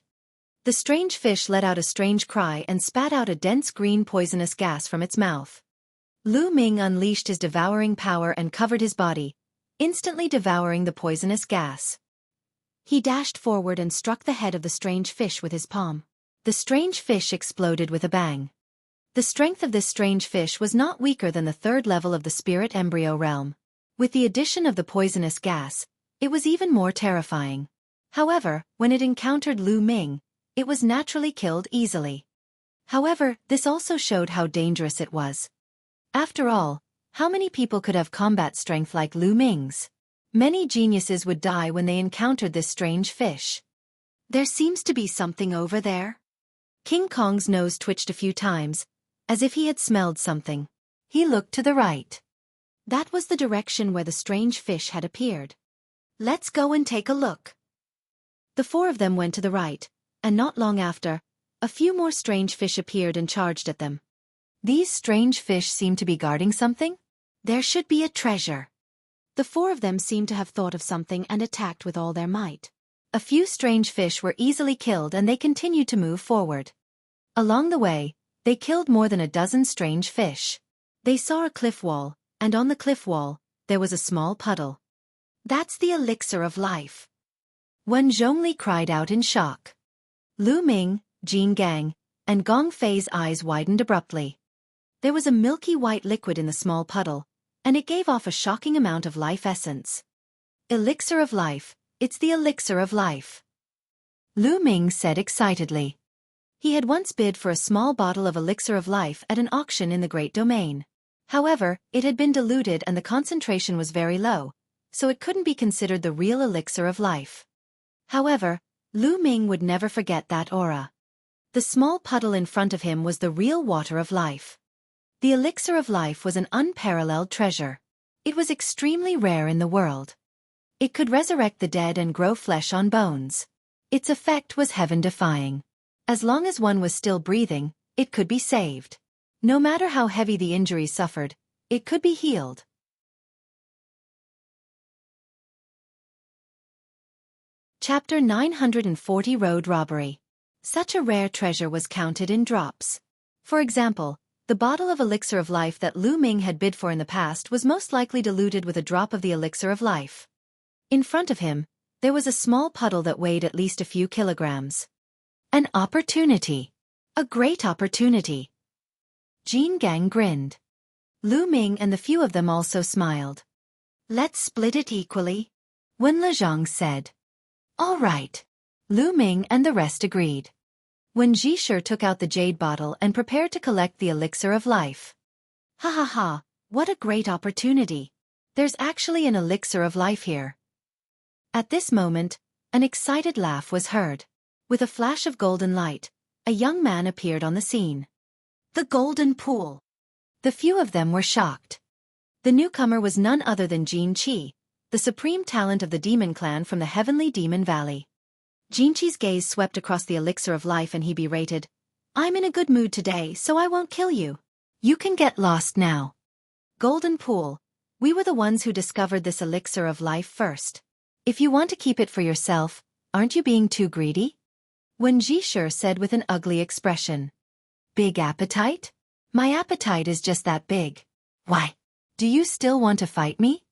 The strange fish let out a strange cry and spat out a dense green poisonous gas from its mouth. Lu Ming unleashed his devouring power and covered his body, instantly devouring the poisonous gas. He dashed forward and struck the head of the strange fish with his palm. The strange fish exploded with a bang. The strength of this strange fish was not weaker than the third level of the spirit embryo realm. With the addition of the poisonous gas, it was even more terrifying. However, when it encountered Lu Ming, it was naturally killed easily. However, this also showed how dangerous it was. After all, how many people could have combat strength like Lu Ming's? Many geniuses would die when they encountered this strange fish. There seems to be something over there. King Kong's nose twitched a few times, as if he had smelled something. He looked to the right. That was the direction where the strange fish had appeared. Let's go and take a look. The four of them went to the right, and not long after, a few more strange fish appeared and charged at them. These strange fish seem to be guarding something? There should be a treasure. The four of them seemed to have thought of something and attacked with all their might. A few strange fish were easily killed and they continued to move forward. Along the way, they killed more than a dozen strange fish. They saw a cliff wall, and on the cliff wall, there was a small puddle. That's the elixir of life. Wen Zhongli cried out in shock. Lu Ming, Jin Gang, and Gong Fei's eyes widened abruptly. There was a milky white liquid in the small puddle, and it gave off a shocking amount of life essence. Elixir of life, it's the elixir of life. Lu Ming said excitedly. He had once bid for a small bottle of elixir of life at an auction in the Great Domain. However, it had been diluted and the concentration was very low, so it couldn't be considered the real elixir of life. However, Lu Ming would never forget that aura. The small puddle in front of him was the real water of life. The elixir of life was an unparalleled treasure. It was extremely rare in the world. It could resurrect the dead and grow flesh on bones. Its effect was heaven-defying. As long as one was still breathing, it could be saved. No matter how heavy the injuries suffered, it could be healed. Chapter 940 Road Robbery. Such a rare treasure was counted in drops. For example, the bottle of elixir of life that Lu Ming had bid for in the past was most likely diluted with a drop of the elixir of life. In front of him, there was a small puddle that weighed at least a few kilograms. An opportunity. A great opportunity. Jin Gang grinned. Lu Ming and the few of them also smiled. Let's split it equally, Wen Lezhang said. All right. Lu Ming and the rest agreed. When Jisher took out the jade bottle and prepared to collect the elixir of life. Ha ha ha, what a great opportunity. There's actually an elixir of life here. At this moment, an excited laugh was heard. With a flash of golden light, a young man appeared on the scene. The golden pool. The few of them were shocked. The newcomer was none other than Jin Qi, the supreme talent of the demon clan from the heavenly demon valley. Jin Qi's gaze swept across the elixir of life and he berated, I'm in a good mood today, so I won't kill you. You can get lost now. Golden pool, we were the ones who discovered this elixir of life first. If you want to keep it for yourself, aren't you being too greedy? Wen Jisher said with an ugly expression. Big appetite? My appetite is just that big. Why? Do you still want to fight me?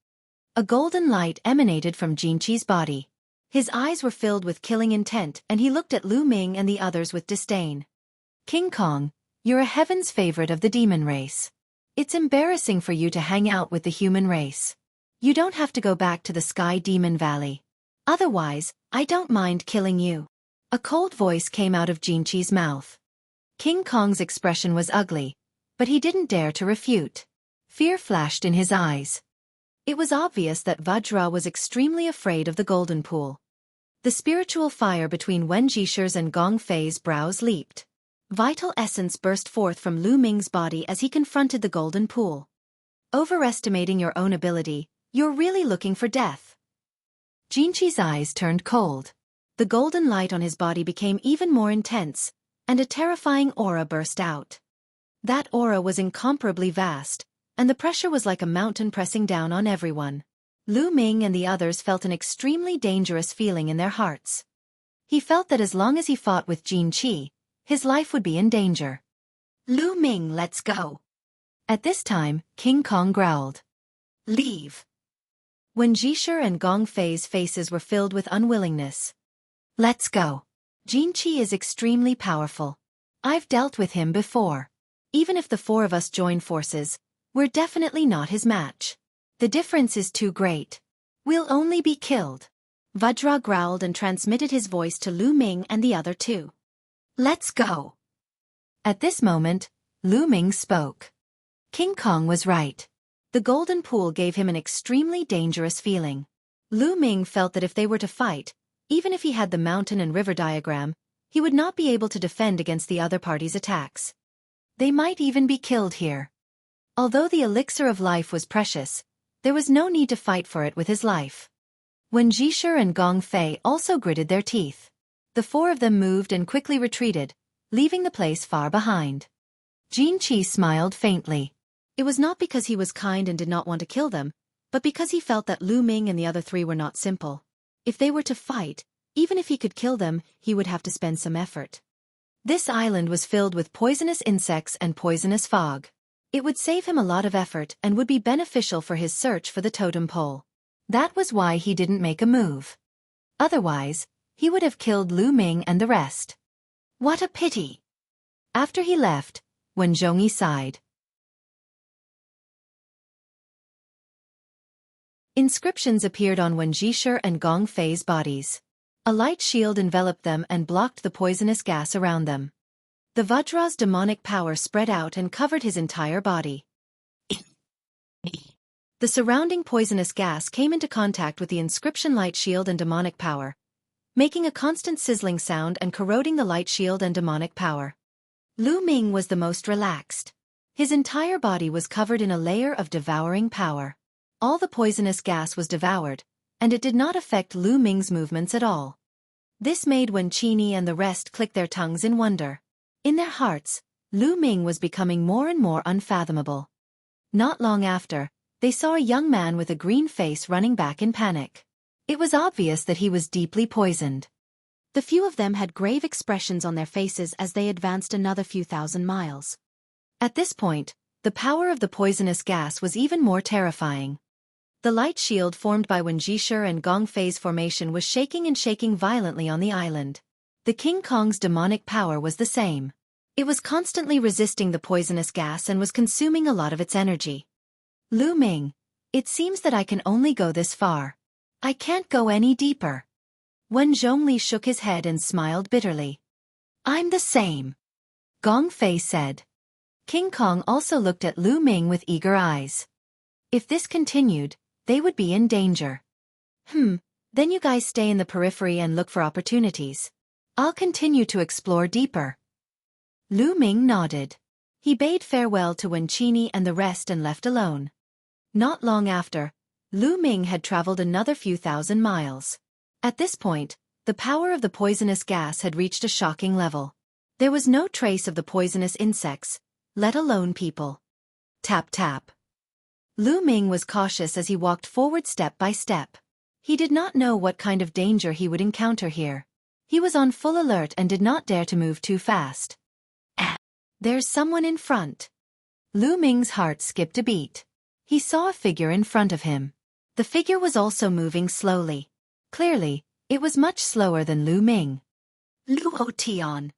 A golden light emanated from Jin Qi's body. His eyes were filled with killing intent and he looked at Lu Ming and the others with disdain. King Kong, you're a heaven's favorite of the demon race. It's embarrassing for you to hang out with the human race. You don't have to go back to the Sky Demon Valley. Otherwise, I don't mind killing you. A cold voice came out of Jin Qi's mouth. King Kong's expression was ugly, but he didn't dare to refute. Fear flashed in his eyes. It was obvious that Vajra was extremely afraid of the golden pool. The spiritual fire between Wen Jisher's and Gong Fei's brows leaped. Vital essence burst forth from Lu Ming's body as he confronted the golden pool. Overestimating your own ability, you're really looking for death. Jinqi's eyes turned cold. The golden light on his body became even more intense, and a terrifying aura burst out. That aura was incomparably vast, and the pressure was like a mountain pressing down on everyone. Lu Ming and the others felt an extremely dangerous feeling in their hearts. He felt that as long as he fought with Jinqi, his life would be in danger. Lu Ming, let's go. At this time, King Kong growled. Leave. When Jisher and Gong Fei's faces were filled with unwillingness. Let's go. Jinqi is extremely powerful. I've dealt with him before. Even if the four of us join forces, we're definitely not his match. The difference is too great. We'll only be killed. Vajra growled and transmitted his voice to Lu Ming and the other two. Let's go. At this moment, Lu Ming spoke. King Kong was right. The golden pool gave him an extremely dangerous feeling. Lu Ming felt that if they were to fight, even if he had the mountain and river diagram, he would not be able to defend against the other party's attacks. They might even be killed here. Although the elixir of life was precious, there was no need to fight for it with his life. When Jisher and Gong Fei also gritted their teeth, the four of them moved and quickly retreated, leaving the place far behind. Jinqi smiled faintly. It was not because he was kind and did not want to kill them, but because he felt that Lu Ming and the other three were not simple. If they were to fight, even if he could kill them, he would have to spend some effort. This island was filled with poisonous insects and poisonous fog. It would save him a lot of effort and would be beneficial for his search for the totem pole. That was why he didn't make a move. Otherwise, he would have killed Lu Ming and the rest. What a pity. After he left, Wen Zhongyi sighed. Inscriptions appeared on Wen Jisher and Gong Fei's bodies. A light shield enveloped them and blocked the poisonous gas around them. The Vajra's demonic power spread out and covered his entire body. The surrounding poisonous gas came into contact with the inscription light shield and demonic power, making a constant sizzling sound and corroding the light shield and demonic power. Lu Ming was the most relaxed. His entire body was covered in a layer of devouring power. All the poisonous gas was devoured, and it did not affect Lu Ming's movements at all. This made Wen Qini and the rest click their tongues in wonder. In their hearts, Lu Ming was becoming more and more unfathomable. Not long after, they saw a young man with a green face running back in panic. It was obvious that he was deeply poisoned. The few of them had grave expressions on their faces as they advanced another few thousand miles. At this point, the power of the poisonous gas was even more terrifying. The light shield formed by Wen Jisher and Gong Fei's formation was shaking and shaking violently on the island. The King Kong's demonic power was the same. It was constantly resisting the poisonous gas and was consuming a lot of its energy. Lu Ming, it seems that I can only go this far. I can't go any deeper. Wen Zhongli shook his head and smiled bitterly. I'm the same. Gong Fei said. King Kong also looked at Lu Ming with eager eyes. If this continued, they would be in danger. Then you guys stay in the periphery and look for opportunities. I'll continue to explore deeper. Lu Ming nodded. He bade farewell to Wen Qini and the rest and left alone. Not long after, Lu Ming had traveled another few thousand miles. At this point, the power of the poisonous gas had reached a shocking level. There was no trace of the poisonous insects, let alone people. Tap tap. Lu Ming was cautious as he walked forward step by step. He did not know what kind of danger he would encounter here. He was on full alert and did not dare to move too fast. There's someone in front. Lu Ming's heart skipped a beat. He saw a figure in front of him. The figure was also moving slowly. Clearly, it was much slower than Lu Ming. Luo Tian.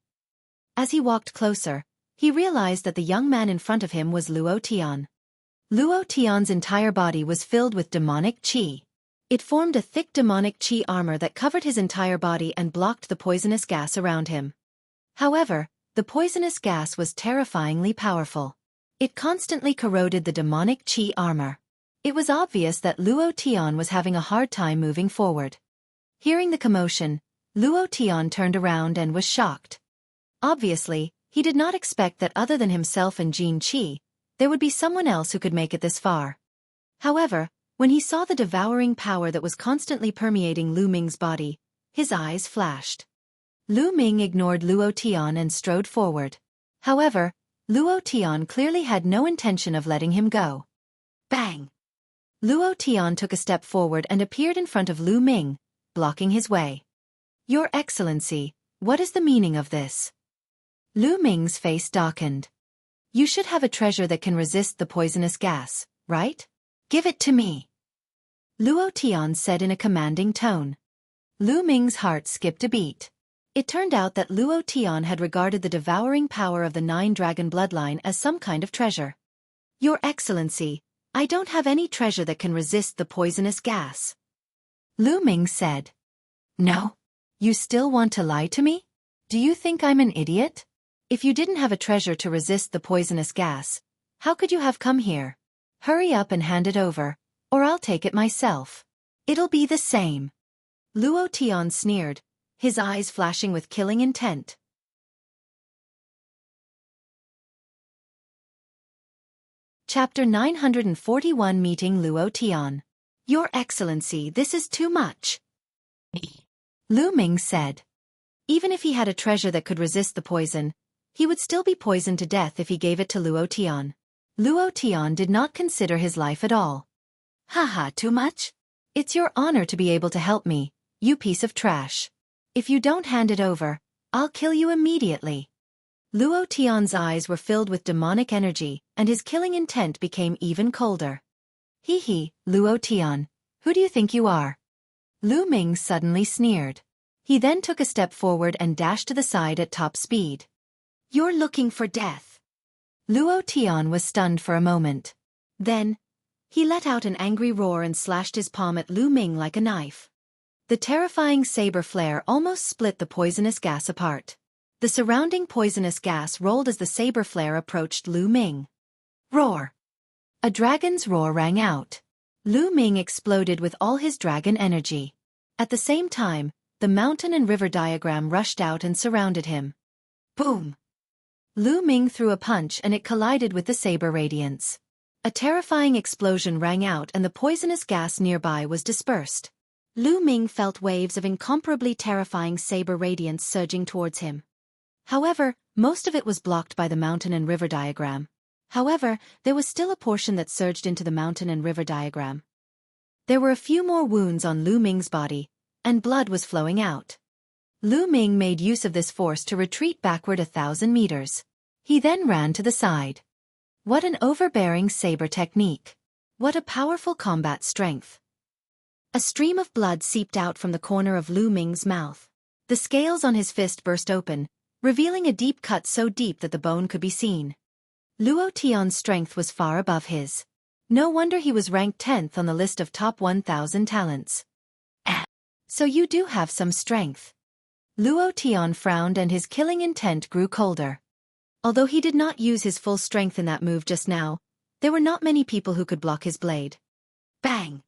As he walked closer, he realized that the young man in front of him was Luo Tian. Luo Tian's entire body was filled with demonic qi. It formed a thick demonic qi armor that covered his entire body and blocked the poisonous gas around him. However, the poisonous gas was terrifyingly powerful. It constantly corroded the demonic qi armor. It was obvious that Luo Tian was having a hard time moving forward. Hearing the commotion, Luo Tian turned around and was shocked. Obviously, he did not expect that other than himself and Jinqi, there would be someone else who could make it this far. However, When he saw the devouring power that was constantly permeating Lu Ming's body, his eyes flashed. Lu Ming ignored Luo Tian and strode forward. However, Luo Tian clearly had no intention of letting him go. Bang! Luo Tian took a step forward and appeared in front of Lu Ming, blocking his way. Your Excellency, what is the meaning of this? Lu Ming's face darkened. You should have a treasure that can resist the poisonous gas, right? Give it to me. Luo Tian said in a commanding tone. Lu Ming's heart skipped a beat. It turned out that Luo Tian had regarded the devouring power of the Nine-Dragon bloodline as some kind of treasure. Your Excellency, I don't have any treasure that can resist the poisonous gas. Lu Ming said. No? You still want to lie to me? Do you think I'm an idiot? If you didn't have a treasure to resist the poisonous gas, how could you have come here? Hurry up and hand it over, or I'll take it myself. It'll be the same. Luo Tian sneered, his eyes flashing with killing intent. Chapter 941 Meeting Luo Tian. Your Excellency, this is too much. Lu Ming said. Even if he had a treasure that could resist the poison, he would still be poisoned to death if he gave it to Luo Tian. Luo Tian did not consider his life at all. Haha, too much? It's your honor to be able to help me, you piece of trash. If you don't hand it over, I'll kill you immediately. Luo Tian's eyes were filled with demonic energy, and his killing intent became even colder. Hee, Luo Tian, who do you think you are? Lu Ming suddenly sneered. He then took a step forward and dashed to the side at top speed. You're looking for death. Luo Tian was stunned for a moment. Then, he let out an angry roar and slashed his palm at Lu Ming like a knife. The terrifying saber flare almost split the poisonous gas apart. The surrounding poisonous gas rolled as the saber flare approached Lu Ming. Roar! A dragon's roar rang out. Lu Ming exploded with all his dragon energy. At the same time, the mountain and river diagram rushed out and surrounded him. Boom! Lu Ming threw a punch and it collided with the saber radiance. A terrifying explosion rang out and the poisonous gas nearby was dispersed. Lu Ming felt waves of incomparably terrifying saber radiance surging towards him. However, most of it was blocked by the mountain and river diagram. However, there was still a portion that surged into the mountain and river diagram. There were a few more wounds on Lu Ming's body, and blood was flowing out. Lu Ming made use of this force to retreat backward 1,000 meters. He then ran to the side. What an overbearing saber technique. What a powerful combat strength. A stream of blood seeped out from the corner of Lu Ming's mouth. The scales on his fist burst open, revealing a deep cut so deep that the bone could be seen. Luo Tian's strength was far above his. No wonder he was ranked 10th on the list of top 1,000 talents. So you do have some strength. Luo Tian frowned and his killing intent grew colder. Although he did not use his full strength in that move just now, there were not many people who could block his blade. Bang!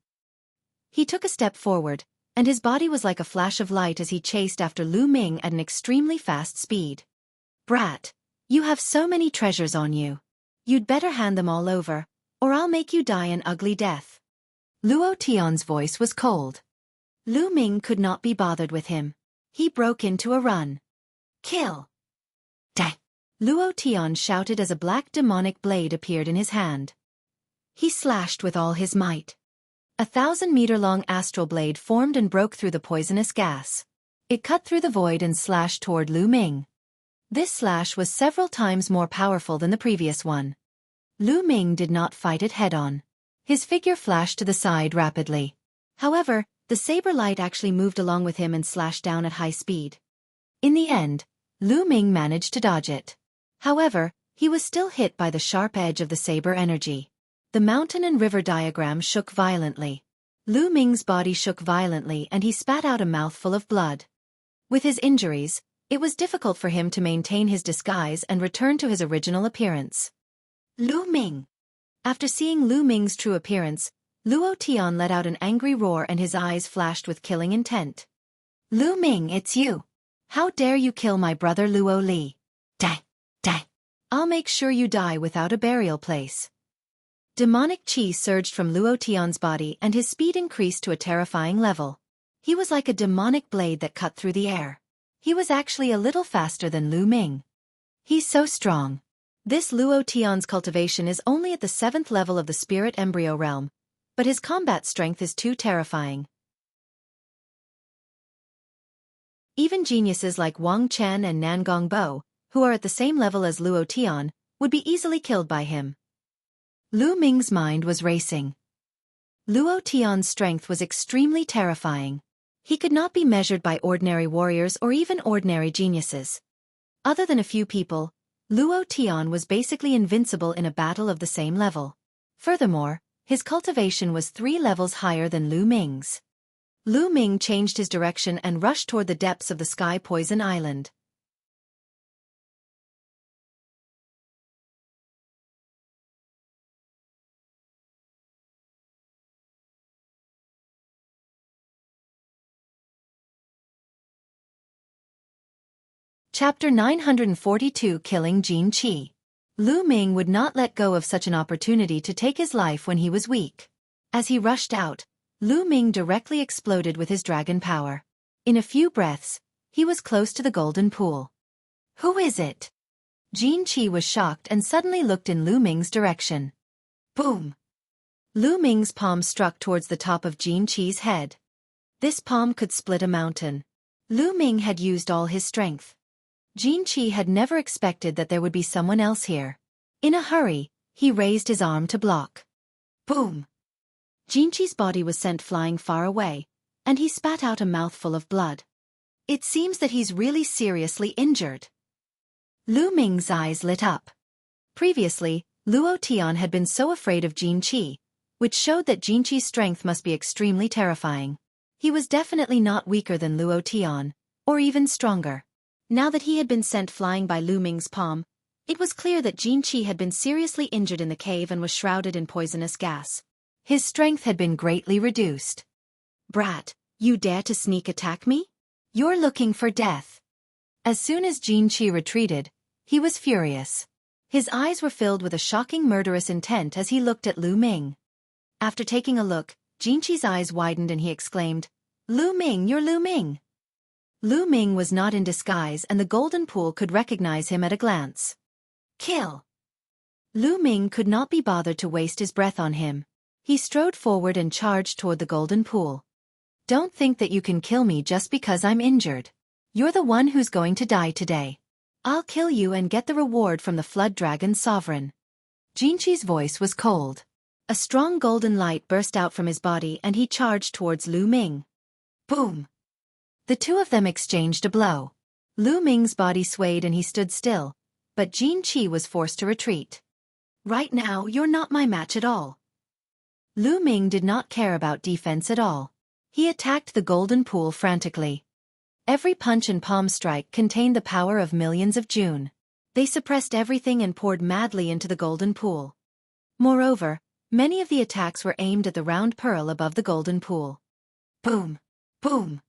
He took a step forward, and his body was like a flash of light as he chased after Lu Ming at an extremely fast speed. Brat, you have so many treasures on you. You'd better hand them all over, or I'll make you die an ugly death. Luo Tian's voice was cold. Lu Ming could not be bothered with him. He broke into a run. Kill! Dang! Luo Tian shouted as a black demonic blade appeared in his hand. He slashed with all his might. 1,000-meter-long astral blade formed and broke through the poisonous gas. It cut through the void and slashed toward Lu Ming. This slash was several times more powerful than the previous one. Lu Ming did not fight it head-on. His figure flashed to the side rapidly. However, the saber light actually moved along with him and slashed down at high speed. In the end, Lu Ming managed to dodge it. However, he was still hit by the sharp edge of the saber energy. The mountain and river diagram shook violently. Lu Ming's body shook violently and he spat out a mouthful of blood. With his injuries, it was difficult for him to maintain his disguise and return to his original appearance. Lu Ming! After seeing Lu Ming's true appearance, Luo Tian let out an angry roar and his eyes flashed with killing intent. Lu Ming, it's you! How dare you kill my brother Luo Li? Dang! Dang! I'll make sure you die without a burial place. Demonic chi surged from Luo Tian's body and his speed increased to a terrifying level. He was like a demonic blade that cut through the air. He was actually a little faster than Lu Ming. He's so strong. This Luo Tian's cultivation is only at the 7th level of the spirit embryo realm, but his combat strength is too terrifying. Even geniuses like Wang Chen and Nan Gongbo, who are at the same level as Luo Tian, would be easily killed by him. Lu Ming's mind was racing. Luo Tian's strength was extremely terrifying. He could not be measured by ordinary warriors or even ordinary geniuses. Other than a few people, Luo Tian was basically invincible in a battle of the same level. Furthermore, his cultivation was 3 levels higher than Lu Ming's. Lu Ming changed his direction and rushed toward the depths of the Sky Poison Island. Chapter 942 Killing Jin Qi. Lu Ming would not let go of such an opportunity to take his life when he was weak. As he rushed out, Lu Ming directly exploded with his dragon power. In a few breaths, he was close to the golden pool. Who is it? Jin Qi was shocked and suddenly looked in Lu Ming's direction. Boom! Lu Ming's palm struck towards the top of Jin Qi's head. This palm could split a mountain. Lu Ming had used all his strength. Jin Qi had never expected that there would be someone else here. In a hurry, he raised his arm to block. Boom! Jin Qi's body was sent flying far away, and he spat out a mouthful of blood. It seems that he's really seriously injured. Lu Ming's eyes lit up. Previously, Luo Tian had been so afraid of Jin Qi, which showed that Jin Qi's strength must be extremely terrifying. He was definitely not weaker than Luo Tian, or even stronger. Now that he had been sent flying by Lu Ming's palm, it was clear that Jin Qi had been seriously injured in the cave and was shrouded in poisonous gas. His strength had been greatly reduced. Brat, you dare to sneak attack me? You're looking for death. As soon as Jin Qi retreated, he was furious. His eyes were filled with a shocking murderous intent as he looked at Lu Ming. After taking a look, Jin Qi's eyes widened and he exclaimed, Lu Ming, you're Lu Ming! Lu Ming was not in disguise and the golden pool could recognize him at a glance. Kill! Lu Ming could not be bothered to waste his breath on him. He strode forward and charged toward the golden pool. Don't think that you can kill me just because I'm injured. You're the one who's going to die today. I'll kill you and get the reward from the Flood Dragon's sovereign. Jin Qi's voice was cold. A strong golden light burst out from his body and he charged towards Lu Ming. Boom! The two of them exchanged a blow. Lu Ming's body swayed and he stood still, but Jin Qi was forced to retreat. Right now, you're not my match at all. Lu Ming did not care about defense at all. He attacked the golden pool frantically. Every punch and palm strike contained the power of millions of June. They suppressed everything and poured madly into the golden pool. Moreover, many of the attacks were aimed at the round pearl above the golden pool. Boom! Boom!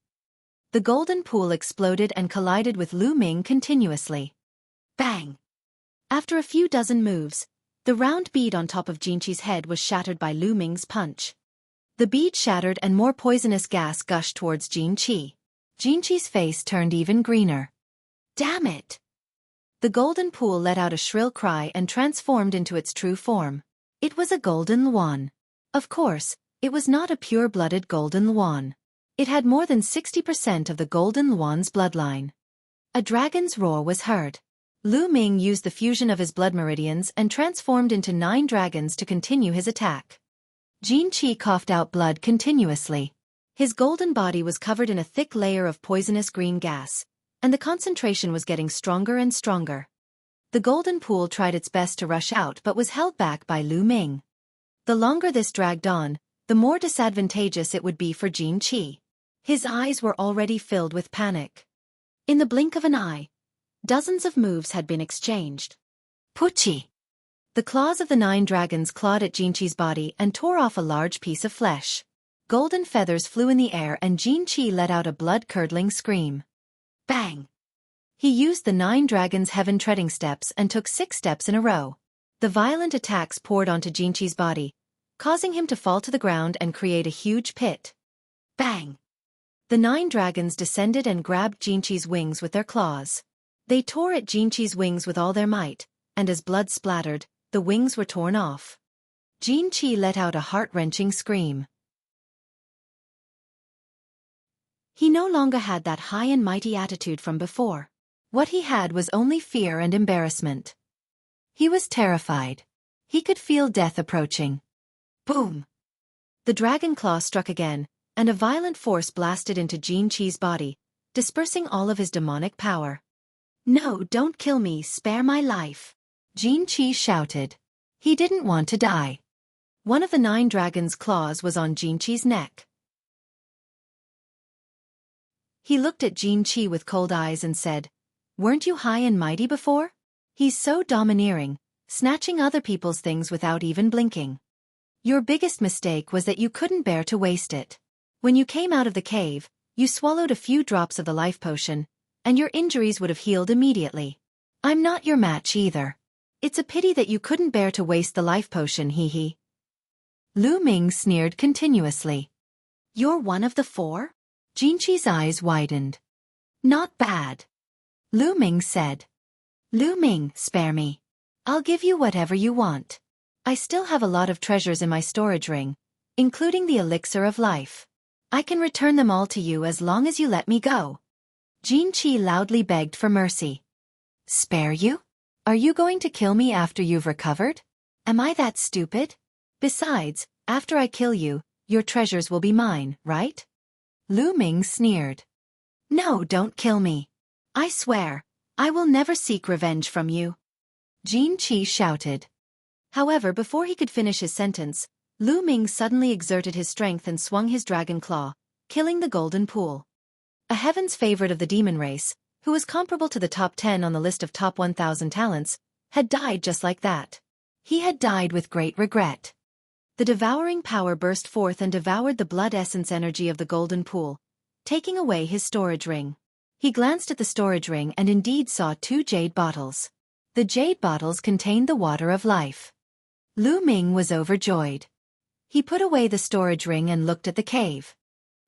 The golden pool exploded and collided with Lu Ming continuously. Bang! After a few dozen moves, the round bead on top of Jin Qi's head was shattered by Lu Ming's punch. The bead shattered and more poisonous gas gushed towards Jin Qi. Jin Qi's face turned even greener. Damn it! The golden pool let out a shrill cry and transformed into its true form. It was a golden luan. Of course, it was not a pure-blooded golden luan. It had more than 60% of the golden luan's bloodline. A dragon's roar was heard. Lu Ming used the fusion of his blood meridians and transformed into 9 dragons to continue his attack. Jin Qi coughed out blood continuously. His golden body was covered in a thick layer of poisonous green gas, and the concentration was getting stronger and stronger. The golden pool tried its best to rush out but was held back by Lu Ming. The longer this dragged on, the more disadvantageous it would be for Jin Qi. His eyes were already filled with panic. In the blink of an eye, dozens of moves had been exchanged. Puchi! The claws of the 9 dragons clawed at Jin Qi's body and tore off a large piece of flesh. Golden feathers flew in the air and Jin Qi let out a blood-curdling scream. Bang! He used the 9 dragons' heaven treading steps and took 6 steps in a row. The violent attacks poured onto Jinqi's body, causing him to fall to the ground and create a huge pit. Bang! The 9 dragons descended and grabbed Jinqi's wings with their claws. They tore at Jinqi's wings with all their might, and as blood splattered, the wings were torn off. Jinqi let out a heart-wrenching scream. He no longer had that high and mighty attitude from before. What he had was only fear and embarrassment. He was terrified. He could feel death approaching. Boom! The dragon claw struck again, and a violent force blasted into Jinqi's body, dispersing all of his demonic power. "No, don't kill me, spare my life," Jinqi shouted. He didn't want to die. One of the 9 dragons' claws was on Jinqi's neck. He looked at Jinqi with cold eyes and said, "Weren't you high and mighty before? He's so domineering, snatching other people's things without even blinking. Your biggest mistake was that you couldn't bear to waste it. When you came out of the cave, you swallowed a few drops of the life potion, and your injuries would have healed immediately. I'm not your match either. It's a pity that you couldn't bear to waste the life potion, hee. Lu Ming sneered continuously. "You're one of the 4? Jinqi's eyes widened. "Not bad," Lu Ming said. "Lu Ming, spare me. I'll give you whatever you want. I still have a lot of treasures in my storage ring, including the elixir of life. I can return them all to you as long as you let me go." Jinqi loudly begged for mercy. "Spare you? Are you going to kill me after you've recovered? Am I that stupid? Besides, after I kill you, your treasures will be mine, right?" Lu Ming sneered. "No, don't kill me. I swear, I will never seek revenge from you," Jinqi shouted. However, before he could finish his sentence, Lu Ming suddenly exerted his strength and swung his dragon claw, killing the golden pool. A heaven's favorite of the demon race, who was comparable to the top 10 on the list of top 1,000 talents, had died just like that. He had died with great regret. The devouring power burst forth and devoured the blood essence energy of the golden pool, taking away his storage ring. He glanced at the storage ring and indeed saw 2 jade bottles. The jade bottles contained the water of life. Lu Ming was overjoyed. He put away the storage ring and looked at the cave.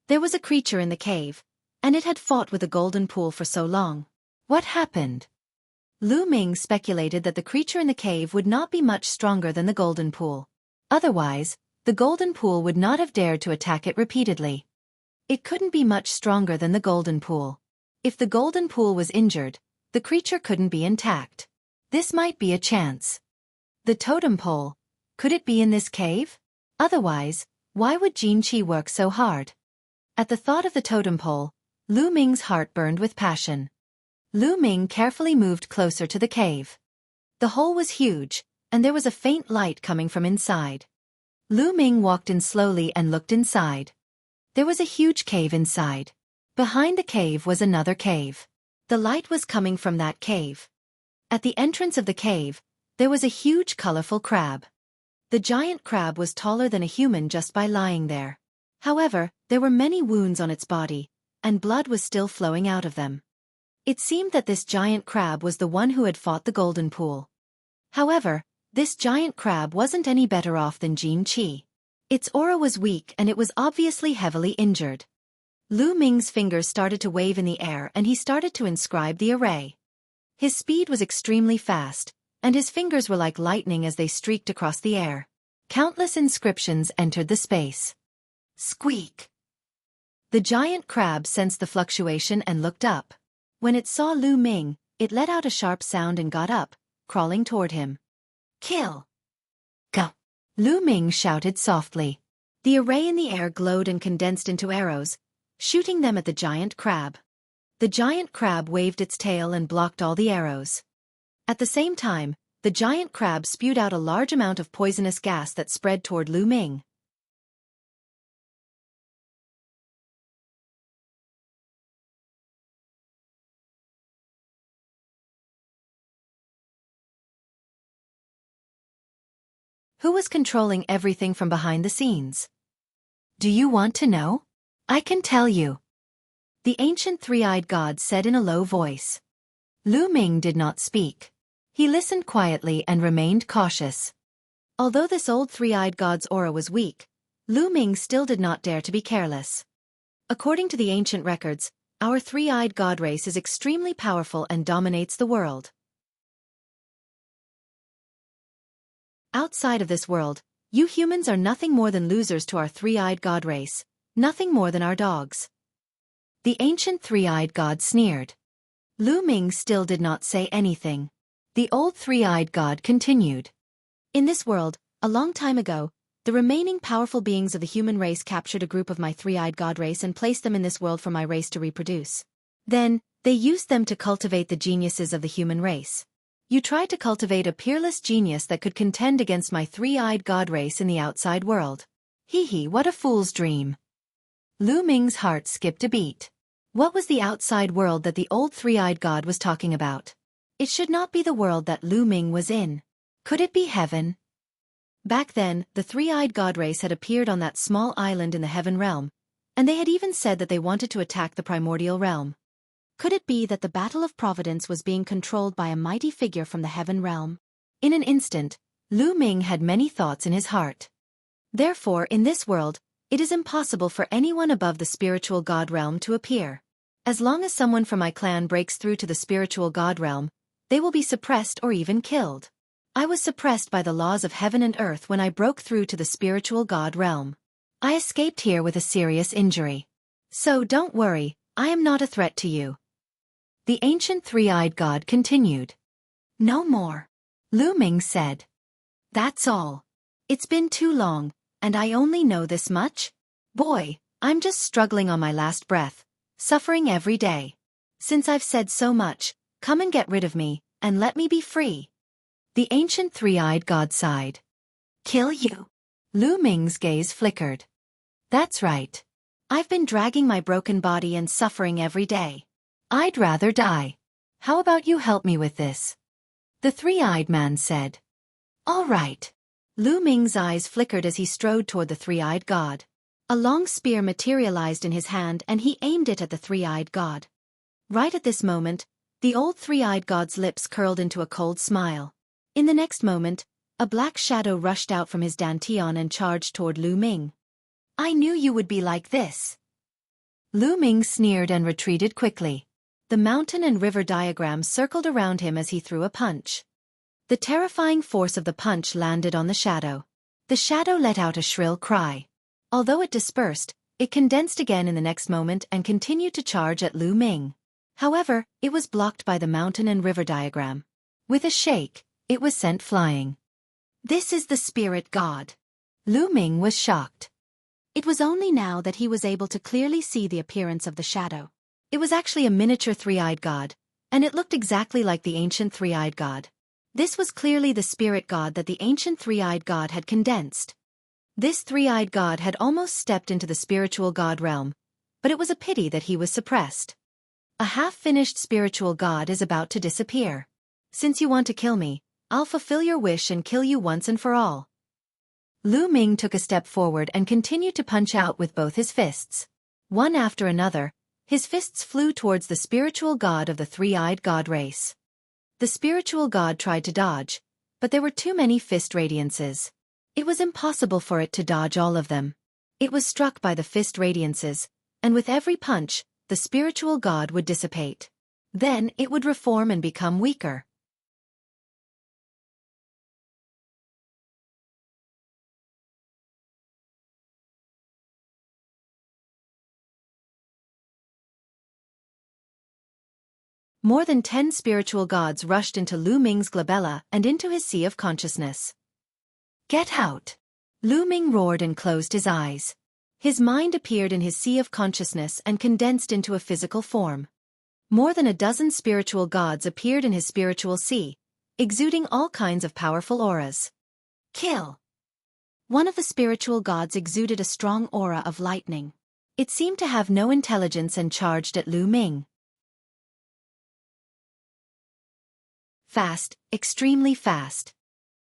There was a creature in the cave, and it had fought with the golden pool for so long. What happened? Lu Ming speculated that the creature in the cave would not be much stronger than the golden pool. Otherwise, the golden pool would not have dared to attack it repeatedly. It couldn't be much stronger than the golden pool. If the golden pool was injured, the creature couldn't be intact. This might be a chance. The totem pole. Could it be in this cave? Otherwise, why would Jinqi work so hard? At the thought of the totem pole, Lu Ming's heart burned with passion. Lu Ming carefully moved closer to the cave. The hole was huge, and there was a faint light coming from inside. Lu Ming walked in slowly and looked inside. There was a huge cave inside. Behind the cave was another cave. The light was coming from that cave. At the entrance of the cave, there was a huge colorful crab. The giant crab was taller than a human just by lying there. However, there were many wounds on its body, and blood was still flowing out of them. It seemed that this giant crab was the one who had fought the golden pool. However, this giant crab wasn't any better off than Jinqi. Its aura was weak and it was obviously heavily injured. Lu Ming's fingers started to wave in the air and he started to inscribe the array. His speed was extremely fast, and his fingers were like lightning as they streaked across the air. Countless inscriptions entered the space. Squeak! The giant crab sensed the fluctuation and looked up. When it saw Lu Ming, it let out a sharp sound and got up, crawling toward him. Kill! Go! Lu Ming shouted softly. The array in the air glowed and condensed into arrows, shooting them at the giant crab. The giant crab waved its tail and blocked all the arrows. At the same time, the giant crab spewed out a large amount of poisonous gas that spread toward Lu Ming. Who was controlling everything from behind the scenes? Do you want to know? I can tell you. The ancient three-eyed god said in a low voice. Lu Ming did not speak. He listened quietly and remained cautious. Although this old three-eyed god's aura was weak, Lu Ming still did not dare to be careless. According to the ancient records, our three-eyed god race is extremely powerful and dominates the world. Outside of this world, you humans are nothing more than losers to our three-eyed god race, nothing more than our dogs. The ancient three-eyed god sneered. Lu Ming still did not say anything. The old three-eyed god continued. In this world, a long time ago, the remaining powerful beings of the human race captured a group of my three-eyed god race and placed them in this world for my race to reproduce. Then, they used them to cultivate the geniuses of the human race. You tried to cultivate a peerless genius that could contend against my three-eyed god race in the outside world. Hee, what a fool's dream. Lu Ming's heart skipped a beat. What was the outside world that the old three-eyed god was talking about? It should not be the world that Lu Ming was in. Could it be heaven? Back then, the three-eyed god race had appeared on that small island in the heaven realm, and they had even said that they wanted to attack the primordial realm. Could it be that the battle of providence was being controlled by a mighty figure from the heaven realm? In an instant, Lu Ming had many thoughts in his heart. Therefore, in this world, it is impossible for anyone above the spiritual god realm to appear. As long as someone from my clan breaks through to the spiritual god realm, they will be suppressed or even killed. I was suppressed by the laws of heaven and earth when I broke through to the spiritual god realm. I escaped here with a serious injury. So don't worry, I am not a threat to you. The ancient three-eyed god continued. No more, Lu Ming said. That's all. It's been too long, and I only know this much. Boy, I'm just struggling on my last breath, suffering every day. Since I've said so much, come and get rid of me, and let me be free. The ancient three-eyed god sighed. Kill you? Lu Ming's gaze flickered. That's right. I've been dragging my broken body and suffering every day. I'd rather die. How about you help me with this? The three-eyed man said. All right. Lu Ming's eyes flickered as he strode toward the three-eyed god. A long spear materialized in his hand and he aimed it at the three-eyed god. Right at this moment, the old three-eyed god's lips curled into a cold smile. In the next moment, a black shadow rushed out from his dantian and charged toward Lu Ming. I knew you would be like this. Lu Ming sneered and retreated quickly. The mountain and river diagram circled around him as he threw a punch. The terrifying force of the punch landed on the shadow. The shadow let out a shrill cry. Although it dispersed, it condensed again in the next moment and continued to charge at Lu Ming. However, it was blocked by the mountain and river diagram. With a shake, it was sent flying. This is the spirit god. Lu Ming was shocked. It was only now that he was able to clearly see the appearance of the shadow. It was actually a miniature three-eyed god, and it looked exactly like the ancient three-eyed god. This was clearly the spirit god that the ancient three-eyed god had condensed. This three-eyed god had almost stepped into the spiritual god realm, but it was a pity that he was suppressed. A half-finished spiritual god is about to disappear. Since you want to kill me, I'll fulfill your wish and kill you once and for all. Lu Ming took a step forward and continued to punch out with both his fists. One after another, his fists flew towards the spiritual god of the three-eyed god race. The spiritual god tried to dodge, but there were too many fist radiances. It was impossible for it to dodge all of them. It was struck by the fist radiances, and with every punch, the spiritual god would dissipate. Then it would reform and become weaker. More than 10 spiritual gods rushed into Lu Ming's glabella and into his sea of consciousness. Get out! Lu Ming roared and closed his eyes. His mind appeared in his sea of consciousness and condensed into a physical form. More than a dozen spiritual gods appeared in his spiritual sea, exuding all kinds of powerful auras. Kill! One of the spiritual gods exuded a strong aura of lightning. It seemed to have no intelligence and charged at Lu Ming. Fast, extremely fast.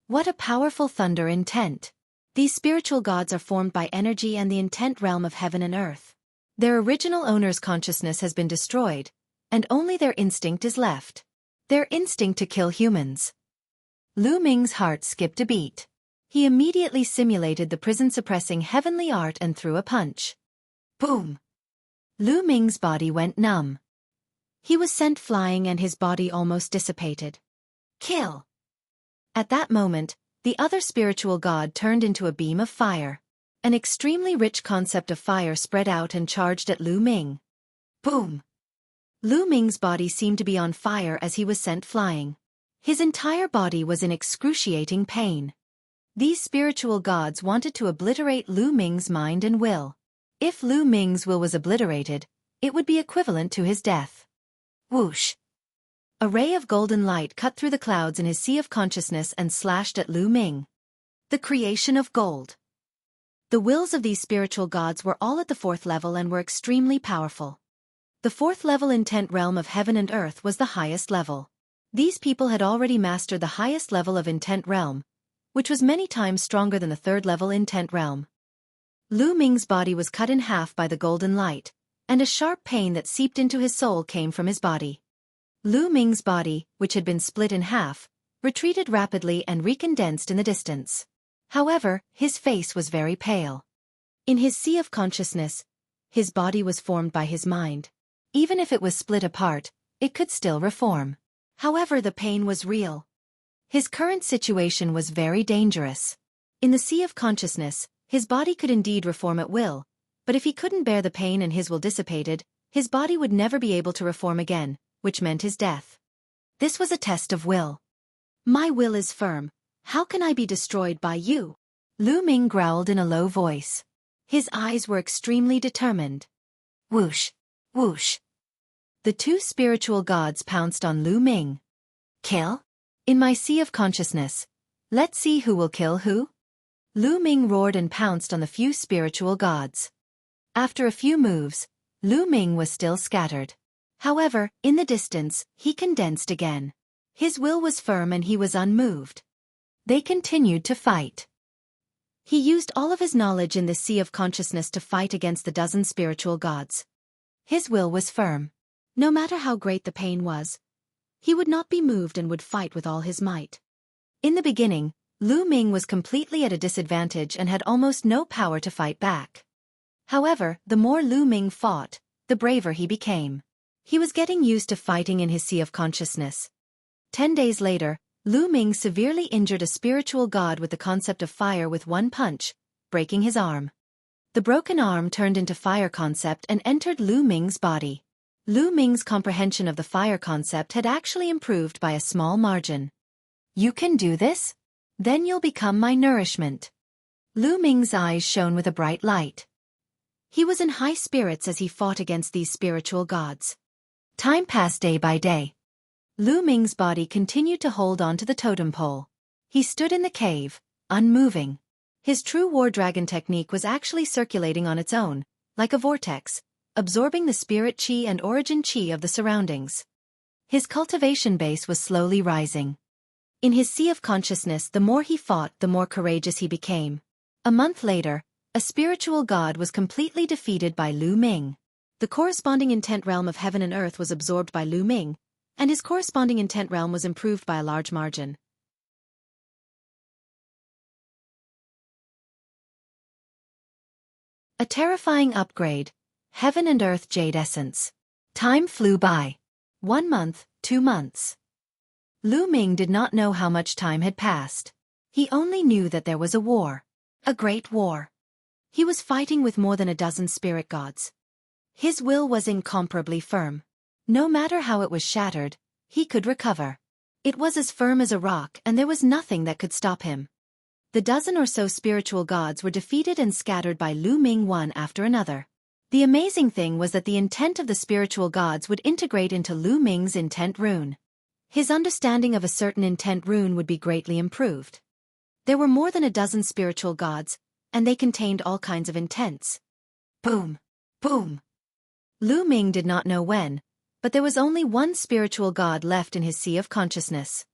What a powerful thunder intent. These spiritual gods are formed by energy and the intent realm of heaven and earth. Their original owner's consciousness has been destroyed, and only their instinct is left. Their instinct to kill humans. Lu Ming's heart skipped a beat. He immediately simulated the prison-suppressing heavenly art and threw a punch. Boom! Lu Ming's body went numb. He was sent flying and his body almost dissipated. Kill! At that moment, the other spiritual god turned into a beam of fire. An extremely rich concept of fire spread out and charged at Lu Ming. Boom! Lu Ming's body seemed to be on fire as he was sent flying. His entire body was in excruciating pain. These spiritual gods wanted to obliterate Lu Ming's mind and will. If Lu Ming's will was obliterated, it would be equivalent to his death. Whoosh! A ray of golden light cut through the clouds in his sea of consciousness and slashed at Lu Ming. The creation of gold. The wills of these spiritual gods were all at the 4th level and were extremely powerful. The 4th level intent realm of heaven and earth was the highest level. These people had already mastered the highest level of intent realm, which was many times stronger than the 3rd level intent realm. Lu Ming's body was cut in half by the golden light, and a sharp pain that seeped into his soul came from his body. Lu Ming's body, which had been split in half, retreated rapidly and recondensed in the distance. However, his face was very pale. In his sea of consciousness, his body was formed by his mind. Even if it was split apart, it could still reform. However, the pain was real. His current situation was very dangerous. In the sea of consciousness, his body could indeed reform at will, but if he couldn't bear the pain and his will dissipated, his body would never be able to reform again, which meant his death. This was a test of will. My will is firm. How can I be destroyed by you? Lu Ming growled in a low voice. His eyes were extremely determined. Whoosh! Whoosh! The two spiritual gods pounced on Lu Ming. Kill? In my sea of consciousness. Let's see who will kill who? Lu Ming roared and pounced on the few spiritual gods. After a few moves, Lu Ming was still scattered. However, in the distance, he condensed again. His will was firm and he was unmoved. They continued to fight. He used all of his knowledge in this sea of consciousness to fight against the dozen spiritual gods. His will was firm. No matter how great the pain was, he would not be moved and would fight with all his might. In the beginning, Lu Ming was completely at a disadvantage and had almost no power to fight back. However, the more Lu Ming fought, the braver he became. He was getting used to fighting in his sea of consciousness. 10 days later, Lu Ming severely injured a spiritual god with the concept of fire with one punch, breaking his arm. The broken arm turned into fire concept and entered Lu Ming's body. Lu Ming's comprehension of the fire concept had actually improved by a small margin. You can do this? Then you'll become my nourishment. Lu Ming's eyes shone with a bright light. He was in high spirits as he fought against these spiritual gods. Time passed day by day. Lu Ming's body continued to hold on to the totem pole. He stood in the cave, unmoving. His true war dragon technique was actually circulating on its own, like a vortex, absorbing the spirit chi and origin chi of the surroundings. His cultivation base was slowly rising. In his sea of consciousness, the more he fought, the more courageous he became. A month later, a spiritual god was completely defeated by Lu Ming. The corresponding intent realm of heaven and earth was absorbed by Lu Ming, and his corresponding intent realm was improved by a large margin. A terrifying upgrade. Heaven and Earth Jade Essence. Time flew by. 1 month, 2 months. Lu Ming did not know how much time had passed. He only knew that there was a war. A great war. He was fighting with more than a dozen spirit gods. His will was incomparably firm. No matter how it was shattered, he could recover. It was as firm as a rock and there was nothing that could stop him. The dozen or so spiritual gods were defeated and scattered by Lu Ming one after another. The amazing thing was that the intent of the spiritual gods would integrate into Lu Ming's intent rune. His understanding of a certain intent rune would be greatly improved. There were more than a dozen spiritual gods, and they contained all kinds of intents. Boom! Boom! Lu Ming did not know when, but there was only one spiritual god left in his sea of consciousness.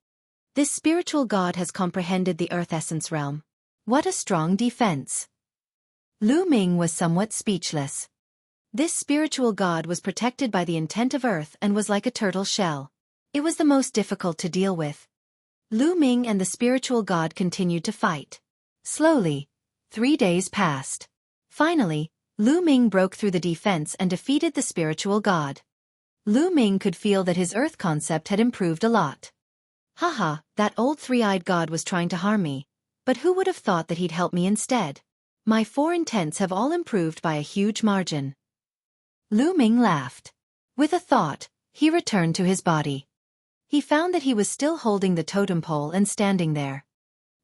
This spiritual god has comprehended the earth essence realm. What a strong defense! Lu Ming was somewhat speechless. This spiritual god was protected by the intent of earth and was like a turtle shell. It was the most difficult to deal with. Lu Ming and the spiritual god continued to fight. Slowly, 3 days passed. Finally, Lu Ming broke through the defense and defeated the spiritual god. Lu Ming could feel that his earth concept had improved a lot. Haha, that old three-eyed god was trying to harm me, but who would have thought that he'd help me instead? My 4 intents have all improved by a huge margin. Lu Ming laughed. With a thought, he returned to his body. He found that he was still holding the totem pole and standing there.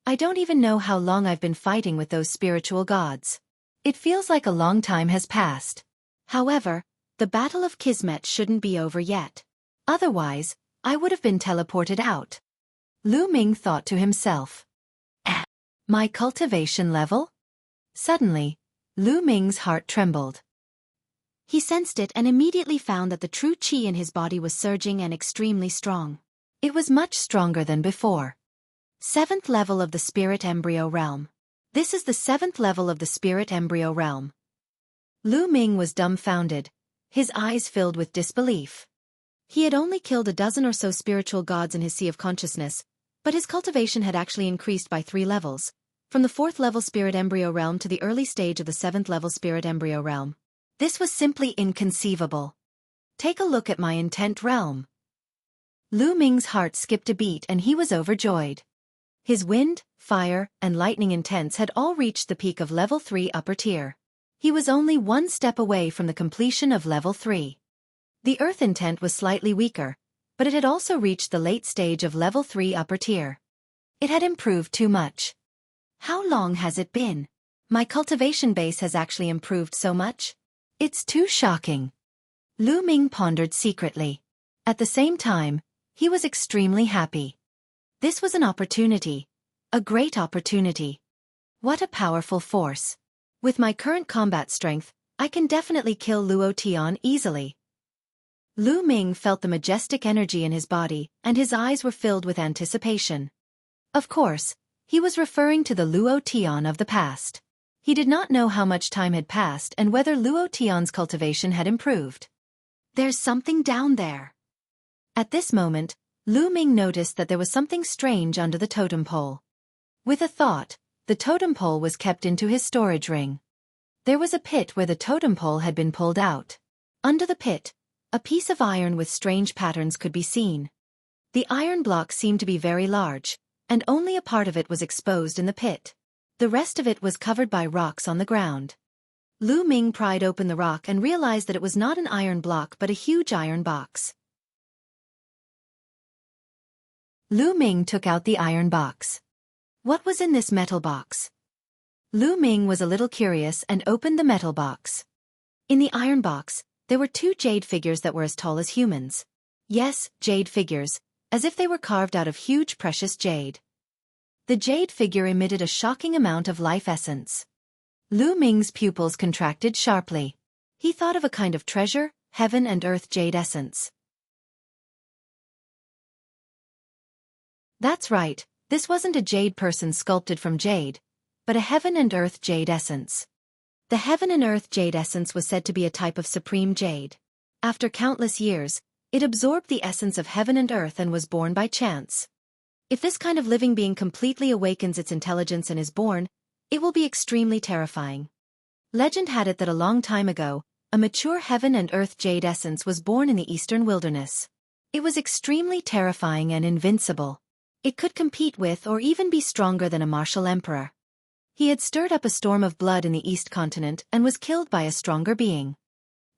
I don't even know how long I've been fighting with those spiritual gods. It feels like a long time has passed. However, the Battle of Kismet shouldn't be over yet. Otherwise, I would have been teleported out. Lu Ming thought to himself. My cultivation level? Suddenly, Lu Ming's heart trembled. He sensed it and immediately found that the true qi in his body was surging and extremely strong. It was much stronger than before. 7th level of the Spirit Embryo Realm. This is the 7th level of the Spirit Embryo Realm. Lu Ming was dumbfounded, his eyes filled with disbelief. He had only killed a dozen or so spiritual gods in his sea of consciousness, but his cultivation had actually increased by 3 levels, from the 4th level Spirit Embryo Realm to the early stage of the 7th level Spirit Embryo Realm. This was simply inconceivable. Take a look at my intent realm. Lu Ming's heart skipped a beat and he was overjoyed. His wind, fire, and lightning intents had all reached the peak of level 3 upper tier. He was only 1 step away from the completion of level 3. The earth intent was slightly weaker, but it had also reached the late stage of level 3 upper tier. It had improved too much. How long has it been? My cultivation base has actually improved so much? It's too shocking. Lu Ming pondered secretly. At the same time, he was extremely happy. This was an opportunity. A great opportunity. What a powerful force. With my current combat strength, I can definitely kill Luo Tian easily. Lu Ming felt the majestic energy in his body, and his eyes were filled with anticipation. Of course, he was referring to the Luo Tian of the past. He did not know how much time had passed and whether Luo Tian's cultivation had improved. There's something down there. At this moment, Lu Ming noticed that there was something strange under the totem pole. With a thought, the totem pole was kept into his storage ring. There was a pit where the totem pole had been pulled out. Under the pit, a piece of iron with strange patterns could be seen. The iron block seemed to be very large, and only a part of it was exposed in the pit. The rest of it was covered by rocks on the ground. Lu Ming pried open the rock and realized that it was not an iron block but a huge iron box. Lu Ming took out the iron box. What was in this metal box? Lu Ming was a little curious and opened the metal box. In the iron box, there were 2 jade figures that were as tall as humans. Yes, jade figures, as if they were carved out of huge precious jade. The jade figure emitted a shocking amount of life essence. Lu Ming's pupils contracted sharply. He thought of a kind of treasure, heaven and earth jade essence. That's right, this wasn't a jade person sculpted from jade, but a heaven and earth jade essence. The heaven and earth jade essence was said to be a type of supreme jade. After countless years, it absorbed the essence of heaven and earth and was born by chance. If this kind of living being completely awakens its intelligence and is born, it will be extremely terrifying. Legend had it that a long time ago, a mature heaven and earth jade essence was born in the eastern wilderness. It was extremely terrifying and invincible. It could compete with or even be stronger than a martial emperor. He had stirred up a storm of blood in the East continent and was killed by a stronger being.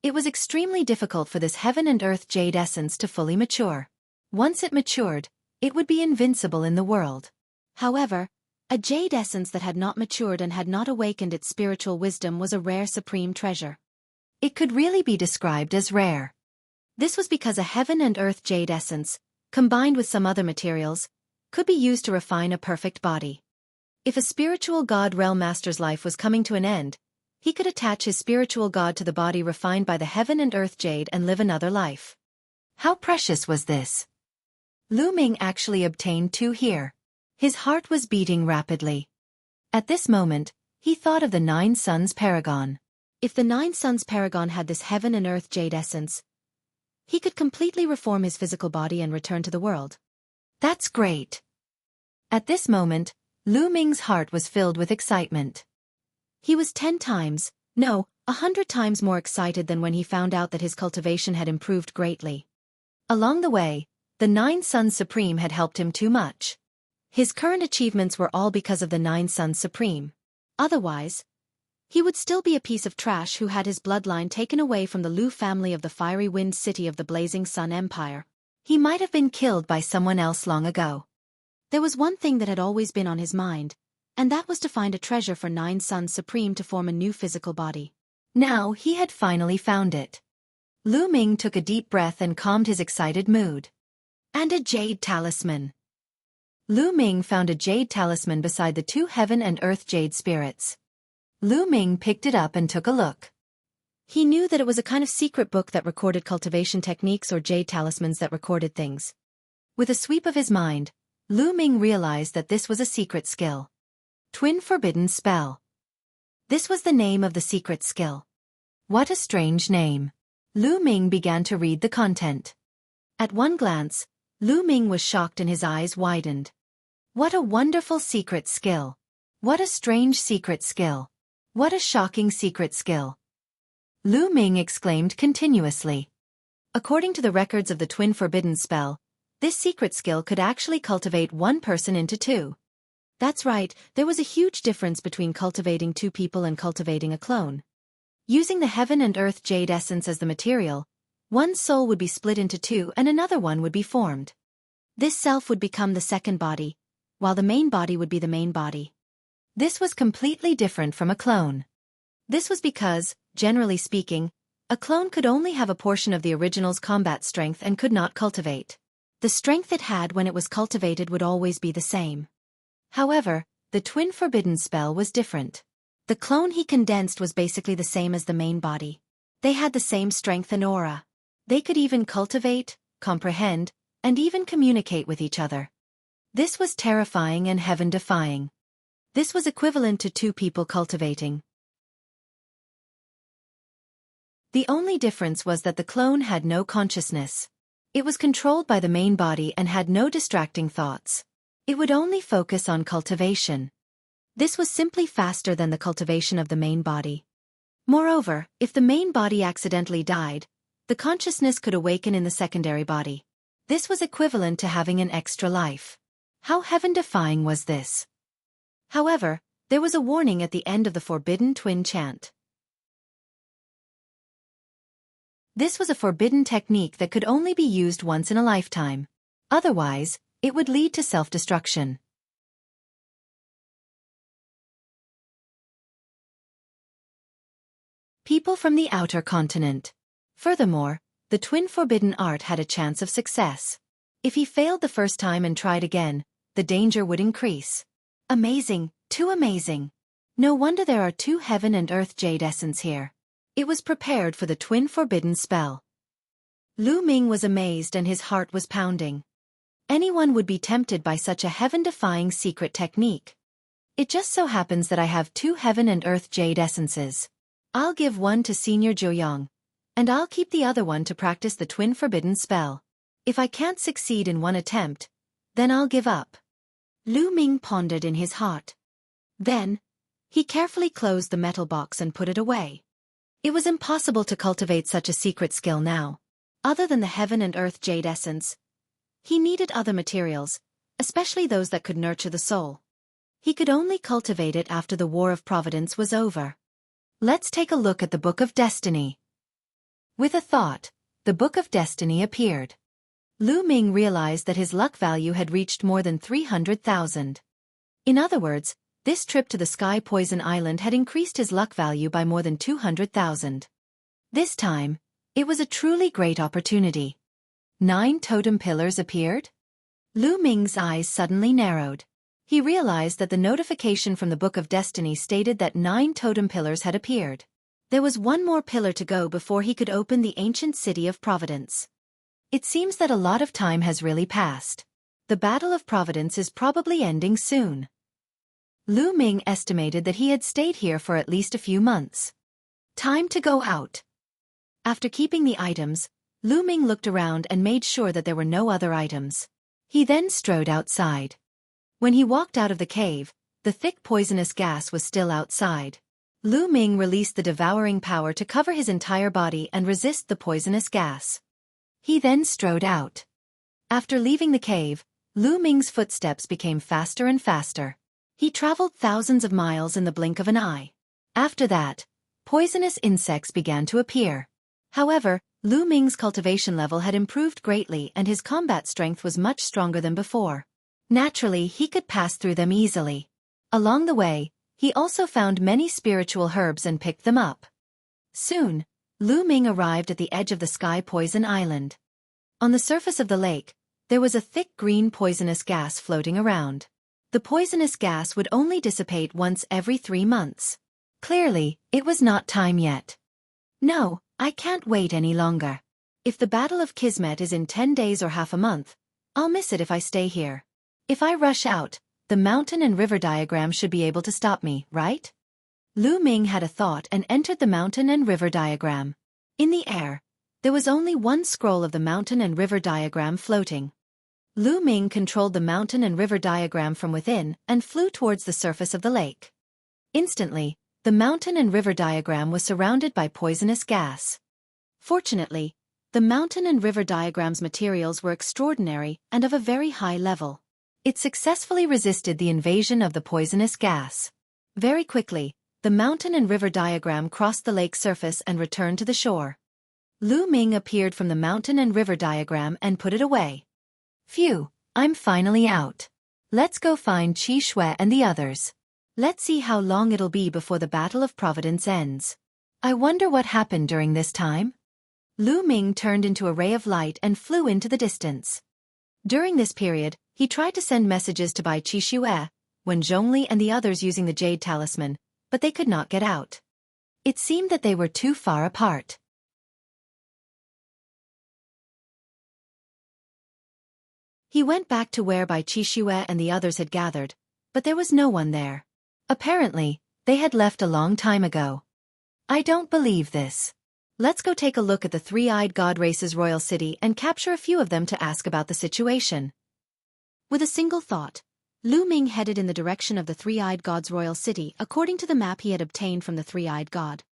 It was extremely difficult for this heaven and earth jade essence to fully mature. Once it matured, it would be invincible in the world. However, a jade essence that had not matured and had not awakened its spiritual wisdom was a rare supreme treasure. It could really be described as rare. This was because a heaven and earth jade essence, combined with some other materials, could be used to refine a perfect body. If a spiritual god realm master's life was coming to an end, he could attach his spiritual god to the body refined by the heaven and earth jade and live another life. How precious was this? Lu Ming actually obtained 2 here. His heart was beating rapidly. At this moment, he thought of the 9 Suns Paragon. If the 9 Suns Paragon had this heaven and earth jade essence, he could completely reform his physical body and return to the world. That's great. At this moment, Lu Ming's heart was filled with excitement. He was 10 times, no, 100 times more excited than when he found out that his cultivation had improved greatly. Along the way, the 9 Suns Supreme had helped him too much. His current achievements were all because of the 9 Suns Supreme. Otherwise, he would still be a piece of trash who had his bloodline taken away from the Lu family of the fiery wind city of the blazing sun empire. He might have been killed by someone else long ago. There was one thing that had always been on his mind, and that was to find a treasure for 9 Suns Supreme to form a new physical body. Now he had finally found it. Lu Ming took a deep breath and calmed his excited mood. And a jade talisman. Lu Ming found a jade talisman beside the 2 heaven and earth jade spirits. Lu Ming picked it up and took a look. He knew that it was a kind of secret book that recorded cultivation techniques or jade talismans that recorded things. With a sweep of his mind, Lu Ming realized that this was a secret skill. Twin Forbidden Spell. This was the name of the secret skill. What a strange name. Lu Ming began to read the content. At one glance, Lu Ming was shocked and his eyes widened. What a wonderful secret skill. What a strange secret skill. What a shocking secret skill. Lu Ming exclaimed continuously. According to the records of the Twin Forbidden Spell, this secret skill could actually cultivate one person into 2. That's right, there was a huge difference between cultivating 2 people and cultivating a clone. Using the heaven and earth jade essence as the material, one soul would be split into 2 and another one would be formed. This self would become the second body, while the main body would be the main body. This was completely different from a clone. This was because, generally speaking, a clone could only have a portion of the original's combat strength and could not cultivate. The strength it had when it was cultivated would always be the same. However, the Twin Forbidden Spell was different. The clone he condensed was basically the same as the main body. They had the same strength and aura. They could even cultivate, comprehend, and even communicate with each other. This was terrifying and heaven-defying. This was equivalent to 2 people cultivating. The only difference was that the clone had no consciousness. It was controlled by the main body and had no distracting thoughts. It would only focus on cultivation. This was simply faster than the cultivation of the main body. Moreover, if the main body accidentally died, the consciousness could awaken in the secondary body. This was equivalent to having an extra life. How heaven-defying was this? However, there was a warning at the end of the Forbidden Twin chant. This was a forbidden technique that could only be used once in a lifetime. Otherwise, it would lead to self-destruction. People from the outer continent. Furthermore, the Twin Forbidden Art had a chance of success. If he failed the first time and tried again, the danger would increase. Amazing, too amazing. No wonder there are 2 heaven and earth jade essence here. It was prepared for the Twin Forbidden Spell. Lu Ming was amazed and his heart was pounding. Anyone would be tempted by such a heaven-defying secret technique. It just so happens that I have 2 heaven and earth jade essences. I'll give one to Senior Joyoung, and I'll keep the other one to practice the Twin Forbidden Spell. If I can't succeed in one attempt, then I'll give up. Lu Ming pondered in his heart. Then, he carefully closed the metal box and put it away. It was impossible to cultivate such a secret skill now. Other than the heaven and earth jade essence, he needed other materials, especially those that could nurture the soul. He could only cultivate it after the War of Providence was over. Let's take a look at the Book of Destiny. With a thought, the Book of Destiny appeared. Lu Ming realized that his luck value had reached more than 300,000. In other words, this trip to the Sky Poison Island had increased his luck value by more than 200,000. This time, it was a truly great opportunity. 9 totem pillars appeared? Lu Ming's eyes suddenly narrowed. He realized that the notification from the Book of Destiny stated that 9 totem pillars had appeared. There was one more pillar to go before he could open the ancient city of Providence. It seems that a lot of time has really passed. The Battle of Providence is probably ending soon. Lu Ming estimated that he had stayed here for at least a few months. Time to go out. After keeping the items, Lu Ming looked around and made sure that there were no other items. He then strode outside. When he walked out of the cave, the thick poisonous gas was still outside. Lu Ming released the devouring power to cover his entire body and resist the poisonous gas. He then strode out. After leaving the cave, Lu Ming's footsteps became faster and faster. He traveled thousands of miles in the blink of an eye. After that, poisonous insects began to appear. However, Lu Ming's cultivation level had improved greatly and his combat strength was much stronger than before. Naturally, he could pass through them easily. Along the way, he also found many spiritual herbs and picked them up. Soon, Lu Ming arrived at the edge of the Sky Poison Island. On the surface of the lake, there was a thick green poisonous gas floating around. The poisonous gas would only dissipate once every 3 months. Clearly, it was not time yet. No, I can't wait any longer. If the Battle of Kismet is in 10 days or half a month, I'll miss it if I stay here. If I rush out, the mountain and river diagram should be able to stop me, right? Lu Ming had a thought and entered the mountain and river diagram. In the air, there was only one scroll of the mountain and river diagram floating. Lu Ming controlled the mountain and river diagram from within and flew towards the surface of the lake. Instantly, the mountain and river diagram was surrounded by poisonous gas. Fortunately, the mountain and river diagram's materials were extraordinary and of a very high level. It successfully resisted the invasion of the poisonous gas. Very quickly, the mountain and river diagram crossed the lake's surface and returned to the shore. Lu Ming appeared from the mountain and river diagram and put it away. Phew, I'm finally out. Let's go find Qi Shui and the others. Let's see how long it'll be before the Battle of Providence ends. I wonder what happened during this time? Lu Ming turned into a ray of light and flew into the distance. During this period, he tried to send messages to Bai Qi Shui, Wen Zhongli and the others using the Jade Talisman, but they could not get out. It seemed that they were too far apart. He went back to where Bai Qi Shui and the others had gathered, but there was no one there. Apparently, they had left a long time ago. I don't believe this. Let's go take a look at the three-eyed god race's royal city and capture a few of them to ask about the situation. With a single thought, Lu Ming headed in the direction of the three-eyed god's royal city according to the map he had obtained from the three-eyed god.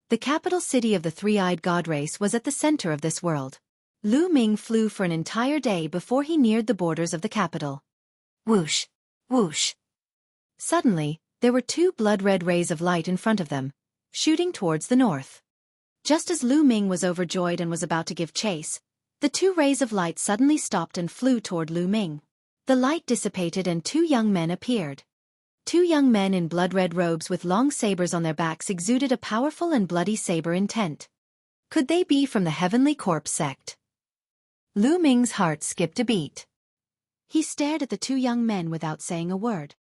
The capital city of the three-eyed god race was at the center of this world. Lu Ming flew for an entire day before he neared the borders of the capital. Whoosh! Whoosh! Suddenly, there were 2 blood-red rays of light in front of them, shooting towards the north. Just as Lu Ming was overjoyed and was about to give chase, the 2 rays of light suddenly stopped and flew toward Lu Ming. The light dissipated and 2 young men appeared. 2 young men in blood-red robes with long sabers on their backs exuded a powerful and bloody saber intent. Could they be from the Heavenly Corpse sect? Lu Ming's heart skipped a beat. He stared at the 2 young men without saying a word.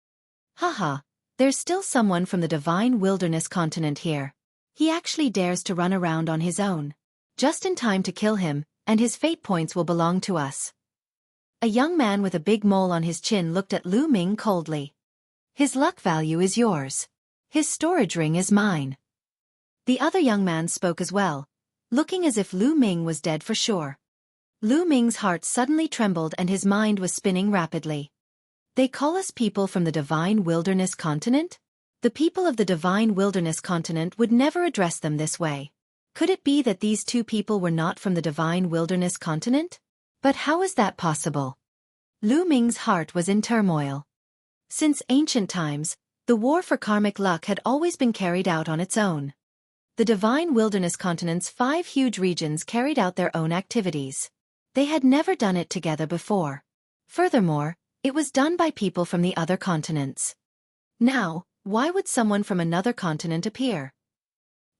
Haha, there's still someone from the Divine Wilderness continent here. He actually dares to run around on his own. Just in time to kill him, and his fate points will belong to us. A young man with a big mole on his chin looked at Lu Ming coldly. His luck value is yours. His storage ring is mine. The other young man spoke as well, looking as if Lu Ming was dead for sure. Lu Ming's heart suddenly trembled and his mind was spinning rapidly. They call us people from the Divine Wilderness continent? The people of the Divine Wilderness continent would never address them this way. Could it be that these 2 people were not from the Divine Wilderness continent? But how is that possible? Lu Ming's heart was in turmoil. Since ancient times, the war for karmic luck had always been carried out on its own. The Divine Wilderness continent's 5 huge regions carried out their own activities. They had never done it together before. Furthermore, it was done by people from the other continents. Now, why would someone from another continent appear?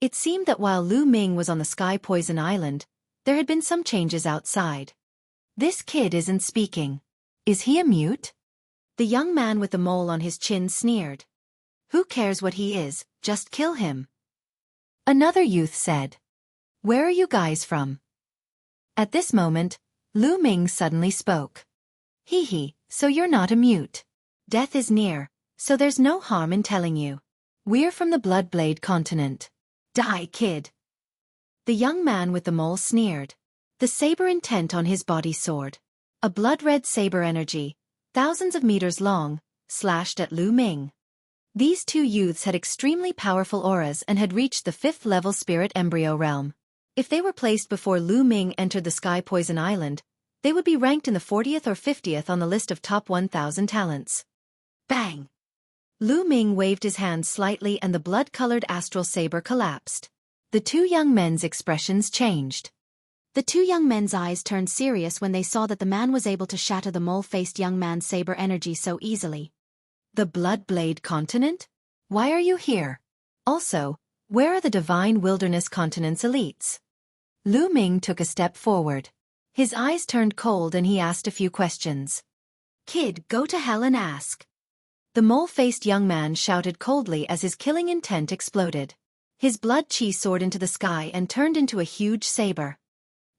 It seemed that while Lu Ming was on the Sky Poison Island, there had been some changes outside. This kid isn't speaking. Is he a mute? The young man with the mole on his chin sneered. Who cares what he is, just kill him. Another youth said. Where are you guys from? At this moment, Lu Ming suddenly spoke. Hee hee, so you're not a mute. Death is near, so there's no harm in telling you. We're from the Bloodblade continent. Die, kid. The young man with the mole sneered. The saber intent on his body soared. A blood-red saber energy, thousands of meters long, slashed at Lu Ming. These two youths had extremely powerful auras and had reached the 5th-level spirit embryo realm. If they were placed before Lu Ming entered the Sky Poison Island, they would be ranked in the 40th or 50th on the list of top 1,000 talents. Bang! Lu Ming waved his hand slightly and the blood-colored astral saber collapsed. The two young men's expressions changed. The two young men's eyes turned serious when they saw that the man was able to shatter the mole-faced young man's saber energy so easily. The Blood-Blade Continent? Why are you here? Also, where are the Divine Wilderness Continent's elites? Lu Ming took a step forward. His eyes turned cold and he asked a few questions. Kid, go to hell and ask. The mole-faced young man shouted coldly as his killing intent exploded. His blood chi soared into the sky and turned into a huge saber.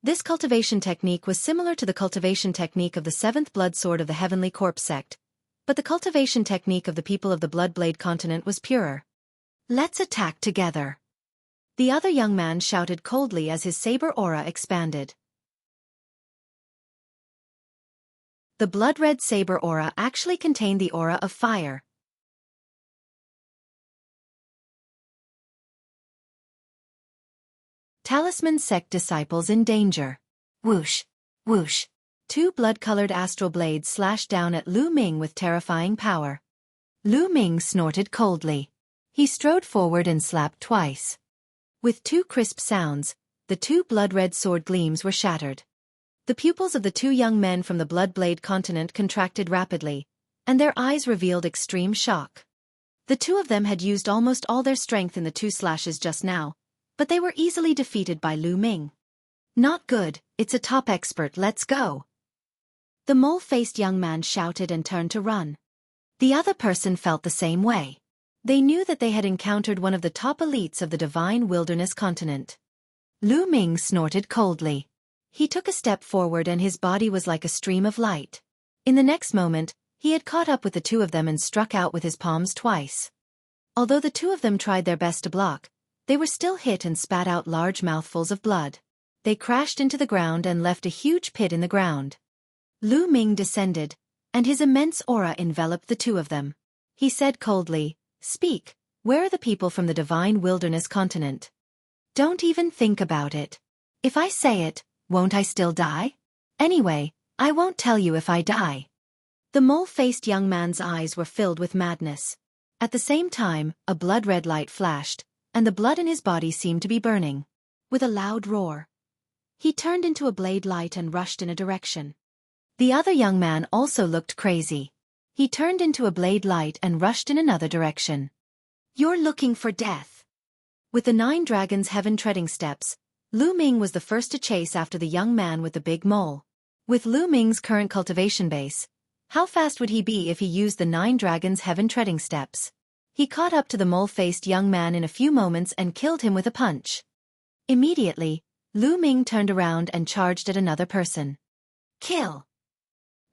This cultivation technique was similar to the cultivation technique of the 7th blood sword of the Heavenly Corpse sect, but the cultivation technique of the people of the Blood-Blade Continent was purer. Let's attack together. The other young man shouted coldly as his saber aura expanded. The blood-red saber aura actually contained the aura of fire. Talisman sect disciples in danger. Whoosh! Whoosh! Two blood-colored astral blades slashed down at Lu Ming with terrifying power. Lu Ming snorted coldly. He strode forward and slapped twice. With two crisp sounds, the two blood-red sword gleams were shattered. The pupils of the two young men from the Blood-Blade Continent contracted rapidly, and their eyes revealed extreme shock. The two of them had used almost all their strength in the two slashes just now, but they were easily defeated by Lu Ming. Not good, it's a top expert, let's go. The mole-faced young man shouted and turned to run. The other person felt the same way. They knew that they had encountered one of the top elites of the Divine Wilderness Continent. Lu Ming snorted coldly. He took a step forward and his body was like a stream of light. In the next moment, he had caught up with the two of them and struck out with his palms twice. Although the two of them tried their best to block, they were still hit and spat out large mouthfuls of blood. They crashed into the ground and left a huge pit in the ground. Lu Ming descended, and his immense aura enveloped the two of them. He said coldly, "Speak, where are the people from the Divine Wilderness Continent? Don't even think about it. If I say it, won't I still die? Anyway, I won't tell you if I die." The mole-faced young man's eyes were filled with madness. At the same time, a blood-red light flashed, and the blood in his body seemed to be burning. With a loud roar, he turned into a blade light and rushed in a direction. The other young man also looked crazy. He turned into a blade light and rushed in another direction. You're looking for death. With the 9 dragons' heaven-treading steps, Lu Ming was the first to chase after the young man with the big mole. With Lu Ming's current cultivation base, how fast would he be if he used the 9 dragons' heaven-treading steps? He caught up to the mole-faced young man in a few moments and killed him with a punch. Immediately, Lu Ming turned around and charged at another person. Kill!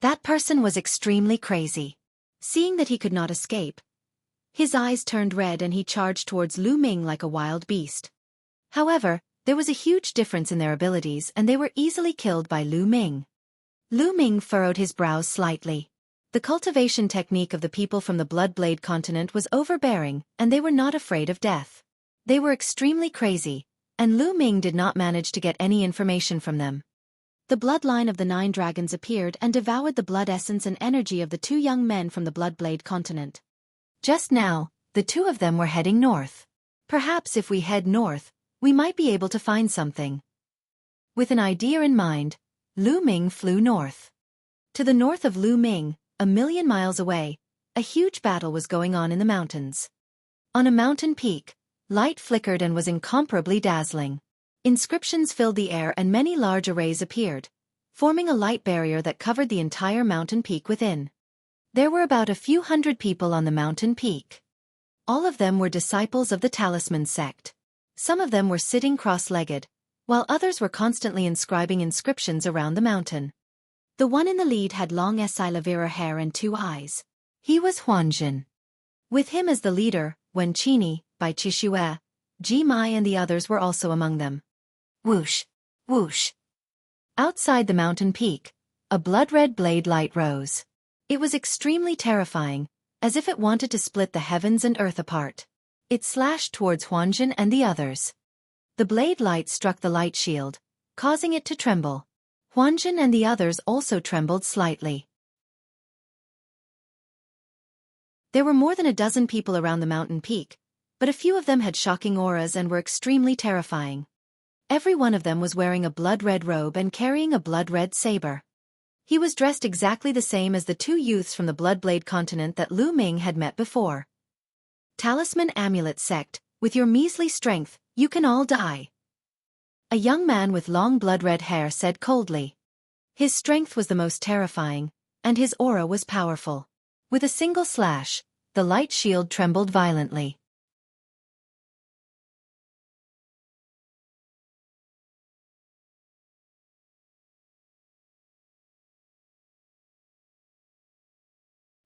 That person was extremely crazy. Seeing that he could not escape, his eyes turned red and he charged towards Lu Ming like a wild beast. However, there was a huge difference in their abilities and they were easily killed by Lu Ming. Lu Ming furrowed his brows slightly. The cultivation technique of the people from the Blood-Blade Continent was overbearing and they were not afraid of death. They were extremely crazy, and Lu Ming did not manage to get any information from them. The bloodline of the 9 dragons appeared and devoured the blood essence and energy of the 2 young men from the Blood-Blade Continent. Just now, the 2 of them were heading north. Perhaps if we head north, we might be able to find something. With an idea in mind, Lu Ming flew north. To the north of Lu Ming, a million miles away, a huge battle was going on in the mountains. On a mountain peak, light flickered and was incomparably dazzling. Inscriptions filled the air and many large arrays appeared, forming a light barrier that covered the entire mountain peak within. There were about a few hundred people on the mountain peak. All of them were disciples of the Talisman sect. Some of them were sitting cross-legged, while others were constantly inscribing inscriptions around the mountain. The one in the lead had long Esilavira hair and 2 eyes. He was Huanjin. With him as the leader, Wen Qini, Bai Qishue, Ji Mai and the others were also among them. Whoosh! Whoosh! Outside the mountain peak, a blood-red blade light rose. It was extremely terrifying, as if it wanted to split the heavens and earth apart. It slashed towards Huanjun and the others. The blade light struck the light shield, causing it to tremble. Huanjun and the others also trembled slightly. There were more than a dozen people around the mountain peak, but a few of them had shocking auras and were extremely terrifying. Every one of them was wearing a blood-red robe and carrying a blood-red saber. He was dressed exactly the same as the two youths from the Bloodblade continent that Lu Ming had met before. Talisman Amulet Sect, with your measly strength, you can all die. A young man with long blood-red hair said coldly. His strength was the most terrifying, and his aura was powerful. With a single slash, the light shield trembled violently.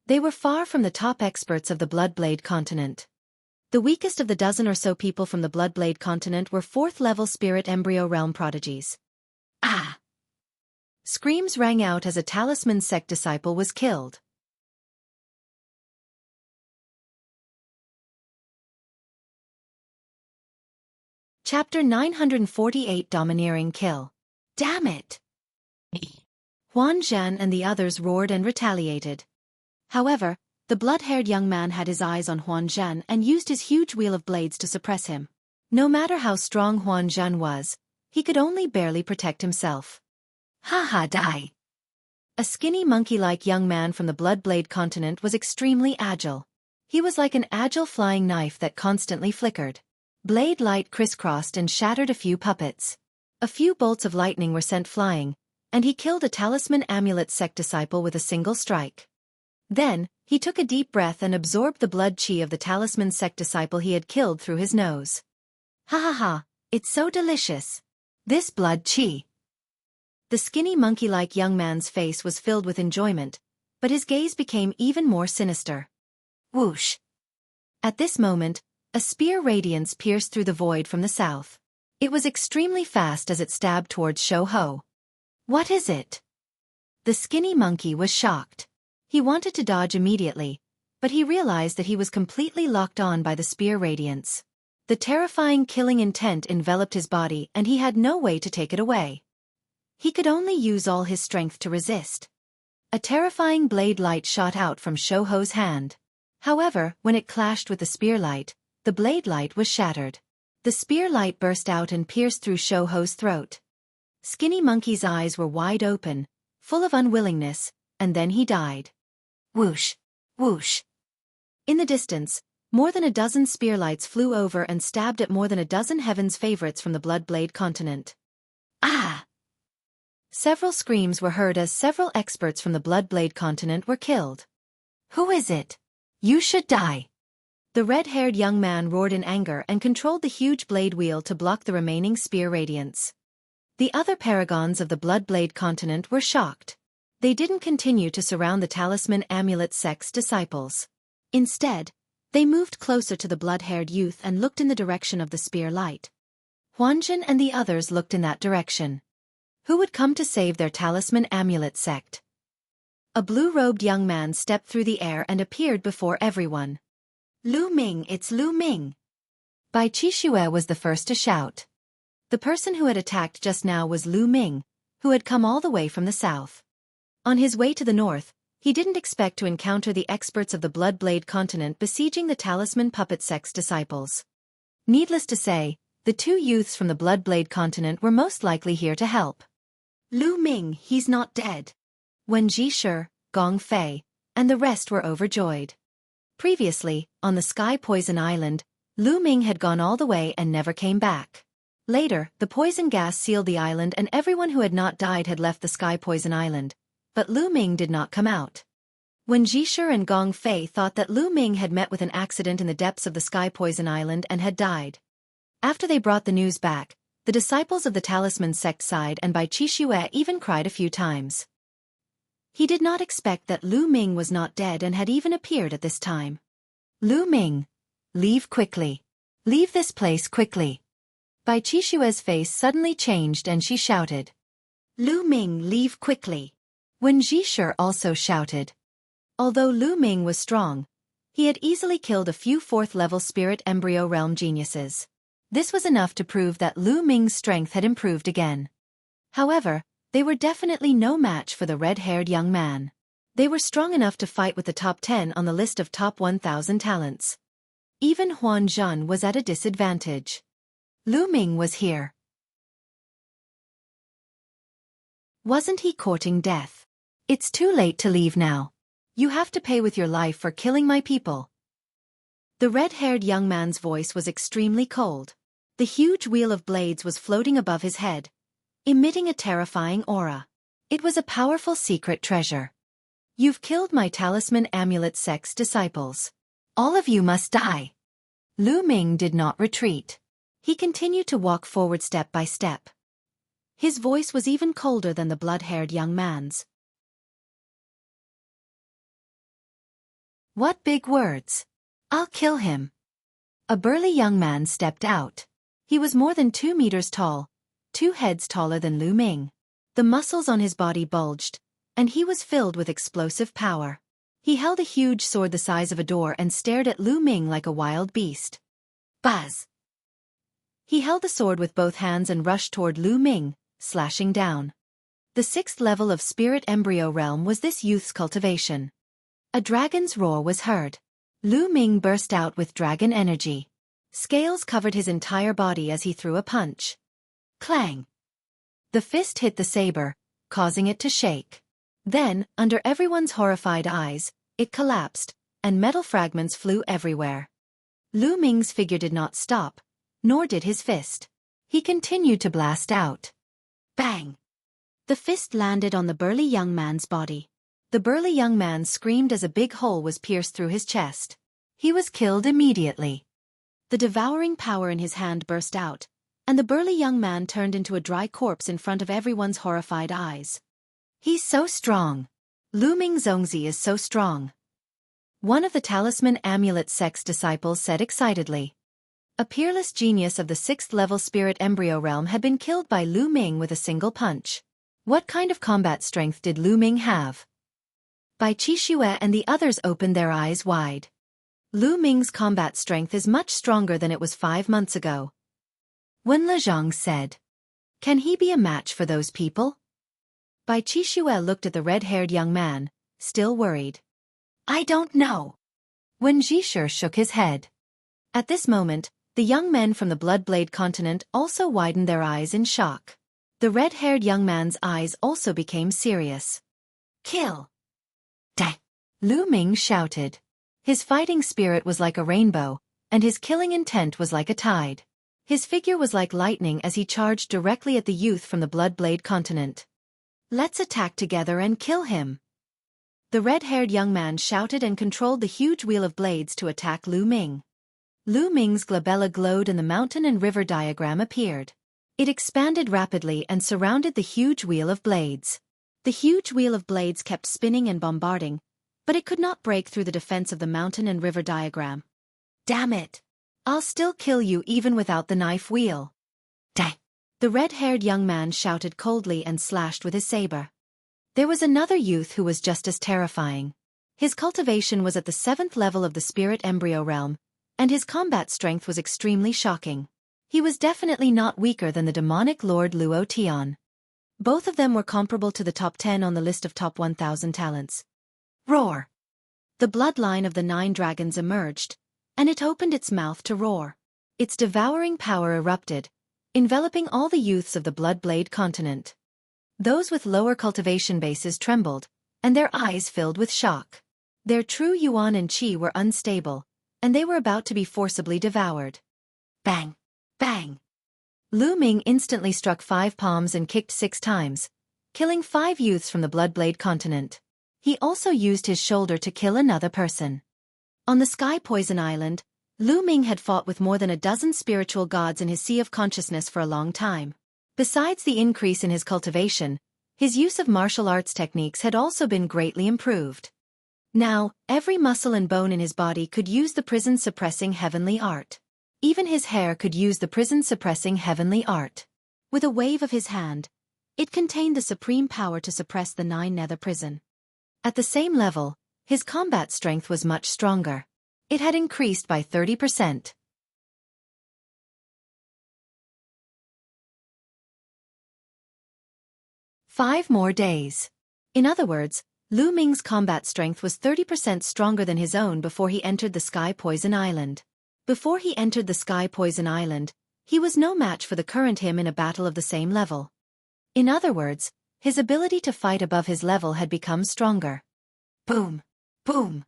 They were far from the top experts of the Bloodblade continent. The weakest of the dozen or so people from the Bloodblade continent were 4th-level spirit embryo realm prodigies. Ah! Screams rang out as a Talisman Sect disciple was killed. Chapter 948 Domineering Kill. Damn it! Huan Zhan and the others roared and retaliated. However, the blood-haired young man had his eyes on Huan Zhan and used his huge wheel of blades to suppress him. No matter how strong Huan Zhan was, he could only barely protect himself. Ha die! A skinny monkey-like young man from the Bloodblade continent was extremely agile. He was like an agile flying knife that constantly flickered. Blade light crisscrossed and shattered a few puppets. A few bolts of lightning were sent flying, and he killed a Talisman Amulet Sect disciple with a single strike. Then, he took a deep breath and absorbed the blood chi of the Talisman Sect disciple he had killed through his nose. Ha, it's so delicious. This blood chi. The skinny monkey-like young man's face was filled with enjoyment, but his gaze became even more sinister. Whoosh! At this moment, a spear radiance pierced through the void from the south. It was extremely fast as it stabbed towards Shou Ho. What is it? The skinny monkey was shocked. He wanted to dodge immediately, but he realized that he was completely locked on by the spear radiance. The terrifying killing intent enveloped his body and he had no way to take it away. He could only use all his strength to resist. A terrifying blade light shot out from Shou Ho's hand. However, when it clashed with the spear light, the blade light was shattered. The spear light burst out and pierced through Shou Ho's throat. Skinny Monkey's eyes were wide open, full of unwillingness, and then he died. Whoosh! Whoosh! In the distance, more than a dozen spear lights flew over and stabbed at more than a dozen Heaven's favorites from the Bloodblade continent. Ah! Several screams were heard as several experts from the Bloodblade continent were killed. Who is it? You should die! The red-haired young man roared in anger and controlled the huge blade wheel to block the remaining spear radiance. The other paragons of the Bloodblade continent were shocked. They didn't continue to surround the Talisman Amulet Sect's disciples. Instead, they moved closer to the blood-haired youth and looked in the direction of the spear light. Huanjun and the others looked in that direction. Who would come to save their Talisman Amulet Sect? A blue-robed young man stepped through the air and appeared before everyone. Lu Ming, it's Lu Ming! Bai Qixue was the first to shout. The person who had attacked just now was Lu Ming, who had come all the way from the south. On his way to the north, he didn't expect to encounter the experts of the Bloodblade continent besieging the Talisman Puppet Sect's disciples. Needless to say, the two youths from the Bloodblade continent were most likely here to help. Lu Ming, he's not dead. Wen Jishe, Gong Fei, and the rest were overjoyed. Previously, on the Sky Poison Island, Lu Ming had gone all the way and never came back. Later, the poison gas sealed the island and everyone who had not died had left the Sky Poison Island, but Lu Ming did not come out. When Jishe and Gong Fei thought that Lu Ming had met with an accident in the depths of the Sky Poison Island and had died. After they brought the news back, the disciples of the Talisman Sect sighed and Bai Qixue even cried a few times. He did not expect that Lu Ming was not dead and had even appeared at this time. Lu Ming, leave quickly. Leave this place quickly. Bai Qixue's face suddenly changed and she shouted. Lu Ming, leave quickly. Wen Jishe also shouted. Although Lu Ming was strong, He had easily killed a few 4th-level spirit embryo realm geniuses. This was enough to prove that Lu Ming's strength had improved again. However, they were definitely no match for the red-haired young man. They were strong enough to fight with the top 10 on the list of top 1,000 talents. Even Huan Zhan was at a disadvantage. Lu Ming was here. Wasn't he courting death? It's too late to leave now. You have to pay with your life for killing my people. The red-haired young man's voice was extremely cold. The huge wheel of blades was floating above his head, emitting a terrifying aura. It was a powerful secret treasure. You've killed my talisman amulet sect's disciples. All of you must die. Lu Ming did not retreat. He continued to walk forward step by step. His voice was even colder than the blood-haired young man's. What big words! I'll kill him. A burly young man stepped out. He was more than 2 meters tall, 2 heads taller than Lu Ming. The muscles on his body bulged, and he was filled with explosive power. He held a huge sword the size of a door and stared at Lu Ming like a wild beast. Buzz! He held the sword with both hands and rushed toward Lu Ming, slashing down. The 6th level of spirit embryo realm was this youth's cultivation. A dragon's roar was heard. Lu Ming burst out with dragon energy. Scales covered his entire body as he threw a punch. Clang! The fist hit the saber, causing it to shake. Then, under everyone's horrified eyes, it collapsed, and metal fragments flew everywhere. Lu Ming's figure did not stop, nor did his fist. He continued to blast out. Bang! The fist landed on the burly young man's body. The burly young man screamed as a big hole was pierced through his chest. He was killed immediately. The devouring power in his hand burst out, and the burly young man turned into a dry corpse in front of everyone's horrified eyes. He's so strong. Lu Ming Zongzi is so strong. One of the talisman amulet sect's disciples said excitedly. A peerless genius of the 6th-level spirit embryo realm had been killed by Lu Ming with a single punch. What kind of combat strength did Lu Ming have? Bai Qixue and the others opened their eyes wide. Lu Ming's combat strength is much stronger than it was 5 months ago. Wen Lezhang said. Can he be a match for those people? Bai Qixue looked at the red-haired young man, still worried. I don't know. Wen Zhishe shook his head. At this moment, the young men from the Bloodblade continent also widened their eyes in shock. The red-haired young man's eyes also became serious. Kill! Dang! Lu Ming shouted. His fighting spirit was like a rainbow, and his killing intent was like a tide. His figure was like lightning as he charged directly at the youth from the Bloodblade continent. Let's attack together and kill him! The red-haired young man shouted and controlled the huge wheel of blades to attack Lu Ming. Lu Ming's glabella glowed and the mountain and river diagram appeared. It expanded rapidly and surrounded the huge wheel of blades. The huge wheel of blades kept spinning and bombarding, but it could not break through the defense of the mountain and river diagram. Damn it! I'll still kill you even without the knife wheel. Dang! The red-haired young man shouted coldly and slashed with his saber. There was another youth who was just as terrifying. His cultivation was at the 7th level of the spirit embryo realm, and his combat strength was extremely shocking. He was definitely not weaker than the demonic lord Luo Tian. Both of them were comparable to the top 10 on the list of top 1,000 talents. Roar! The bloodline of the 9 dragons emerged, and it opened its mouth to roar. Its devouring power erupted, enveloping all the youths of the Bloodblade continent. Those with lower cultivation bases trembled, and their eyes filled with shock. Their true yuan and qi were unstable, and they were about to be forcibly devoured. Bang! Bang! Lu Ming instantly struck 5 palms and kicked 6 times, killing 5 youths from the Bloodblade continent. He also used his shoulder to kill another person. On the Sky Poison Island, Lu Ming had fought with more than a dozen spiritual gods in his sea of consciousness for a long time. Besides the increase in his cultivation, his use of martial arts techniques had also been greatly improved. Now, every muscle and bone in his body could use the prison-suppressing heavenly art. Even his hair could use the prison-suppressing heavenly art. With a wave of his hand, it contained the supreme power to suppress the 9 nether prison. At the same level, his combat strength was much stronger. It had increased by 30%. Five more days. In other words, Lu Ming's combat strength was 30% stronger than his own before he entered the Sky Poison Island. Before he entered the Sky Poison Island, he was no match for the current him in a battle of the same level. In other words, his ability to fight above his level had become stronger. Boom! Boom!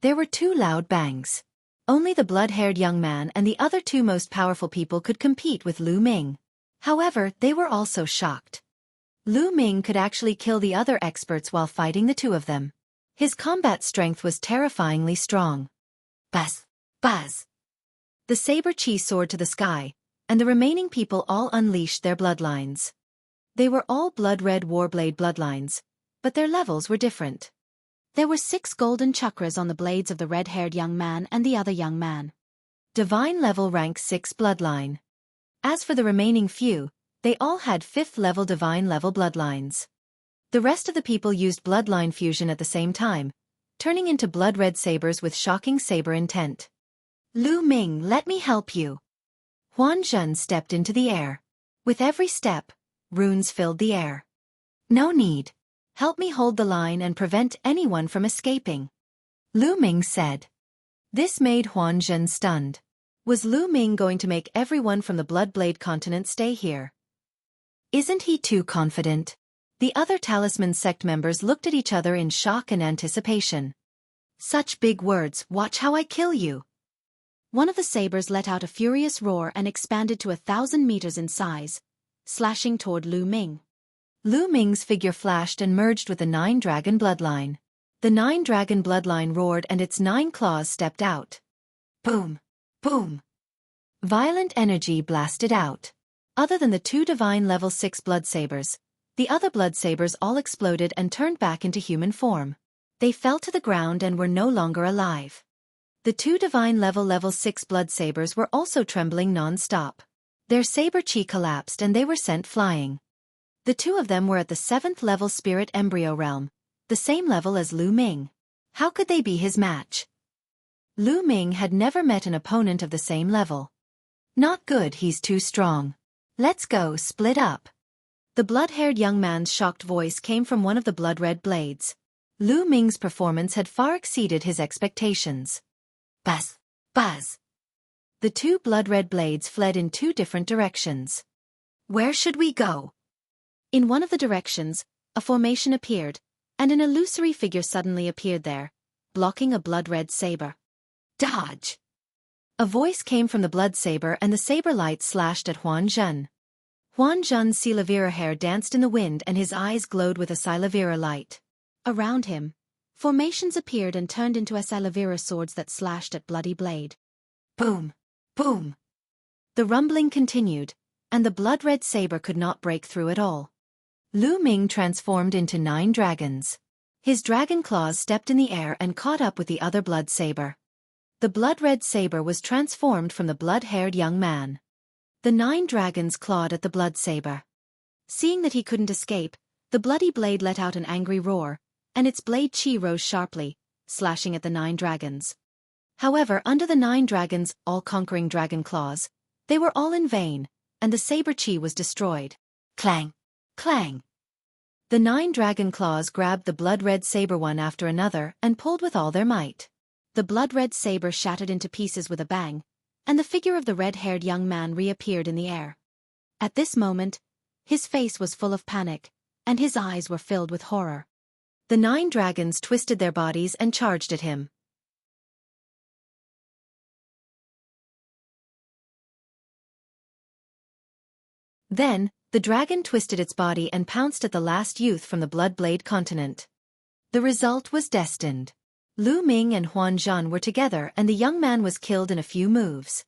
There were two loud bangs. Only the blood-haired young man and the other two most powerful people could compete with Lu Ming. However, they were also shocked. Lu Ming could actually kill the other experts while fighting the two of them. His combat strength was terrifyingly strong. Buzz! Buzz! The saber chi soared to the sky, and the remaining people all unleashed their bloodlines. They were all blood-red warblade bloodlines, but their levels were different. There were 6 golden chakras on the blades of the red-haired young man and the other young man. Divine level rank 6 bloodline. As for the remaining few, they all had 5th level divine level bloodlines. The rest of the people used bloodline fusion at the same time, turning into blood-red sabers with shocking saber intent. Lu Ming, let me help you. Huan Zhen stepped into the air. With every step, runes filled the air. No need. Help me hold the line and prevent anyone from escaping. Lu Ming said. This made Huan Zhen stunned. Was Lu Ming going to make everyone from the Bloodblade continent stay here? Isn't he too confident? The other Talisman sect members looked at each other in shock and anticipation. Such big words, watch how I kill you. One of the sabers let out a furious roar and expanded to 1,000 meters in size, slashing toward Lu Ming. Lu Ming's figure flashed and merged with the 9-dragon bloodline. The 9-dragon bloodline roared and its 9 claws stepped out. Boom! Boom! Violent energy blasted out. Other than the 2 divine level 6 blood sabers, the other blood sabers all exploded and turned back into human form. They fell to the ground and were no longer alive. The 2 divine level 6 blood sabers were also trembling non-stop. Their saber chi collapsed and they were sent flying. The 2 of them were at the 7th level spirit embryo realm, the same level as Lu Ming. How could they be his match? Lu Ming had never met an opponent of the same level. Not good, he's too strong. Let's go, split up. The blood-haired young man's shocked voice came from one of the blood-red blades. Lu Ming's performance had far exceeded his expectations. Buzz! Buzz! The 2 blood-red blades fled in 2 different directions. Where should we go? In one of the directions, a formation appeared, and an illusory figure suddenly appeared there, blocking a blood-red saber. Dodge! A voice came from the blood saber and the saber light slashed at Huan Zhen. Huan Zhen's Silavira hair danced in the wind and his eyes glowed with a Silavira light. Around him, formations appeared and turned into Silavira swords that slashed at Bloody Blade. Boom! Boom! The rumbling continued, and the blood-red saber could not break through at all. Lu Ming transformed into 9 dragons. His dragon claws stepped in the air and caught up with the other blood saber. The blood-red saber was transformed from the blood-haired young man. The 9 dragons clawed at the blood saber. Seeing that he couldn't escape, the bloody blade let out an angry roar, and its blade chi rose sharply, slashing at the 9 dragons. However, under the 9 dragons' all-conquering dragon claws, they were all in vain, and the saber chi was destroyed. Clang! Clang! The 9 dragon claws grabbed the blood-red saber one after another and pulled with all their might. The blood-red saber shattered into pieces with a bang, and the figure of the red-haired young man reappeared in the air. At this moment, his face was full of panic, and his eyes were filled with horror. The 9 dragons twisted their bodies and charged at him. Then, the dragon twisted its body and pounced at the last youth from the Bloodblade continent. The result was destined. Lu Ming and Huan Zhen were together and the young man was killed in a few moves.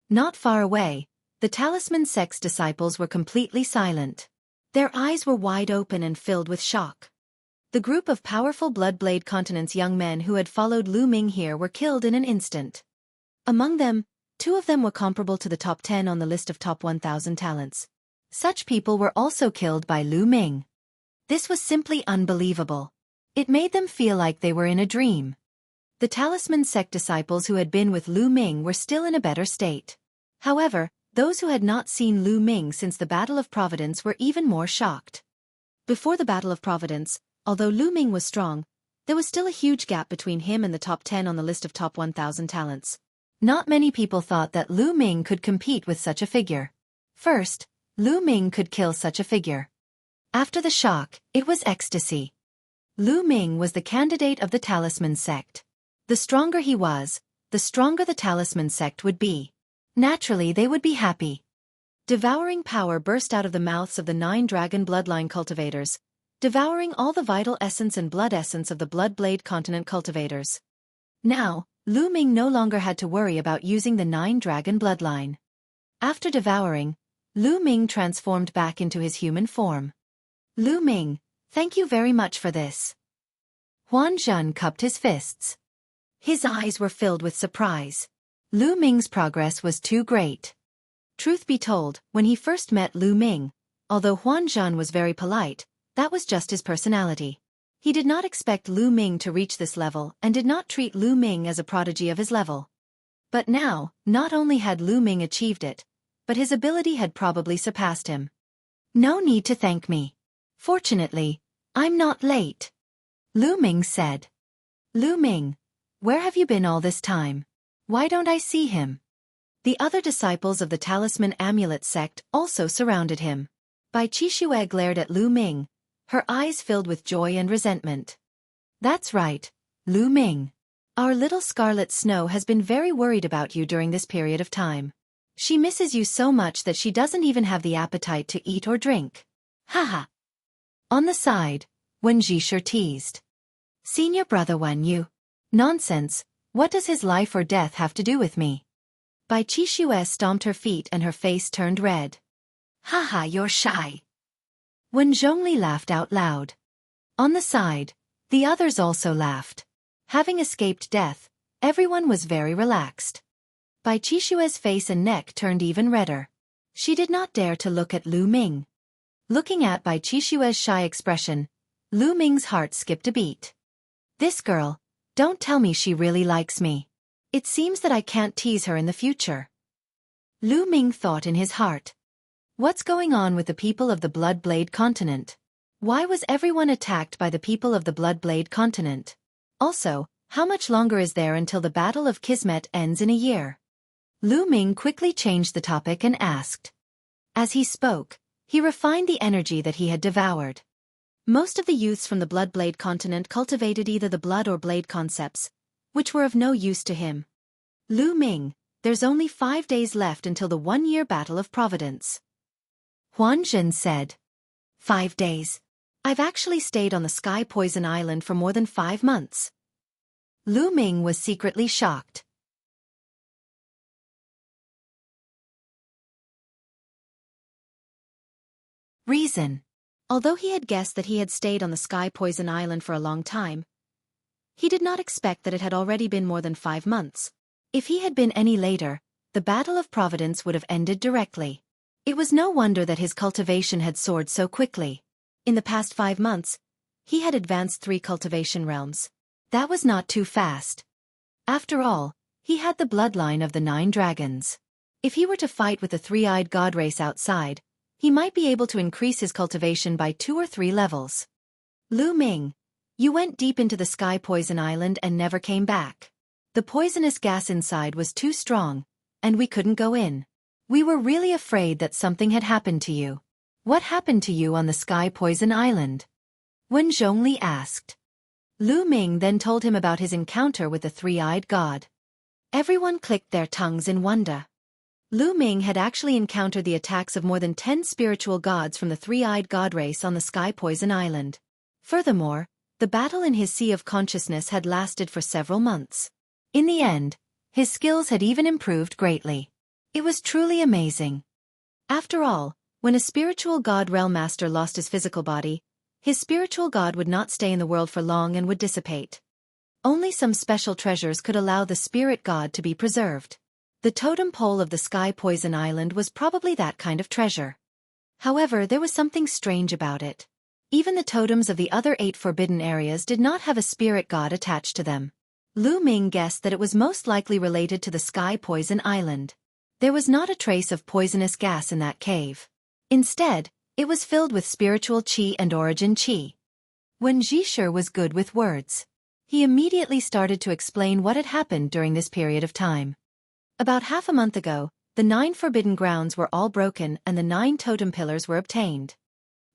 Not far away, the Talisman sect's disciples were completely silent. Their eyes were wide open and filled with shock. The group of powerful Bloodblade continent's young men who had followed Lu Ming here were killed in an instant. Among them, 2 of them were comparable to the top 10 on the list of top 1,000 talents. Such people were also killed by Lu Ming. This was simply unbelievable. It made them feel like they were in a dream. The talisman sect disciples who had been with Lu Ming were still in a better state. However, those who had not seen Lu Ming since the Battle of Providence were even more shocked. Before the Battle of Providence, although Lu Ming was strong, there was still a huge gap between him and the top 10 on the list of top 1,000 talents. Not many people thought that Lu Ming could compete with such a figure. First, Lu Ming could kill such a figure. After the shock, it was ecstasy. Lu Ming was the candidate of the talisman sect. The stronger he was, the stronger the talisman sect would be. Naturally, they would be happy. Devouring power burst out of the mouths of the 9 dragon bloodline cultivators, devouring all the vital essence and blood essence of the Bloodblade continent cultivators. Now, Lu Ming no longer had to worry about using the 9 dragon bloodline. After devouring, Lu Ming transformed back into his human form. Lu Ming, thank you very much for this. Huan Zhen cupped his fists. His eyes were filled with surprise. Lu Ming's progress was too great. Truth be told, when he first met Lu Ming, although Huan Zhen was very polite, that was just his personality. He did not expect Lu Ming to reach this level and did not treat Lu Ming as a prodigy of his level. But now, not only had Lu Ming achieved it, but his ability had probably surpassed him. No need to thank me. Fortunately, I'm not late. Lu Ming said. Lu Ming, where have you been all this time? Why don't I see him? The other disciples of the talisman amulet sect also surrounded him. Bai Qixue glared at Lu Ming, her eyes filled with joy and resentment. That's right, Lu Ming. Our little Scarlet Snow has been very worried about you during this period of time. She misses you so much that she doesn't even have the appetite to eat or drink. Haha. On the side, Wen Zhisher teased. Senior brother Wen Yu. Nonsense, what does his life or death have to do with me? Bai Qixue stomped her feet and her face turned red. Haha, you're shy. Wen Zhongli laughed out loud. On the side, the others also laughed. Having escaped death, everyone was very relaxed. Bai Qixue's face and neck turned even redder. She did not dare to look at Lu Ming. Looking at Bai Qixue's shy expression, Lu Ming's heart skipped a beat. This girl, don't tell me she really likes me. It seems that I can't tease her in the future. Lu Ming thought in his heart. What's going on with the people of the Bloodblade continent? Why was everyone attacked by the people of the Bloodblade continent? Also, how much longer is there until the Battle of Kismet ends in a year? Lu Ming quickly changed the topic and asked. As he spoke, he refined the energy that he had devoured. Most of the youths from the Bloodblade continent cultivated either the blood or blade concepts, which were of no use to him. Lu Ming, there's only 5 days left until the 1-year Battle of Providence. Huan Zhen said. 5 days. I've actually stayed on the Sky Poison Island for more than 5 months. Lu Ming was secretly shocked. Reason. Although he had guessed that he had stayed on the Sky Poison Island for a long time, he did not expect that it had already been more than 5 months. If he had been any later, the Battle of Providence would have ended directly. It was no wonder that his cultivation had soared so quickly. In the past 5 months, he had advanced 3 cultivation realms. That was not too fast. After all, he had the bloodline of the 9 dragons. If he were to fight with the 3-eyed god race outside, he might be able to increase his cultivation by 2 or 3 levels. Lu Ming, you went deep into the Sky Poison Island and never came back. The poisonous gas inside was too strong, and we couldn't go in. We were really afraid that something had happened to you. What happened to you on the Sky Poison Island? Wen Zhongli asked. Lu Ming then told him about his encounter with the 3-eyed god. Everyone clicked their tongues in wonder. Lu Ming had actually encountered the attacks of more than 10 spiritual gods from the 3-eyed god race on the Sky Poison Island. Furthermore, the battle in his sea of consciousness had lasted for several months. In the end, his skills had even improved greatly. It was truly amazing. After all, when a spiritual god realm master lost his physical body, his spiritual god would not stay in the world for long and would dissipate. Only some special treasures could allow the spirit god to be preserved. The totem pole of the Sky Poison Island was probably that kind of treasure. However, there was something strange about it. Even the totems of the other 8 forbidden areas did not have a spirit god attached to them. Lu Ming guessed that it was most likely related to the Sky Poison Island. There was not a trace of poisonous gas in that cave. Instead, it was filled with spiritual qi and origin qi. When Zhisher was good with words, he immediately started to explain what had happened during this period of time. About half a month ago, the 9 forbidden grounds were all broken and the 9 totem pillars were obtained.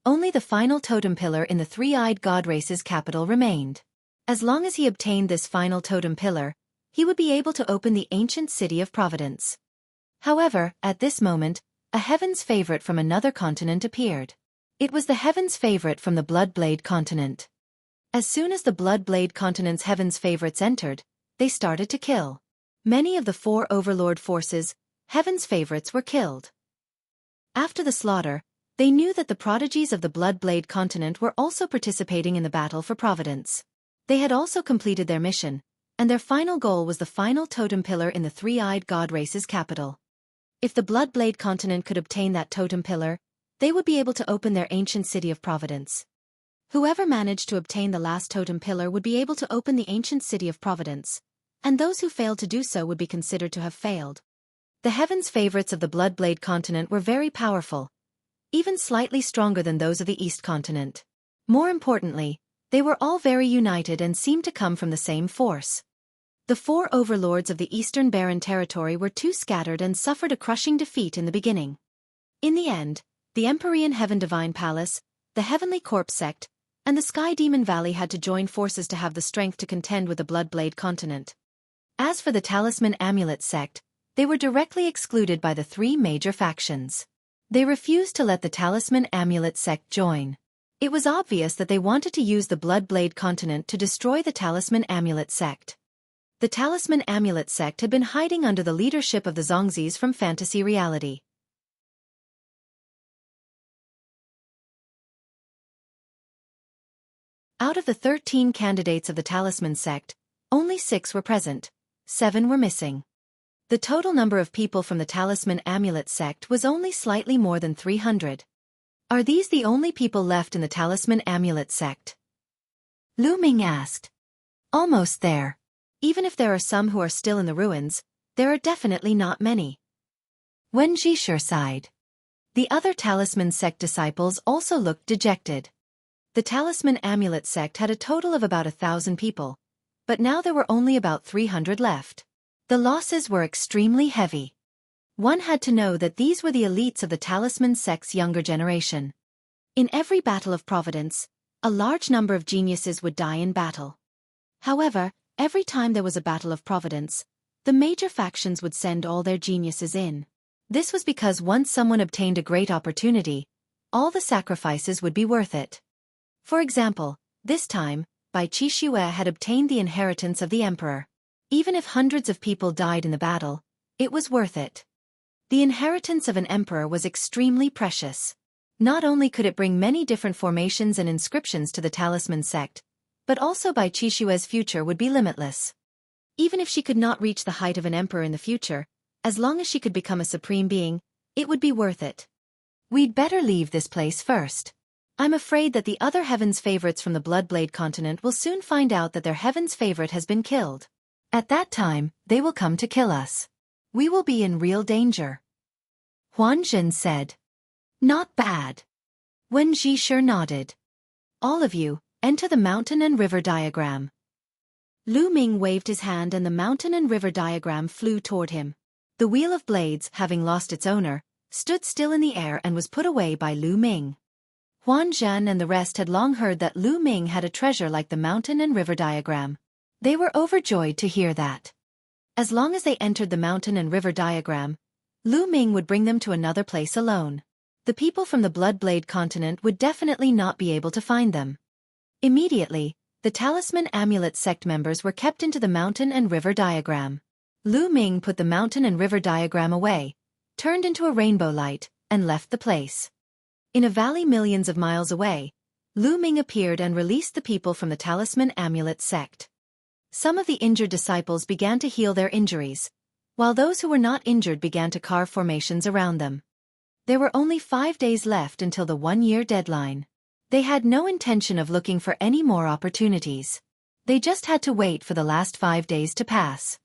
Only the final totem pillar in the three-eyed god race's capital remained. As long as he obtained this final totem pillar, he would be able to open the ancient city of Providence. However, at this moment, a heaven's favorite from another continent appeared. It was the heaven's favorite from the Bloodblade continent. As soon as the Bloodblade continent's heaven's favorites entered, they started to kill. Many of the 4 overlord forces, heaven's favorites, were killed. After the slaughter, they knew that the prodigies of the Bloodblade continent were also participating in the battle for Providence. They had also completed their mission, and their final goal was the final totem pillar in the three-eyed god race's capital. If the Bloodblade continent could obtain that totem pillar, they would be able to open their ancient city of Providence. Whoever managed to obtain the last totem pillar would be able to open the ancient city of Providence, and those who failed to do so would be considered to have failed. The heaven's favorites of the Bloodblade continent were very powerful, even slightly stronger than those of the East continent. More importantly, they were all very united and seemed to come from the same force. The 4 overlords of the Eastern Barren Territory were too scattered and suffered a crushing defeat in the beginning. In the end, the Empyrean Heaven Divine Palace, the Heavenly Corpse Sect, and the Sky Demon Valley had to join forces to have the strength to contend with the Bloodblade continent. As for the Talisman Amulet Sect, they were directly excluded by the 3 major factions. They refused to let the Talisman Amulet Sect join. It was obvious that they wanted to use the Bloodblade continent to destroy the Talisman Amulet Sect. The Talisman Amulet Sect had been hiding under the leadership of the Zongzis from fantasy reality. Out of the 13 candidates of the Talisman Sect, only 6 were present, 7 were missing. The total number of people from the Talisman Amulet Sect was only slightly more than 300. Are these the only people left in the Talisman Amulet Sect? Lu Ming asked. Almost there. Even if there are some who are still in the ruins, there are definitely not many. Wen Zhisher sighed. The other Talisman Sect disciples also looked dejected. The Talisman Amulet Sect had a total of about 1,000 people, but now there were only about 300 left. The losses were extremely heavy. One had to know that these were the elites of the Talisman Sect's younger generation. In every battle of Providence, a large number of geniuses would die in battle. However, every time there was a battle of Providence, the major factions would send all their geniuses in. This was because once someone obtained a great opportunity, all the sacrifices would be worth it. For example, this time, Bai Qixue had obtained the inheritance of the emperor. Even if hundreds of people died in the battle, it was worth it. The inheritance of an emperor was extremely precious. Not only could it bring many different formations and inscriptions to the Talisman Sect, but also Bai Qixue's future would be limitless. Even if she could not reach the height of an emperor in the future, as long as she could become a supreme being, it would be worth it. We'd better leave this place first. I'm afraid that the other heaven's favorites from the Bloodblade continent will soon find out that their heaven's favorite has been killed. At that time, they will come to kill us. We will be in real danger. Huan Zhen said. Not bad. Wen Zhisher nodded. All of you, enter the mountain and river diagram. Lu Ming waved his hand and the mountain and river diagram flew toward him. The Wheel of Blades, having lost its owner, stood still in the air and was put away by Lu Ming. Huan Zhen and the rest had long heard that Lu Ming had a treasure like the mountain and river diagram. They were overjoyed to hear that. As long as they entered the mountain and river diagram, Lu Ming would bring them to another place alone. The people from the Bloodblade continent would definitely not be able to find them. Immediately, the Talisman Amulet Sect members were kept into the mountain and river diagram. Lu Ming put the mountain and river diagram away, turned into a rainbow light, and left the place. In a valley millions of miles away, Lu Ming appeared and released the people from the Talisman Amulet Sect. Some of the injured disciples began to heal their injuries, while those who were not injured began to carve formations around them. There were only 5 days left until the 1-year deadline. They had no intention of looking for any more opportunities. They just had to wait for the last 5 days to pass.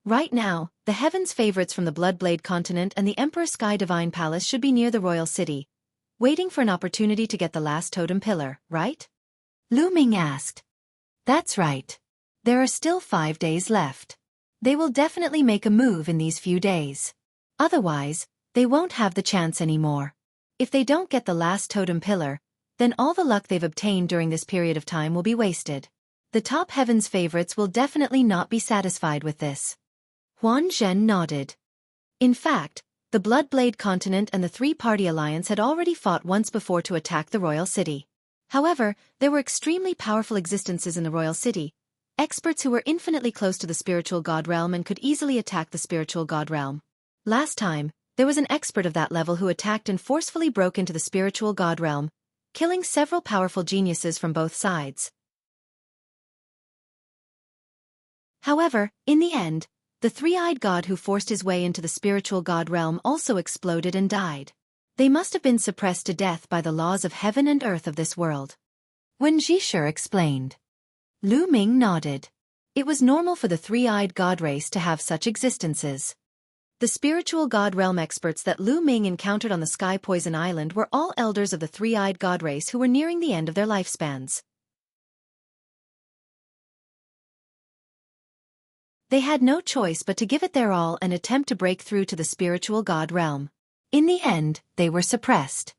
Right now, the Heaven's favorites from the Bloodblade continent and the Emperor Sky Divine Palace should be near the royal city, waiting for an opportunity to get the last totem pillar, right? Lu Ming asked. That's right. There are still 5 days left. They will definitely make a move in these few days. Otherwise, they won't have the chance anymore. If they don't get the last totem pillar, then all the luck they've obtained during this period of time will be wasted. The top Heaven's favorites will definitely not be satisfied with this. Huan Zhen nodded. In fact, the Bloodblade continent and the Three-Party Alliance had already fought once before to attack the royal city. However, there were extremely powerful existences in the royal city, experts who were infinitely close to the spiritual god realm and could easily attack the spiritual god realm. Last time, there was an expert of that level who attacked and forcefully broke into the spiritual god realm, killing several powerful geniuses from both sides. However, in the end, the three-eyed god who forced his way into the spiritual god realm also exploded and died. They must have been suppressed to death by the laws of heaven and earth of this world. When Zhisher explained. Lu Ming nodded. It was normal for the three-eyed god race to have such existences. The spiritual god realm experts that Lu Ming encountered on the Sky Poison Island were all elders of the three-eyed god race who were nearing the end of their lifespans. They had no choice but to give it their all and attempt to break through to the spiritual god realm. In the end, they were suppressed.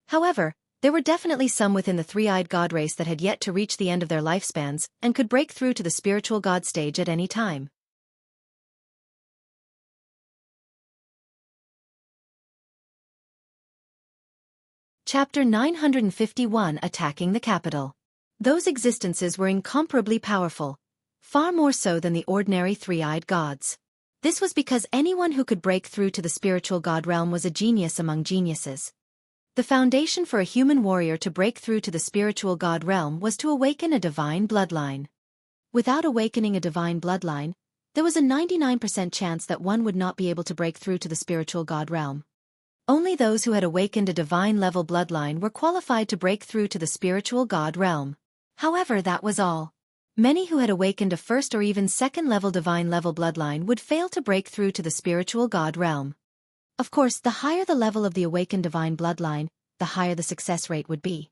However, there were definitely some within the three-eyed god race that had yet to reach the end of their lifespans and could break through to the spiritual god stage at any time. Chapter 951 Attacking the Capital. Those existences were incomparably powerful, far more so than the ordinary three-eyed gods. This was because anyone who could break through to the spiritual god realm was a genius among geniuses. The foundation for a human warrior to break through to the spiritual god realm was to awaken a divine bloodline. Without awakening a divine bloodline, there was a 99% chance that one would not be able to break through to the spiritual god realm. Only those who had awakened a divine-level bloodline were qualified to break through to the spiritual god realm. However, that was all. Many who had awakened a first or even second-level divine-level bloodline would fail to break through to the spiritual god realm. Of course, the higher the level of the awakened divine bloodline, the higher the success rate would be.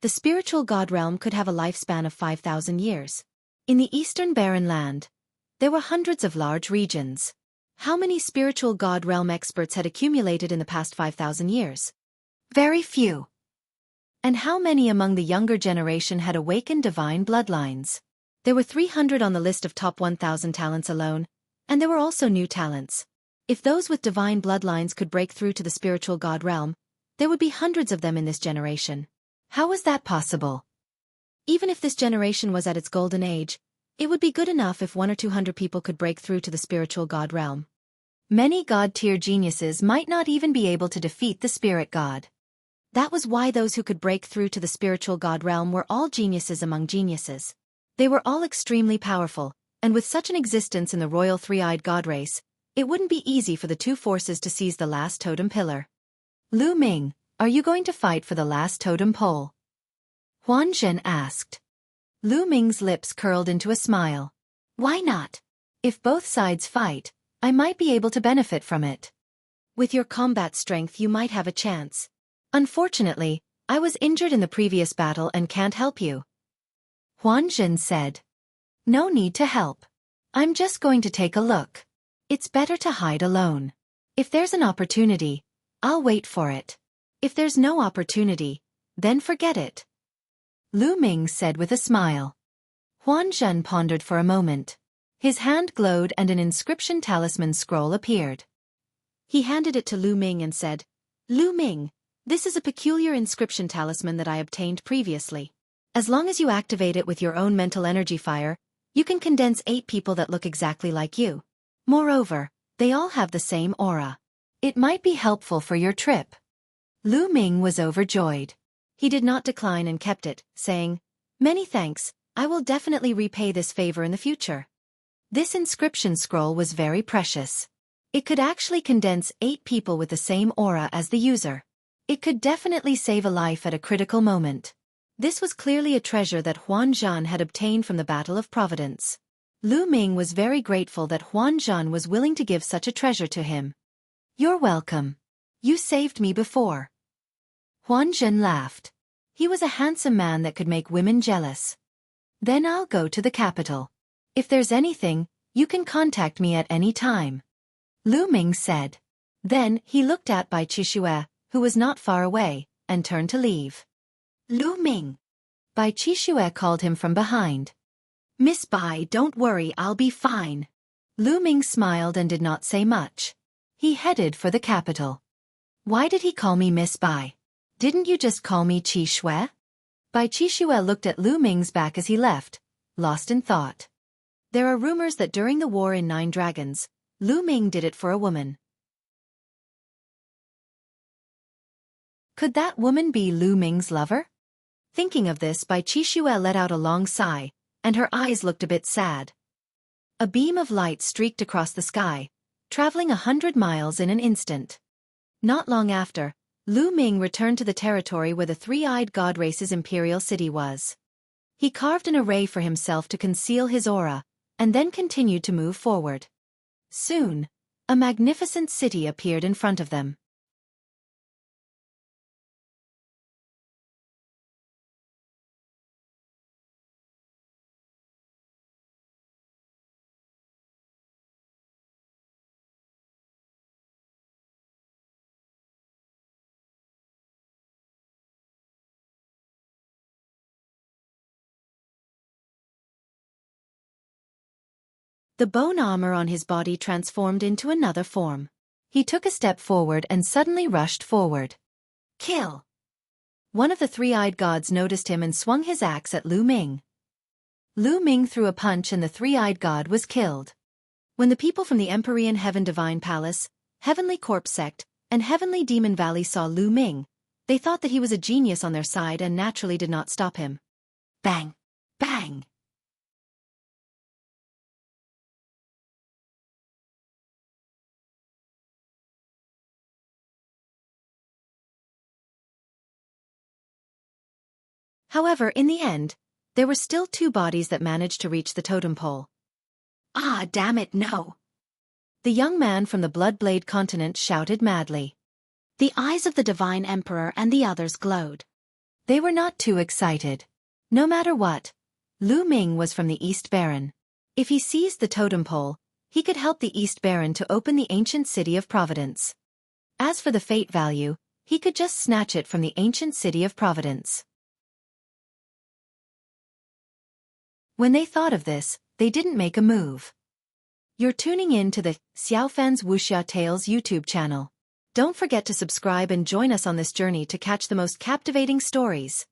The spiritual god realm could have a lifespan of 5,000 years. In the Eastern Barren Land, there were hundreds of large regions. How many spiritual god realm experts had accumulated in the past 5,000 years? Very few. And how many among the younger generation had awakened divine bloodlines? There were 300 on the list of top 1,000 talents alone, and there were also new talents. If those with divine bloodlines could break through to the spiritual god realm, there would be hundreds of them in this generation. How was that possible? Even if this generation was at its golden age, it would be good enough if 100 or 200 people could break through to the spiritual god realm. Many god-tier geniuses might not even be able to defeat the spirit god. That was why those who could break through to the spiritual god realm were all geniuses among geniuses. They were all extremely powerful, and with such an existence in the royal three-eyed god race, it wouldn't be easy for the two forces to seize the last totem pillar. Lu Ming, are you going to fight for the last totem pole? Huan Zhen asked. Lu Ming's lips curled into a smile. Why not? If both sides fight, I might be able to benefit from it. With your combat strength you might have a chance. Unfortunately, I was injured in the previous battle and can't help you. Huan Zhen said. No need to help. I'm just going to take a look. It's better to hide alone. If there's an opportunity, I'll wait for it. If there's no opportunity, then forget it. Lu Ming said with a smile. Huan Zhen pondered for a moment. His hand glowed and an inscription talisman scroll appeared. He handed it to Lu Ming and said, Lu Ming, this is a peculiar inscription talisman that I obtained previously. As long as you activate it with your own mental energy fire, you can condense 8 people that look exactly like you. Moreover, they all have the same aura. It might be helpful for your trip. Lu Ming was overjoyed. He did not decline and kept it, saying, Many thanks, I will definitely repay this favor in the future. This inscription scroll was very precious. It could actually condense 8 people with the same aura as the user. It could definitely save a life at a critical moment. This was clearly a treasure that Huan Zhan had obtained from the Battle of Providence. Lu Ming was very grateful that Huan Zhan was willing to give such a treasure to him. You're welcome. You saved me before. Huan Zhan laughed. He was a handsome man that could make women jealous. Then I'll go to the capital. If there's anything, you can contact me at any time. Lu Ming said. Then he looked at Bai Qixue, who was not far away, and turned to leave. Lu Ming. Bai Qixue called him from behind. Miss Bai, don't worry, I'll be fine. Lu Ming smiled and did not say much. He headed for the capital. Why did he call me Miss Bai? Didn't you just call me Qixue? Bai Qixue looked at Lu Ming's back as he left, lost in thought. There are rumors that during the war in Nine Dragons, Lu Ming did it for a woman. Could that woman be Lu Ming's lover? Thinking of this, Bai Qixue let out a long sigh, and her eyes looked a bit sad. A beam of light streaked across the sky, traveling 100 miles in an instant. Not long after, Lu Ming returned to the territory where the three-eyed god race's imperial city was. He carved an array for himself to conceal his aura, and then continued to move forward. Soon, a magnificent city appeared in front of them. The bone armor on his body transformed into another form. He took a step forward and suddenly rushed forward. Kill! One of the three-eyed gods noticed him and swung his axe at Lu Ming. Lu Ming threw a punch and the three-eyed god was killed. When the people from the Empyrean Heaven Divine Palace, Heavenly Corpse Sect, and Heavenly Demon Valley saw Lu Ming, they thought that he was a genius on their side and naturally did not stop him. Bang! Bang! However, in the end, there were still two bodies that managed to reach the totem pole. Ah, damn it, no! The young man from the Bloodblade continent shouted madly. The eyes of the Divine Emperor and the others glowed. They were not too excited. No matter what, Lu Ming was from the East Baron. If he seized the totem pole, he could help the East Baron to open the ancient city of Providence. As for the fate value, he could just snatch it from the ancient city of Providence. When they thought of this, they didn't make a move. You're tuning in to the Xiaofan's Wuxia Tales YouTube channel. Don't forget to subscribe and join us on this journey to catch the most captivating stories.